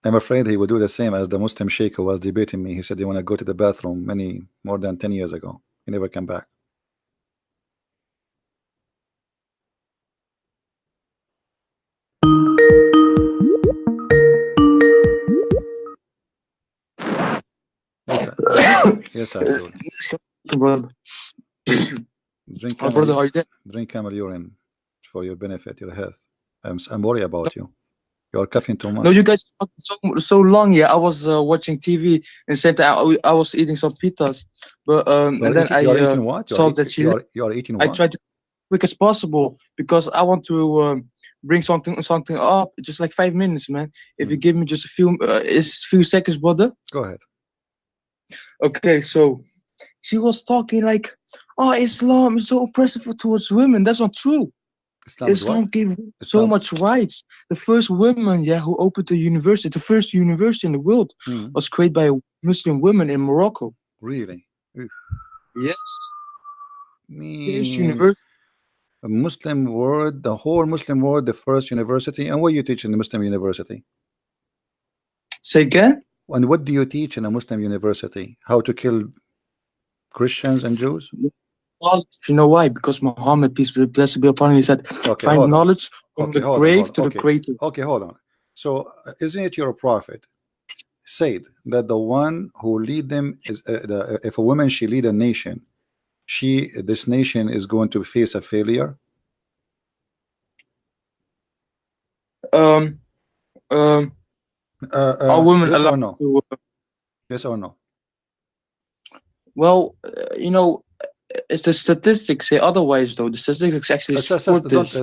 I'm afraid he would do the same as the Muslim sheikh who was debating me. He said he want to go to the bathroom more than 10 years ago. He never came back. Yes, Abdul. Brother. Drink Oh, brother, camel, are you there? drink camel urine for your benefit, your health. I'm worried about you. You're coughing too much. No, you guys talk so long. Yeah, I was watching TV and said I was eating some pizzas, but and then I you're eating what? saw that she. You're eating I what? tried to quick as possible because I want to bring something up. Just like 5 minutes, man. If you give me just a few seconds, brother. Go ahead. Okay, so she was talking like, "Oh, Islam is so oppressive towards women." That's not true. Islam gave so much rights. The first woman, who opened the university, the first university in the world, was created by Muslim women in Morocco. Really? Oof. Yes. First Me, university. a Muslim world, the whole Muslim world, the first university. And what you teach in the Muslim university? Say again? And what do you teach in a Muslim university? How to kill Christians and Jews? Well, you know why? Because Muhammad, peace be blessed be upon him, he said, find knowledge from the grave to the creator. Okay, hold on. So, isn't it your prophet said that the one who lead them is if a woman she lead a nation, this nation is going to face a failure? Are women yes allowed or no? to, yes or no? Well, it's the statistics say otherwise, though. The statistics actually support this.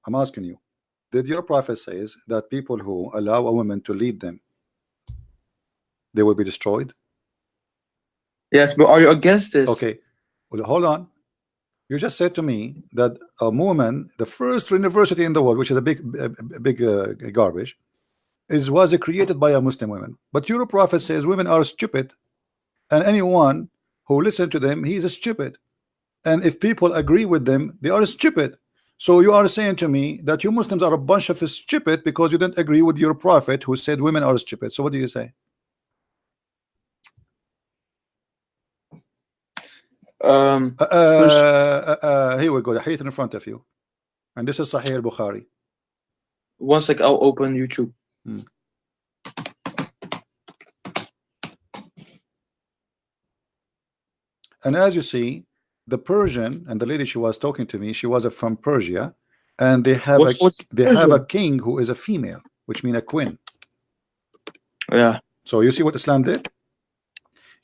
I'm asking you, did your prophet says that people who allow a woman to lead them, they will be destroyed? Yes, but are you against this? Okay, well, hold on. You just said to me that a woman, the first university in the world, which is a big garbage, was created by a Muslim woman. But your prophet says women are stupid, and anyone who listen to them, he's stupid. And if people agree with them, they are stupid. So you are saying to me that you Muslims are a bunch of stupid because you don't agree with your prophet who said women are stupid. So what do you say? Here we go. The hadith in front of you, and this is Sahih al-Bukhari. 1 sec, I'll open YouTube. And as you see, the Persian and the lady she was talking to me, she was from Persia, and they have a king who is a female, which means a queen. Yeah. So you see what Islam did?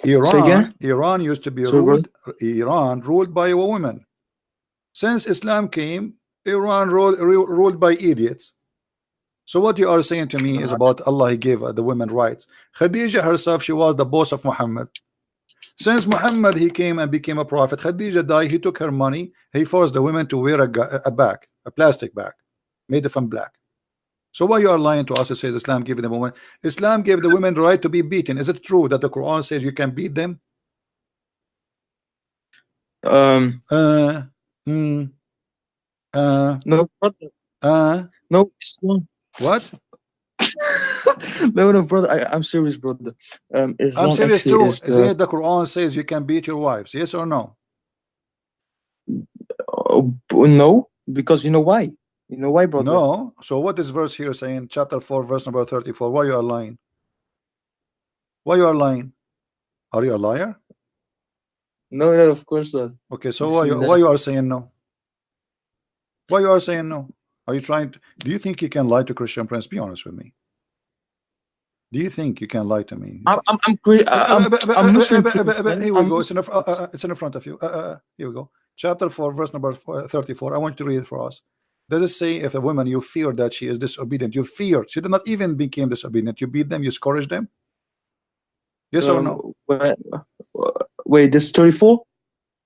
Iran used to be ruled by a woman. Since Islam came, Iran ruled by idiots. So what you are saying to me is about Allah, he gave the women rights. Khadija herself, she was the boss of Muhammad. Since Muhammad he came and became a prophet, Khadija died, he took her money, he forced the women to wear a bag, a plastic bag made from black. So why you are lying to us? It says Islam gave the woman, Islam gave the women the right to be beaten. Is it true that the Quran says you can beat them? No, brother. No, Islam. What? No, brother. I'm serious, brother. I'm serious too. Isn't it the Quran says you can beat your wives? Yes or no? No, because you know why? You know why, brother? No. So what is verse here saying? Chapter 4, verse number 34. Why you are lying? Why you are lying? Are you a liar? No, of course not. Okay, so why you are saying no? Why you are saying no? Are you trying to, do you think you can lie to Christian Prince? Be honest with me. Do you think you can lie to me? I'm Muslim too, man. Here we I'm go. Muslim. It's in front of you. Here we go. Chapter 4, verse number 34. I want you to read it for us. Does it say if a woman you fear that she is disobedient, you fear she did not even became disobedient, you beat them, you scourge them? Yes or no? Wait, this 34?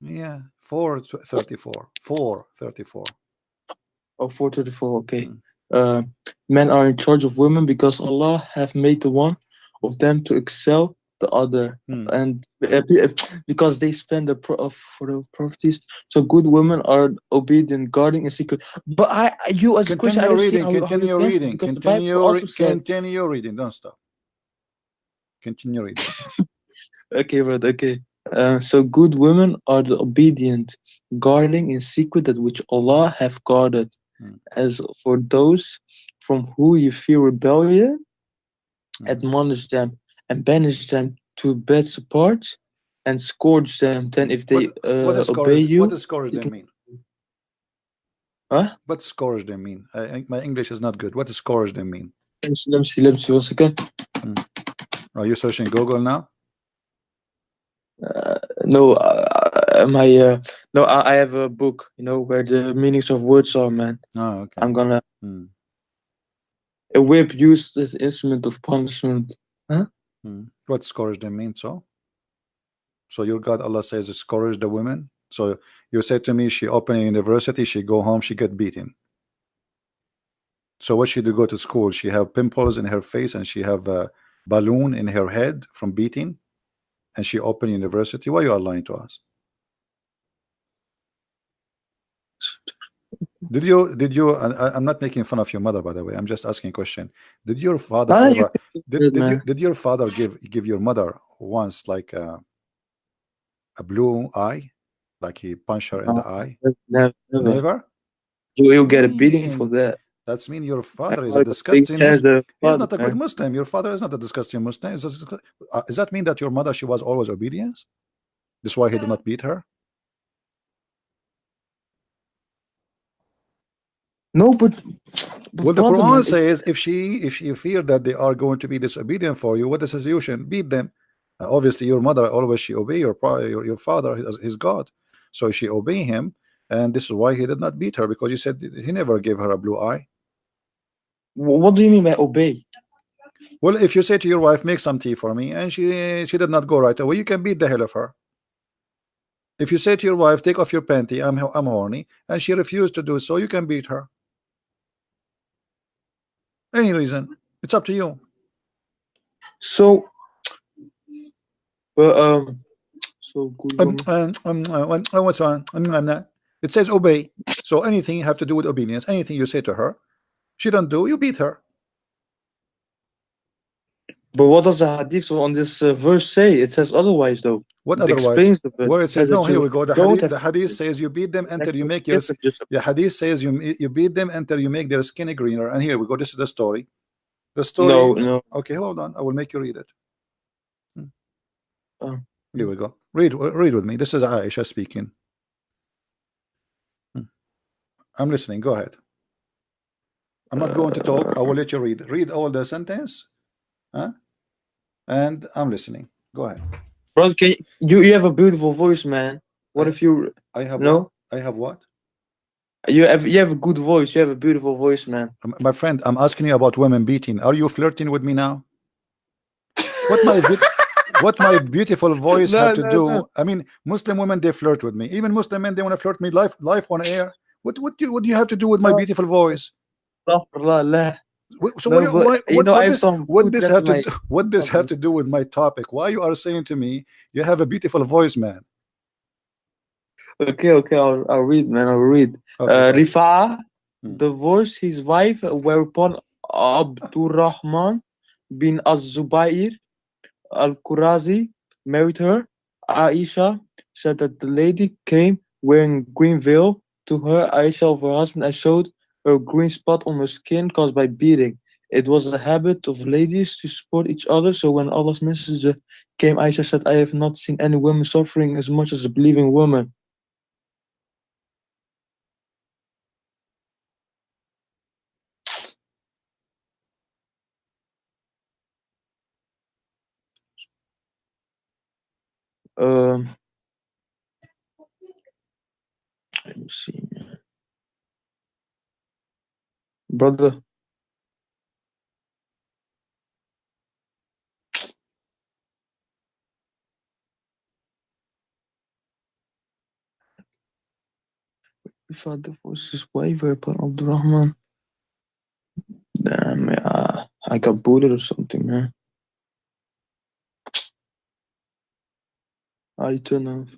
Yeah, 4:34. 4:34. Oh, 434. Okay. Hmm. Men are in charge of women because Allah have made the one of them to excel the other, and because they spend for the properties. So good women are obedient, guarding, and secret. But you as a Christian, I Continue don't see reading. how you Continue against this reading. because the Bible also says. Continue reading. Don't stop. Continue reading. Okay, right. Okay. So good women are the obedient, guarding in secret that which Allah have guarded. As for those from who you fear rebellion, admonish them and banish them to bed apart and scourge them. Then if they what does obey scourge? What you, does scourge you them can. mean? Huh? What does scourge them mean? My English is not good. What does scourge them mean? Let me see 1 second. Are you searching Google now? No, no, I have a book, where the meanings of words are, man. Oh, okay. I'm gonna. A whip used as instrument of punishment. Huh? What scourge them mean? So your God Allah says scourge the women. So you said to me she open a university, she go home, she get beaten. So what she do go to school? She have pimples in her face and she have a balloon in her head from beating, and she open university. Why you are lying to us? Did you? I'm not making fun of your mother, by the way. I'm just asking a question. Did your father ever? Did your father give your mother once like a blue eye, like he punched her in the eye? Never. You get a beating for that. That's mean your father is a disgusting Muslim. He's not a good Muslim. Your father is not a disgusting Muslim. Does that mean that your mother, she was always obedient? That's why he did not beat her? No, but well, the Quran says if you fear that they are going to be disobedient for you, what is the solution? Beat them. Obviously, your mother always she obey your father, his God, so she obey him, and this is why he did not beat her, because you said he never gave her a blue eye. What do you mean by obey? Well, if you say to your wife, make some tea for me, and she did not go right away, you can beat the hell of her. If you say to your wife, take off your panty, I'm horny, and she refused to do so, you can beat her. Any reason, it's up to you. So, so good. What's on? It says obey. So anything you have to do with obedience, anything you say to her, she don't do, you beat her. But what does the hadith on this verse say? It says otherwise, though. What it otherwise? Explains the verse. Where it says no, here we go. The hadith says you beat them until you make your. The hadith says you beat them until you make their skin greener. And here we go. This is the story. The story. No. Okay, hold on. I will make you read it. Here we go. Read with me. This is Aisha speaking. I'm listening. Go ahead. I'm not going to talk. I will let you read. Read all the sentence. And I'm listening. Go ahead. Bro, you have a beautiful voice, man. What if you? I have no? What? I have what? You have a good voice. You have a beautiful voice, man. My friend, I'm asking you about women beating. Are you flirting with me now? What my beautiful voice have to do? No. I mean, Muslim women, they flirt with me. Even Muslim men, they want to flirt me live on air. What do you have to do with my beautiful voice? So what this have to do with my topic? Why you are saying to me you have a beautiful voice, man? Okay, I'll read, man. I'll read. Okay, Rifa divorced his wife, whereupon Abdurrahman bin Az-Zubair al-Qurazi married her. Aisha said that the lady came wearing green veil to her. Aisha of her husband and showed her green spot on her skin caused by beating. It was a habit of ladies to support each other. So when Allah's messenger came, Aisha said, I have not seen any woman suffering as much as a believing woman. let me see, brother. If I divorce his wife, but Abdurrahman. Damn, I got booted or something, man. I turn off.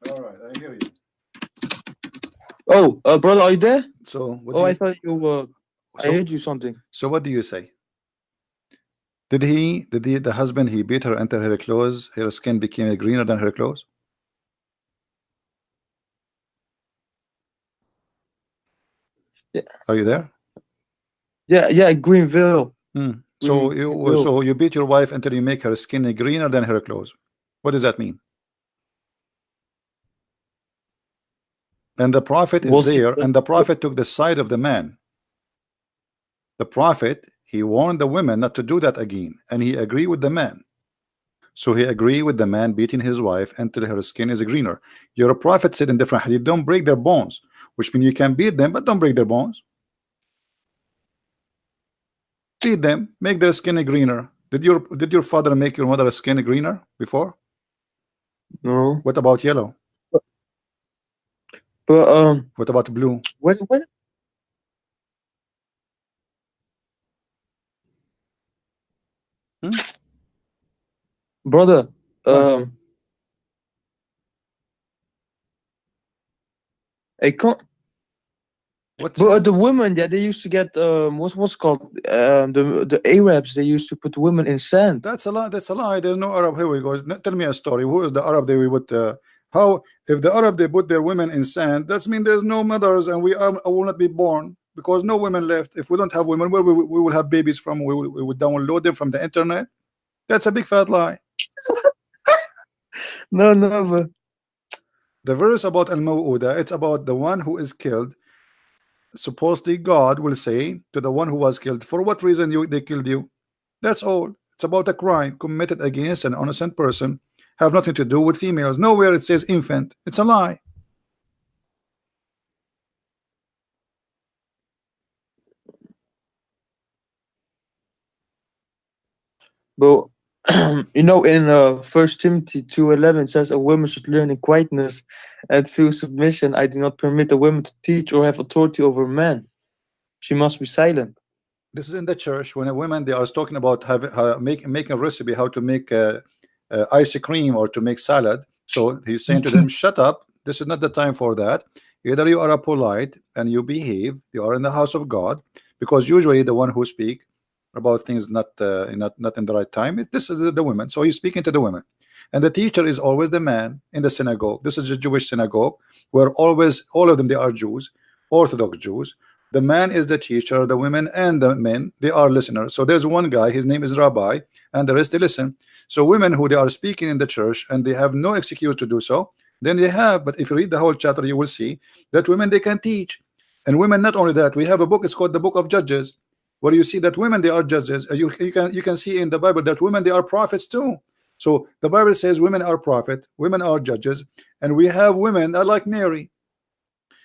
All right, I hear you. Oh, brother, are you there? So what Oh, do I you, thought you were. I so heard you something. so what do you say? The husband, he beat her until her clothes, her skin became greener than her clothes? Yeah, Are you there? yeah, Greenville. So Greenville. you beat your wife until you make her skin greener than her clothes. What does that mean? And the prophet is Was he? there, and the prophet took the side of the man. The prophet, he warned the women not to do that again, and he agreed with the man. So he agreed with the man beating his wife until her skin is greener. Your prophet said in different hadith, don't break their bones, which means you can beat them, but don't break their bones. Beat them, make their skin greener. Did your father make your mother's skin greener before? No. What about yellow? But What about blue? when Hmm? brother, What? I can't. What's But the women, yeah, they used to get what's called the Arabs. They used to put women in sand. That's a lie. That's a lie. There's no Arab. Here we go. Tell me a story. Who is the Arab they will put? How if the Arab they put their women in sand? That's mean there's no mothers, and we will not be born because no women left. If we don't have women, where we will have babies from? We will download them from the internet. That's a big fat lie. No, no, but The verse about al-maw'uda, it's about the one who is killed. Supposedly God will say to the one who was killed, for what reason they killed you? That's all. It's about a crime committed against an innocent person, have nothing to do with females. Nowhere it says infant. It's a lie. but in First Timothy 2:11 says a woman should learn in quietness and feel submission. I do not permit a woman to teach or have authority over a man. She must be silent. This is in the church when a woman they are talking about making a recipe how to make ice cream or to make salad. So he's saying to them, shut up, this is not the time for that. Either you are a polite and you behave, you are in the house of God, because usually the one who speak about things not in the right time, this is the women. So he's speaking to the women, and the teacher is always the man in the synagogue. This is a Jewish synagogue where always all of them they are Jews, Orthodox Jews. The man is the teacher, the women and the men they are listeners. So there's one guy, his name is Rabbi, and the rest they listen. So women who they are speaking in the church and they have no excuse to do so, then they have. But if you read the whole chapter, you will see that women they can teach. And women, not only that, we have a book, it's called the Book of Judges, where you see that women they are judges. You can see in the Bible that women they are prophets too. So the Bible says women are prophet, women are judges, and we have women like Mary.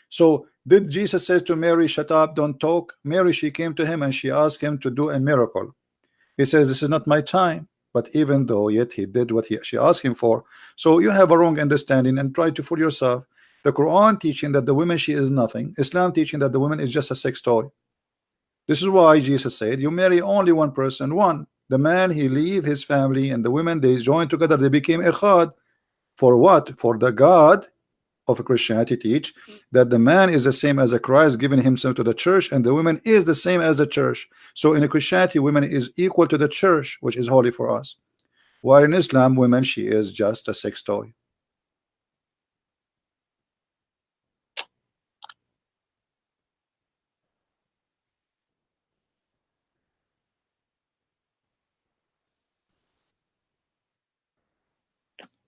So did Jesus says to Mary, shut up, don't talk? Mary, she came to him and she asked him to do a miracle. He says, this is not my time. But even though yet he did what she asked him for. So you have a wrong understanding and try to fool yourself. The Quran teaching that the woman she is nothing. Islam teaching that the woman is just a sex toy. This is why Jesus said you marry only one person. One, the man he leave his family, and the women they join together, they became echad. For what? For the God of Christianity teach that the man is the same as a Christ giving himself to the church, and the woman is the same as the church. So in Christianity, women is equal to the church, which is holy for us, while in Islam, women she is just a sex toy.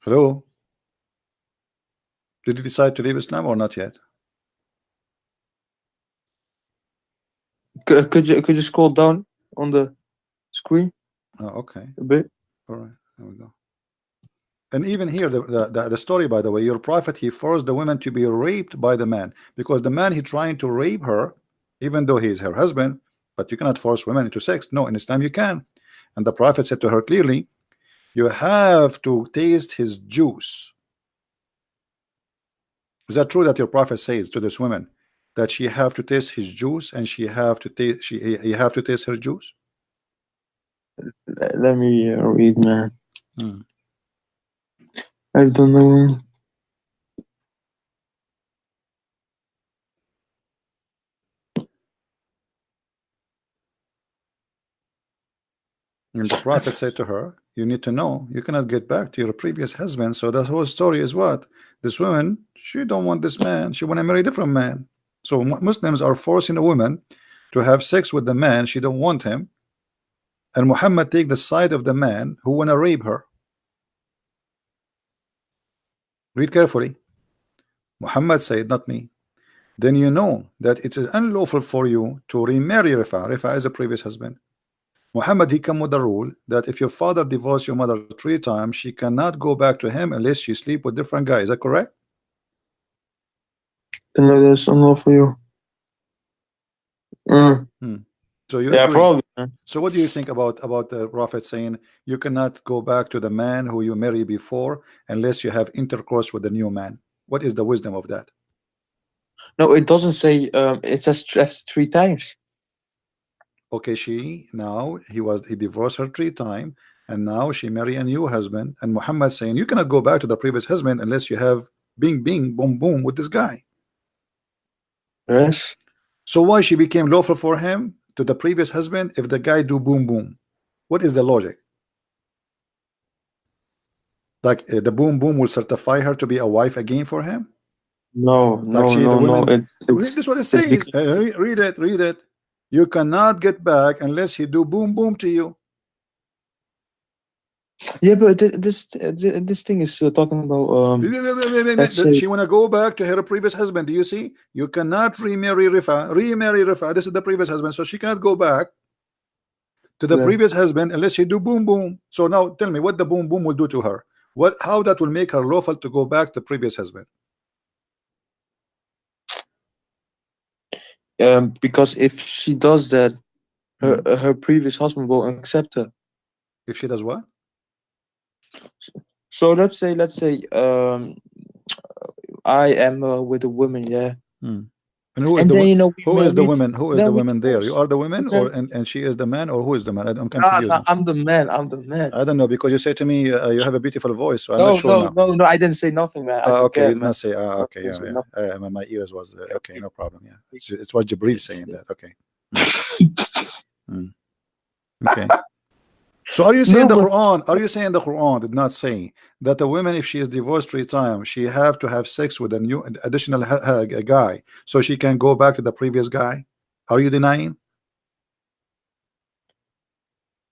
Hello? Did you decide to leave Islam or not yet? Could you scroll down on the screen? Oh, okay. A bit. All right. There we go. And even here, the story, by the way, your prophet, he forced the woman to be raped by the man, because the man, he trying to rape her, even though he is her husband. But you cannot force women into sex. No, in Islam you can. And the prophet said to her clearly, you have to taste his juice. Is that true that your prophet says to this woman that she have to taste his juice, and she have to taste he have to taste her juice? Let me read, man. Hmm. I don't know. And the prophet said to her, you need to know you cannot get back to your previous husband. So the whole story is what? This woman, she don't want this man, she want to marry a different man. So Muslims are forcing a woman to have sex with the man she don't want him, and Muhammad take the side of the man who want to rape her. Read carefully. Muhammad said, not me. Then you know that it is unlawful for you to remarry Rifa. Rifa is a previous husband. Muhammad, he come with the rule that if your father divorced your mother 3 times, she cannot go back to him unless she sleep with different guys. Is that correct? No, that's unlawful for you. So you yeah, agree. probably. Man. So what do you think about the prophet saying you cannot go back to the man who you married before unless you have intercourse with the new man? What is the wisdom of that? No, it doesn't say. It says 3 times. Okay, he divorced her 3 times, and now she marry a new husband, and Muhammad saying you cannot go back to the previous husband unless you have bing bing boom boom with this guy. Yes. So why she became lawful for him to the previous husband if the guy do boom boom? What is the logic? Like the boom boom will certify her to be a wife again for him? No, Like no, no, no. this is what it says. Read it. You cannot get back unless he do boom boom to you. Yeah, but this thing is talking about she wanna go back to her previous husband. Do you see? You cannot remarry Rifa. This is the previous husband, so she cannot go back to the previous husband unless she do boom boom. So now tell me what the boom boom will do to her. How that will make her lawful to go back to previous husband? Because if she does that, her previous husband will accept her. If she does what? So let's say I am with a woman, yeah. And who is the woman? Who is the woman there? You are the woman, or and she is the man, or who is the man? I'm confused. No, I'm the man. I'm the man. I don't know, because you say to me you have a beautiful voice, so I'm not sure now. No. I didn't say nothing, man. Okay, you did not say. Okay, yeah. My ears was okay. No problem. Yeah, it was Jibril saying that. Okay. Okay. So are you saying the Quran? Are you saying the Quran did not say that a woman, if she is divorced 3 times, she have to have sex with a new additional guy so she can go back to the previous guy? Are you denying?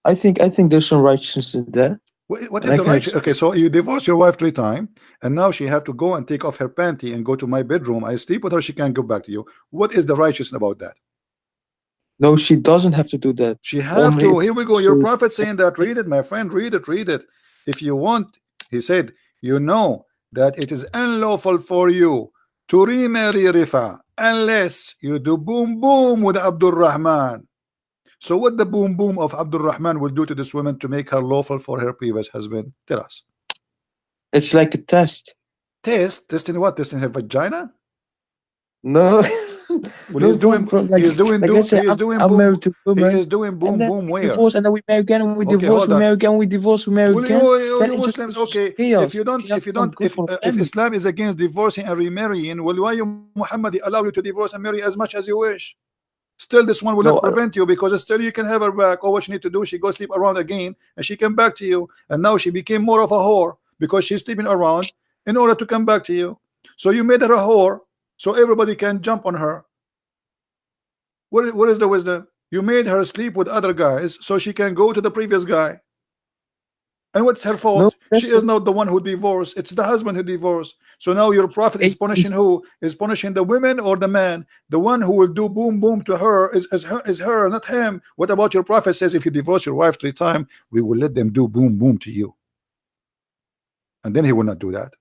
I think there's some righteousness in that. What is the righteousness? Okay, so you divorce your wife 3 times, and now she have to go and take off her panty and go to my bedroom. I sleep with her. She can't go back to you. What is the righteousness about that? No, she doesn't have to do that. She have to. Here we go. Your prophet saying that. Read it, my friend. Read it. If you want, he said, you know that it is unlawful for you to remarry Rifa unless you do boom boom with Abdul Rahman. So what the boom boom of Abdul Rahman will do to this woman to make her lawful for her previous husband? Tell us. It's like a test. Testing what? Testing her vagina? No. Well, he's doing boom. He is doing boom boom where? Divorce, and then we marry again, and we divorce, we marry again, we divorce, we marry again. You Muslims, okay. If Islam is against divorcing and remarrying, well, why Muhammad allow you to divorce and marry as much as you wish? Still, this one will not prevent you, because still you can have her back. All what she need to do, she go sleep around again, and she come back to you. And now she became more of a whore because she's sleeping around in order to come back to you. So you made her a whore, so everybody can jump on her. What is the wisdom? You made her sleep with other guys so she can go to the previous guy. And what's her fault? She is not the one who divorced. It's the husband who divorced. So now your prophet is punishing who? Is punishing the women or the man? The one who will do boom boom to her is her, not him. What about your prophet says if you divorce your wife 3 times, we will let them do boom boom to you. And then he will not do that.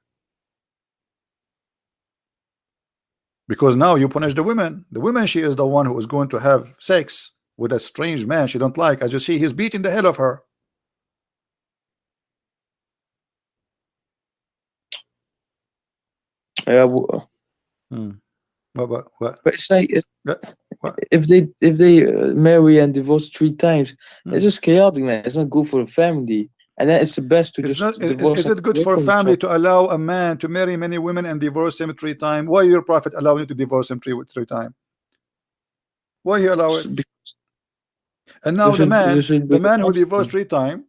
Because now you punish the women. The woman, she is the one who is going to have sex with a strange man she don't like. As you see, he's beating the hell of her. Yeah. What? But it's like if they marry and divorce 3 times, it's just chaotic, man. It's not good for the family. And then it's the best to divorce. Is it good for a family to allow a man to marry many women and divorce him 3 times? Why your prophet allow you to divorce him three times? Why he allow it? And now the man who divorced 3 times,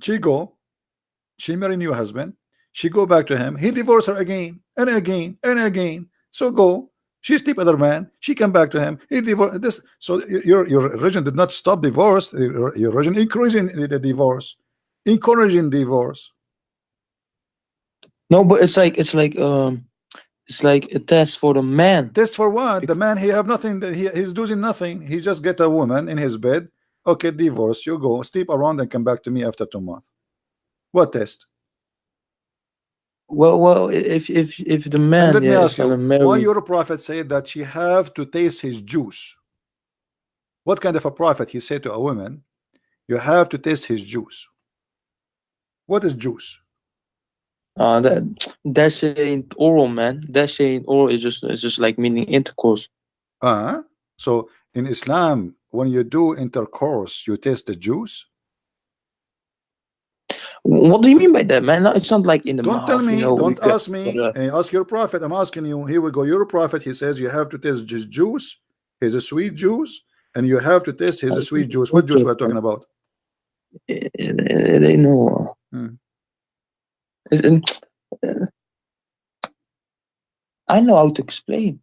she marry new husband, she go back to him, he divorced her again and again and again. So go, she sleep with other man, she come back to him, he divorced this. So your religion did not stop divorce. Your religion increasing the divorce, encouraging divorce. No, but it's like a test for the man. Test for what? The man, he have nothing. He's doing nothing. He just get a woman in his bed. Okay, divorce. You go sleep around and come back to me after 2 months. What test? Well, if the man, let me ask you, marry... why your prophet said that she have to taste his juice? What kind of a prophet he said to a woman, you have to taste his juice? What is juice? That shit ain't oral, man. That shit ain't oral. It's just like meaning intercourse. So in Islam, when you do intercourse, you taste the juice. What do you mean by that, man? No, it's not like in the mouth. Don't tell me. Don't ask me. Ask your prophet. I'm asking you. Here we go. Your prophet. He says you have to taste his juice. His sweet juice, and you have to taste his sweet juice. What juice we're talking about? They know. I know how to explain.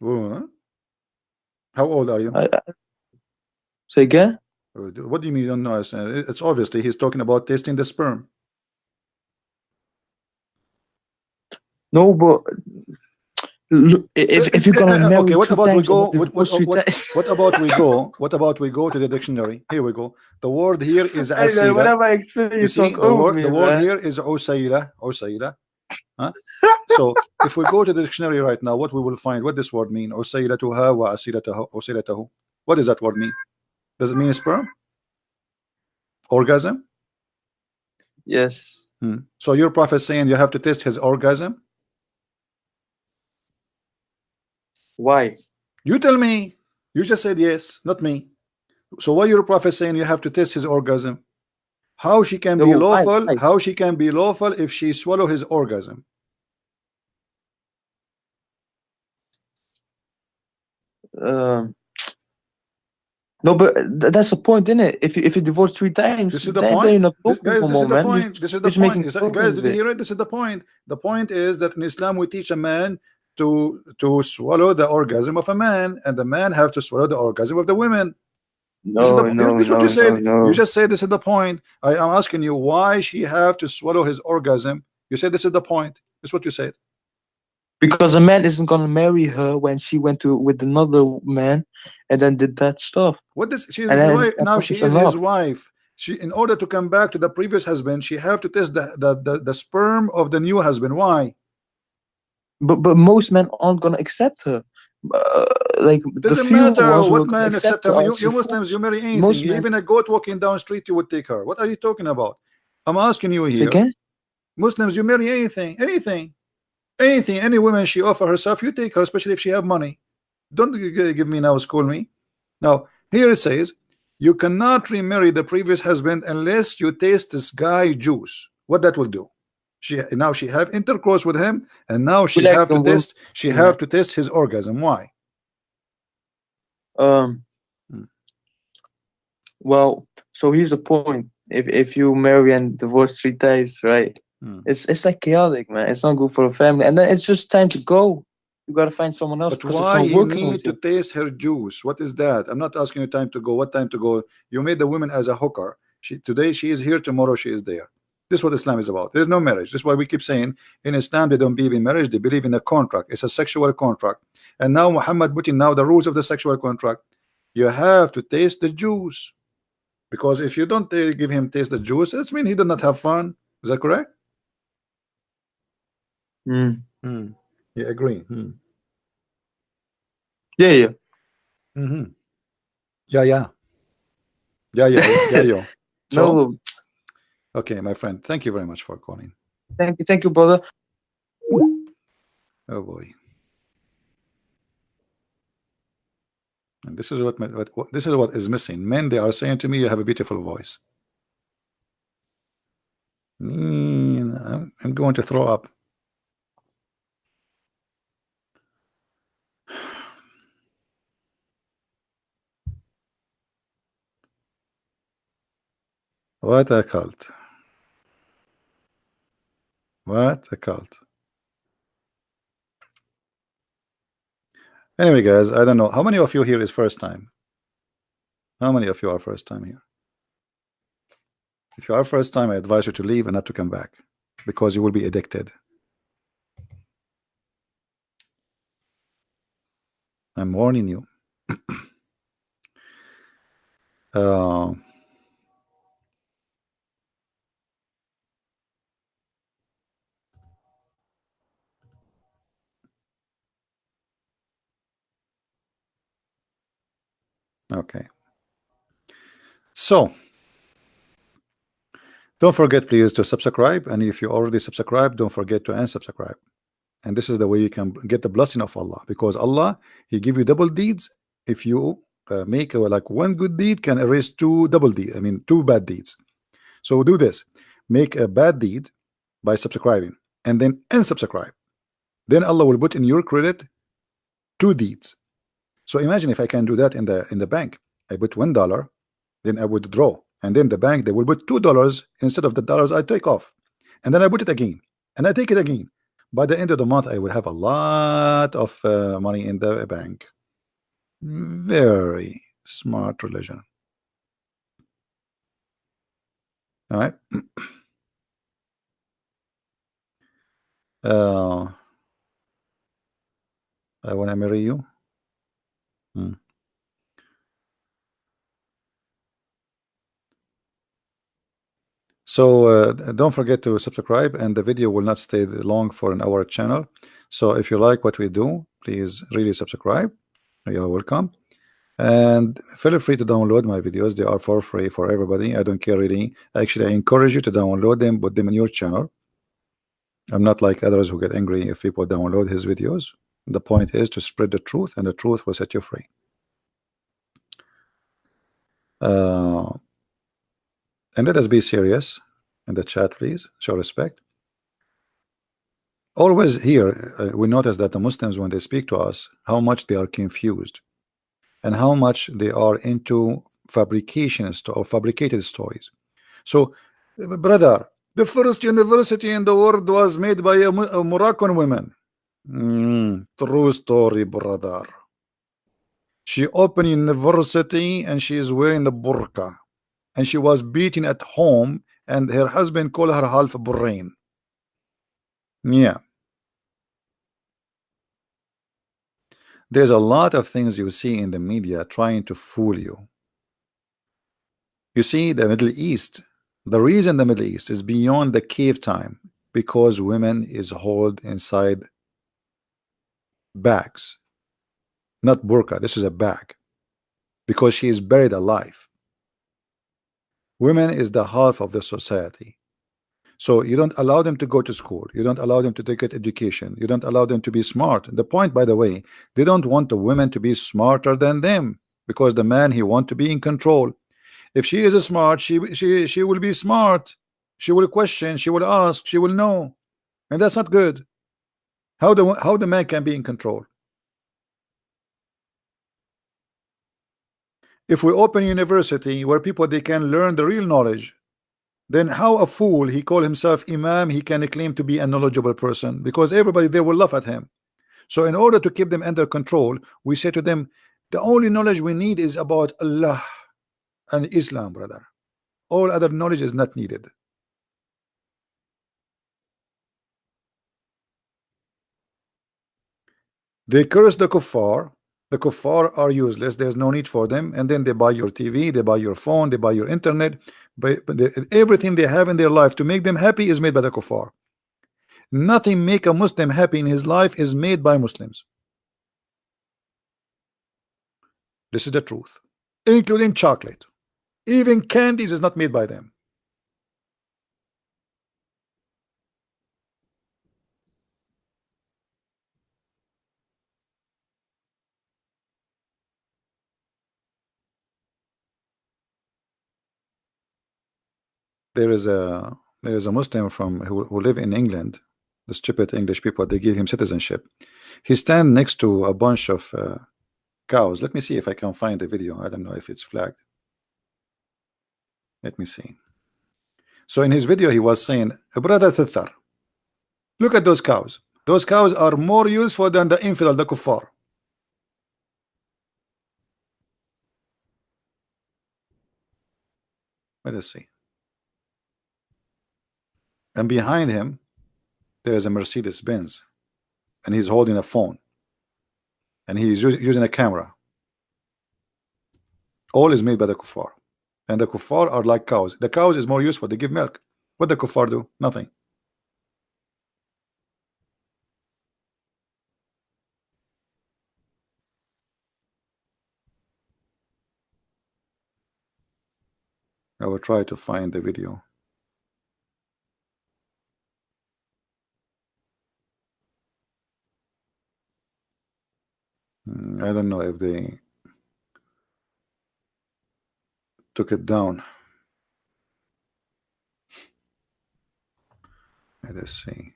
How old are you? Say again? What do you mean you don't know? It's obviously he's talking about tasting the sperm. No, but look, if you're gonna marry, okay, what about we go? What about we go to the dictionary? Here we go. The word here is asila. Whenever I explain, you talk over me, the word here is usayla. Huh? So if we go to the dictionary right now, what we will find? What this word mean? Usaylatuha wa asilatahu. What does that word mean? Does it mean sperm? Orgasm? Yes. So your prophet saying you have to test his orgasm? Why? You tell me. You just said yes, not me. So why your prophet saying you have to test his orgasm? How she can be lawful? Why? How she can be lawful if she swallow his orgasm? No, but that's the point, isn't it? If you divorce 3 times, this is the point. Guys, this is the point. This is the point. Guys, did you hear it? This is the point. The point is that in Islam we teach a man to swallow the orgasm of a man, and the man have to swallow the orgasm of the women. This is what you said. You just said this is the point. I am asking you why she have to swallow his orgasm. You said this is the point. This is what you said. Because a man isn't gonna marry her when she went with another man and then did that stuff. What does she is his wife now? She is his wife. She, in order to come back to the previous husband, she have to test the sperm of the new husband. Why? But most men aren't gonna accept her. Like doesn't matter what man accept her. You Muslims, you marry anything. Even a goat walking down the street, you would take her. What are you talking about? I'm asking you here. Muslims, you marry anything. Any woman she offer herself, you take her, especially if she have money. Don't give me now, school me. Now here it says you cannot remarry the previous husband unless you taste this guy juice. What that will do? She have intercourse with him, and now she have to test. She have to test his orgasm. Why? Well, so here's the point. If you marry and divorce 3 times, right? It's like chaotic, man. It's not good for the family, and then it's just time to go. You gotta find someone else. But why you need to taste her juice? What is that? I'm not asking you time to go. What time to go? You made the woman as a hooker. Today she is here, tomorrow she is there. This is what Islam is about. There's no marriage. This is why we keep saying in Islam they don't believe in marriage, they believe in a contract. It's a sexual contract. And now Muhammad put in now the rules of the sexual contract. You have to taste the juice, because if you don't give him taste the juice, that's mean he did not have fun. Is that correct? Hmm. You agree? Yeah. Yeah. Yo. So, No. okay, my friend, thank you very much for calling. Thank you, brother. Oh boy. And this is what is missing. Men, they are saying to me, you have a beautiful voice. I'm going to throw up. What a cult. What a cult. Anyway, guys, I don't know. How many of you here is first time? How many of you are first time here? If you are first time, I advise you to leave and not to come back, because you will be addicted. I'm warning you. Okay. So, don't forget, please, to subscribe. And if you already subscribed, don't forget to unsubscribe. And this is the way you can get the blessing of Allah, because Allah, He give you double deeds. If you make like one good deed can erase two double deeds. I mean, two bad deeds. So do this: make a bad deed by subscribing, and then unsubscribe. Then Allah will put in your credit two deeds. So imagine if I can do that in the bank. I put $1, then I withdraw, and then the bank, they will put $2 instead of the dollars I take off, and then I put it again, and I take it again. By the end of the month, I will have a lot of money in the bank. Very smart religion. All right. I want to marry you. So don't forget to subscribe, and the video will not stay long for an hour channel. So if you like what we do, please really subscribe. You are welcome. And feel free to download my videos. They are for free for everybody. I don't care really. Actually, I encourage you to download them, put them in your channel. I'm not like others who get angry if people download his videos. The point is to spread the truth, and the truth will set you free. And let us be serious in the chat, please. Show respect. Always here, we notice that the Muslims, when they speak to us, how much they are confused, and how much they are into fabrications or fabricated stories. So, brother, the first university in the world was made by a Moroccan woman. True story, brother. She opened university and she is wearing the burqa, and she was beaten at home, and her husband called her half brain. Yeah. There's a lot of things you see in the media trying to fool you. You see, the Middle East, the reason the Middle East is beyond the cave time, because women is held inside bags, not burqa. This is a bag, because she is buried alive. Women is the half of the society. So you don't allow them to go to school. You don't allow them to take education. You don't allow them to be smart. The point, by the way, they don't want the women to be smarter than them, because the man, he want to be in control. If she is smart, she will be smart. She will question. She will ask. She will know, and that's not good. How the man can be in control? If we open university where people they can learn the real knowledge, then how a fool he call himself imam, he can claim to be a knowledgeable person, because everybody there will laugh at him. So in order to keep them under control, we say to them, the only knowledge we need is about Allah and Islam, brother. All other knowledge is not needed. They curse the kuffar. The kuffar are useless. There's no need for them. And then they buy your TV, they buy your phone, they buy your internet. But everything they have in their life to make them happy is made by the kuffar. Nothing make a Muslim happy in his life is made by Muslims. This is the truth, including chocolate. Even candies is not made by them. There is a Muslim from who live in England. The stupid English people, they give him citizenship. He stand next to a bunch of cows. Let me see if I can find the video. I don't know if it's flagged. Let me see. So in his video he was saying, brother Thithar, look at those cows. Those cows are more useful than the infidel, the kuffar. Let us see. And behind him there is a Mercedes Benz, and he's holding a phone, and he's using a camera. All is made by the kuffar, and the kuffar are like cows. The cows is more useful. They give milk. What the kuffar do? Nothing. I will try to find the video. I don't know if they took it down. Let us see.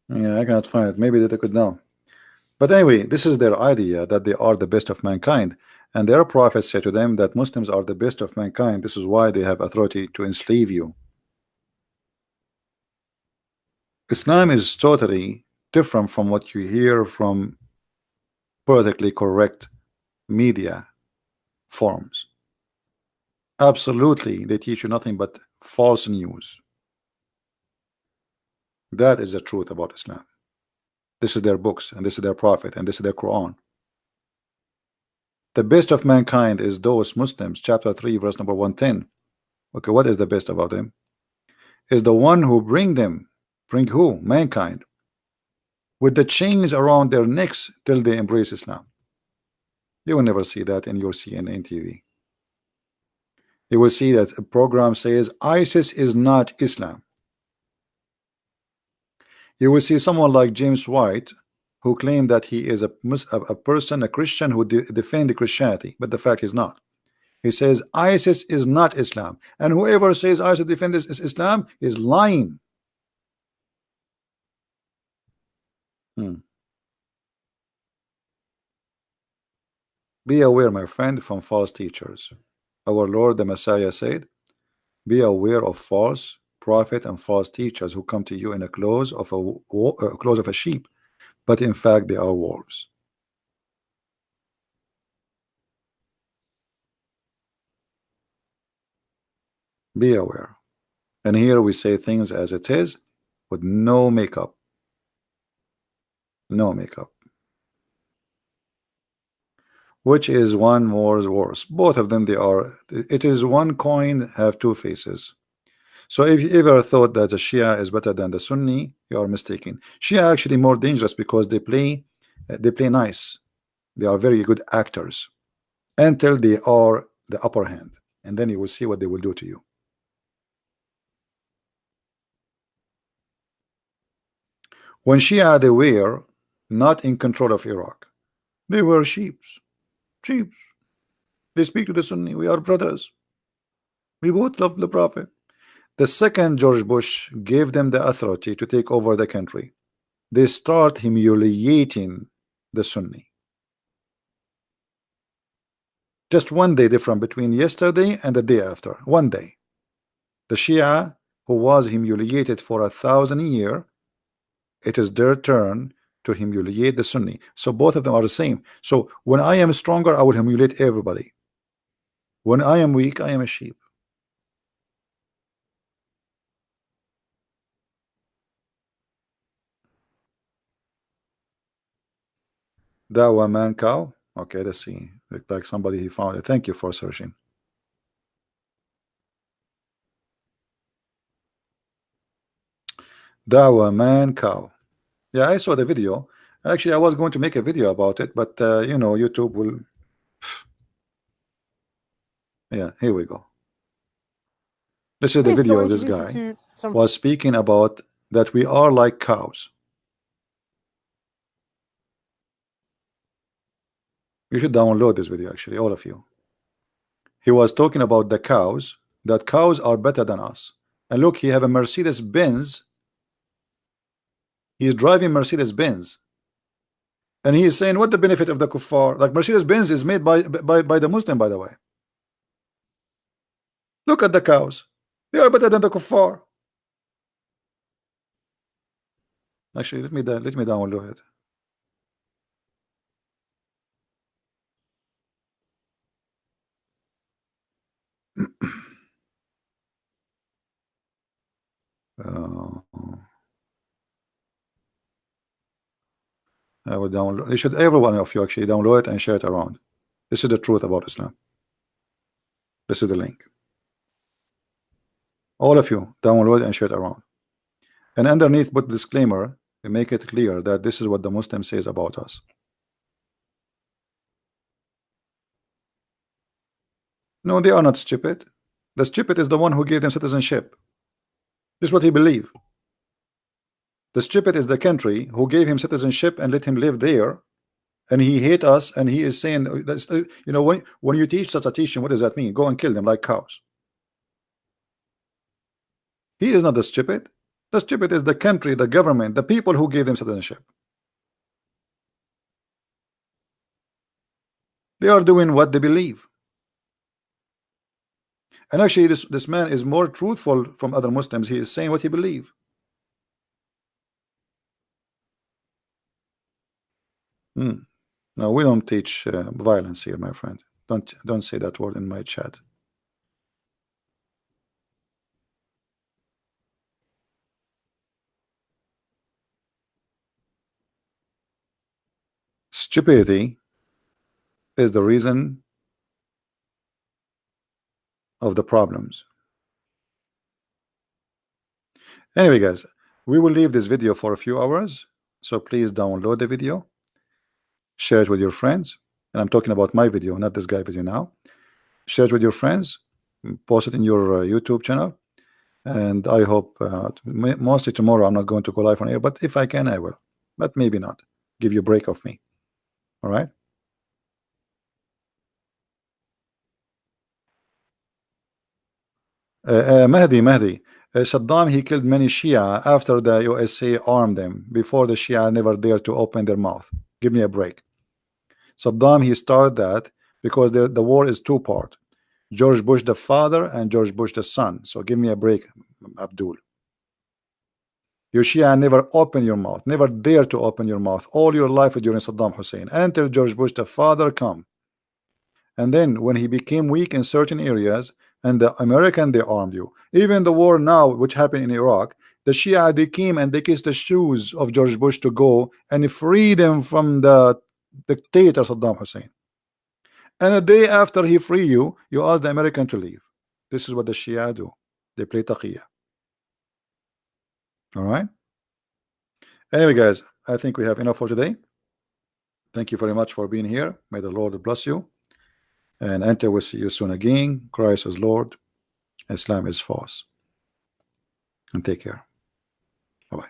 Yeah, I cannot find it. Maybe they took it down. But anyway, this is their idea that they are the best of mankind, and their prophets say to them that Muslims are the best of mankind. This is why they have authority to enslave you. Islam is totally different from what you hear from politically correct media forms. Absolutely, they teach you nothing but false news. That is the truth about Islam. This is their books, and this is their prophet, and this is their Quran. The best of mankind is those Muslims, chapter 3, verse number 110. Okay, what is the best about them? Is the one who bring who? Mankind, with the chains around their necks till they embrace Islam. You will never see that in your CNN TV. You will see that a program says ISIS is not Islam. You will see someone like James White who claimed that he is a person, a Christian who defend Christianity, but the fact is not. He says ISIS is not Islam, and whoever says ISIS defends Islam is lying. Be aware, my friend, from false teachers. Our Lord the Messiah said, be aware of false prophet and false teachers who come to you in a clothes of a sheep, but in fact they are wolves. Be aware. And here we say things as it is, with no makeup. No makeup. Which is one more worse? Both of them, they are. It is one coin have two faces. So if you ever thought that the Shia is better than the Sunni, you are mistaken. Shia are actually more dangerous because they play nice. They are very good actors until they are the upper hand, and then you will see what they will do to you. When Shia, they were not in control of Iraq. They were sheeps. They speak to the Sunni. We are brothers. We both love the Prophet. The second George Bush gave them the authority to take over the country, they start humiliating the Sunni. Just one day different between yesterday and the day after. One day. The Shia, who was humiliated for 1,000 years, it is their turn to humiliate the Sunni. So both of them are the same. So when I am stronger, I will humiliate everybody. When I am weak, I am a sheep. Dawa man cow. Okay, let's see. Look like somebody he found it. Thank you for searching. Dawa man cow. Yeah, I saw the video. Actually, I was going to make a video about it, but you know, YouTube will. Yeah, here we go. This is the video. This guy was speaking about that we are like cows. You should download this video, actually, all of you. He was talking about the cows, that cows are better than us. And look, he have a Mercedes Benz. He's driving Mercedes Benz. And he is saying, what the benefit of the kuffar? Like Mercedes Benz is made by the Muslim, by the way. Look at the cows. They are better than the kuffar. Actually, let me download it. I will download. You should, every one of you actually download it and share it around. This is the truth about Islam. This is the link. All of you download and share it around. And underneath, put disclaimer and make it clear that this is what the Muslim says about us. No, they are not stupid. The stupid is the one who gave them citizenship. This is what he believes. The stupid is the country who gave him citizenship and let him live there, and he hate us, and he is saying, you know, when you teach such a teaching, what does that mean? Go and kill them like cows. He is not the stupid. The stupid is the country, the government, the people who gave them citizenship. They are doing what they believe. And actually, this man is more truthful from other Muslims. He is saying what he believes. No, we don't teach violence here, my friend. Don't say that word in my chat. Stupidity is the reason of the problems. Anyway, guys, we will leave this video for a few hours, so please download the video, share it with your friends, and I'm talking about my video, not this guy video now. Share it with your friends, post it in your YouTube channel, and I hope mostly tomorrow I'm not going to go live on air, but if I can, I will, but maybe not. Give you a break of me. All right. Mahdi, Saddam, he killed many Shia after the USA armed them. Before the Shia never dared to open their mouth. Give me a break. Saddam, he started that because the war is two-part. George Bush the father and George Bush the son. So give me a break, Abdul. You Shia never open your mouth, never dare to open your mouth all your life during Saddam Hussein until George Bush the father come. And then when he became weak in certain areas, and the American, they armed you. Even the war now, which happened in Iraq, the Shia, they came and they kissed the shoes of George Bush to go and free them from the dictator Saddam Hussein. And a day after he free you, you ask the American to leave. This is what the Shia do. They play taqiyya. All right. Anyway, guys, I think we have enough for today. Thank you very much for being here. May the Lord bless you. And until we see you soon again, Christ is Lord, Islam is false. And take care. Bye-bye.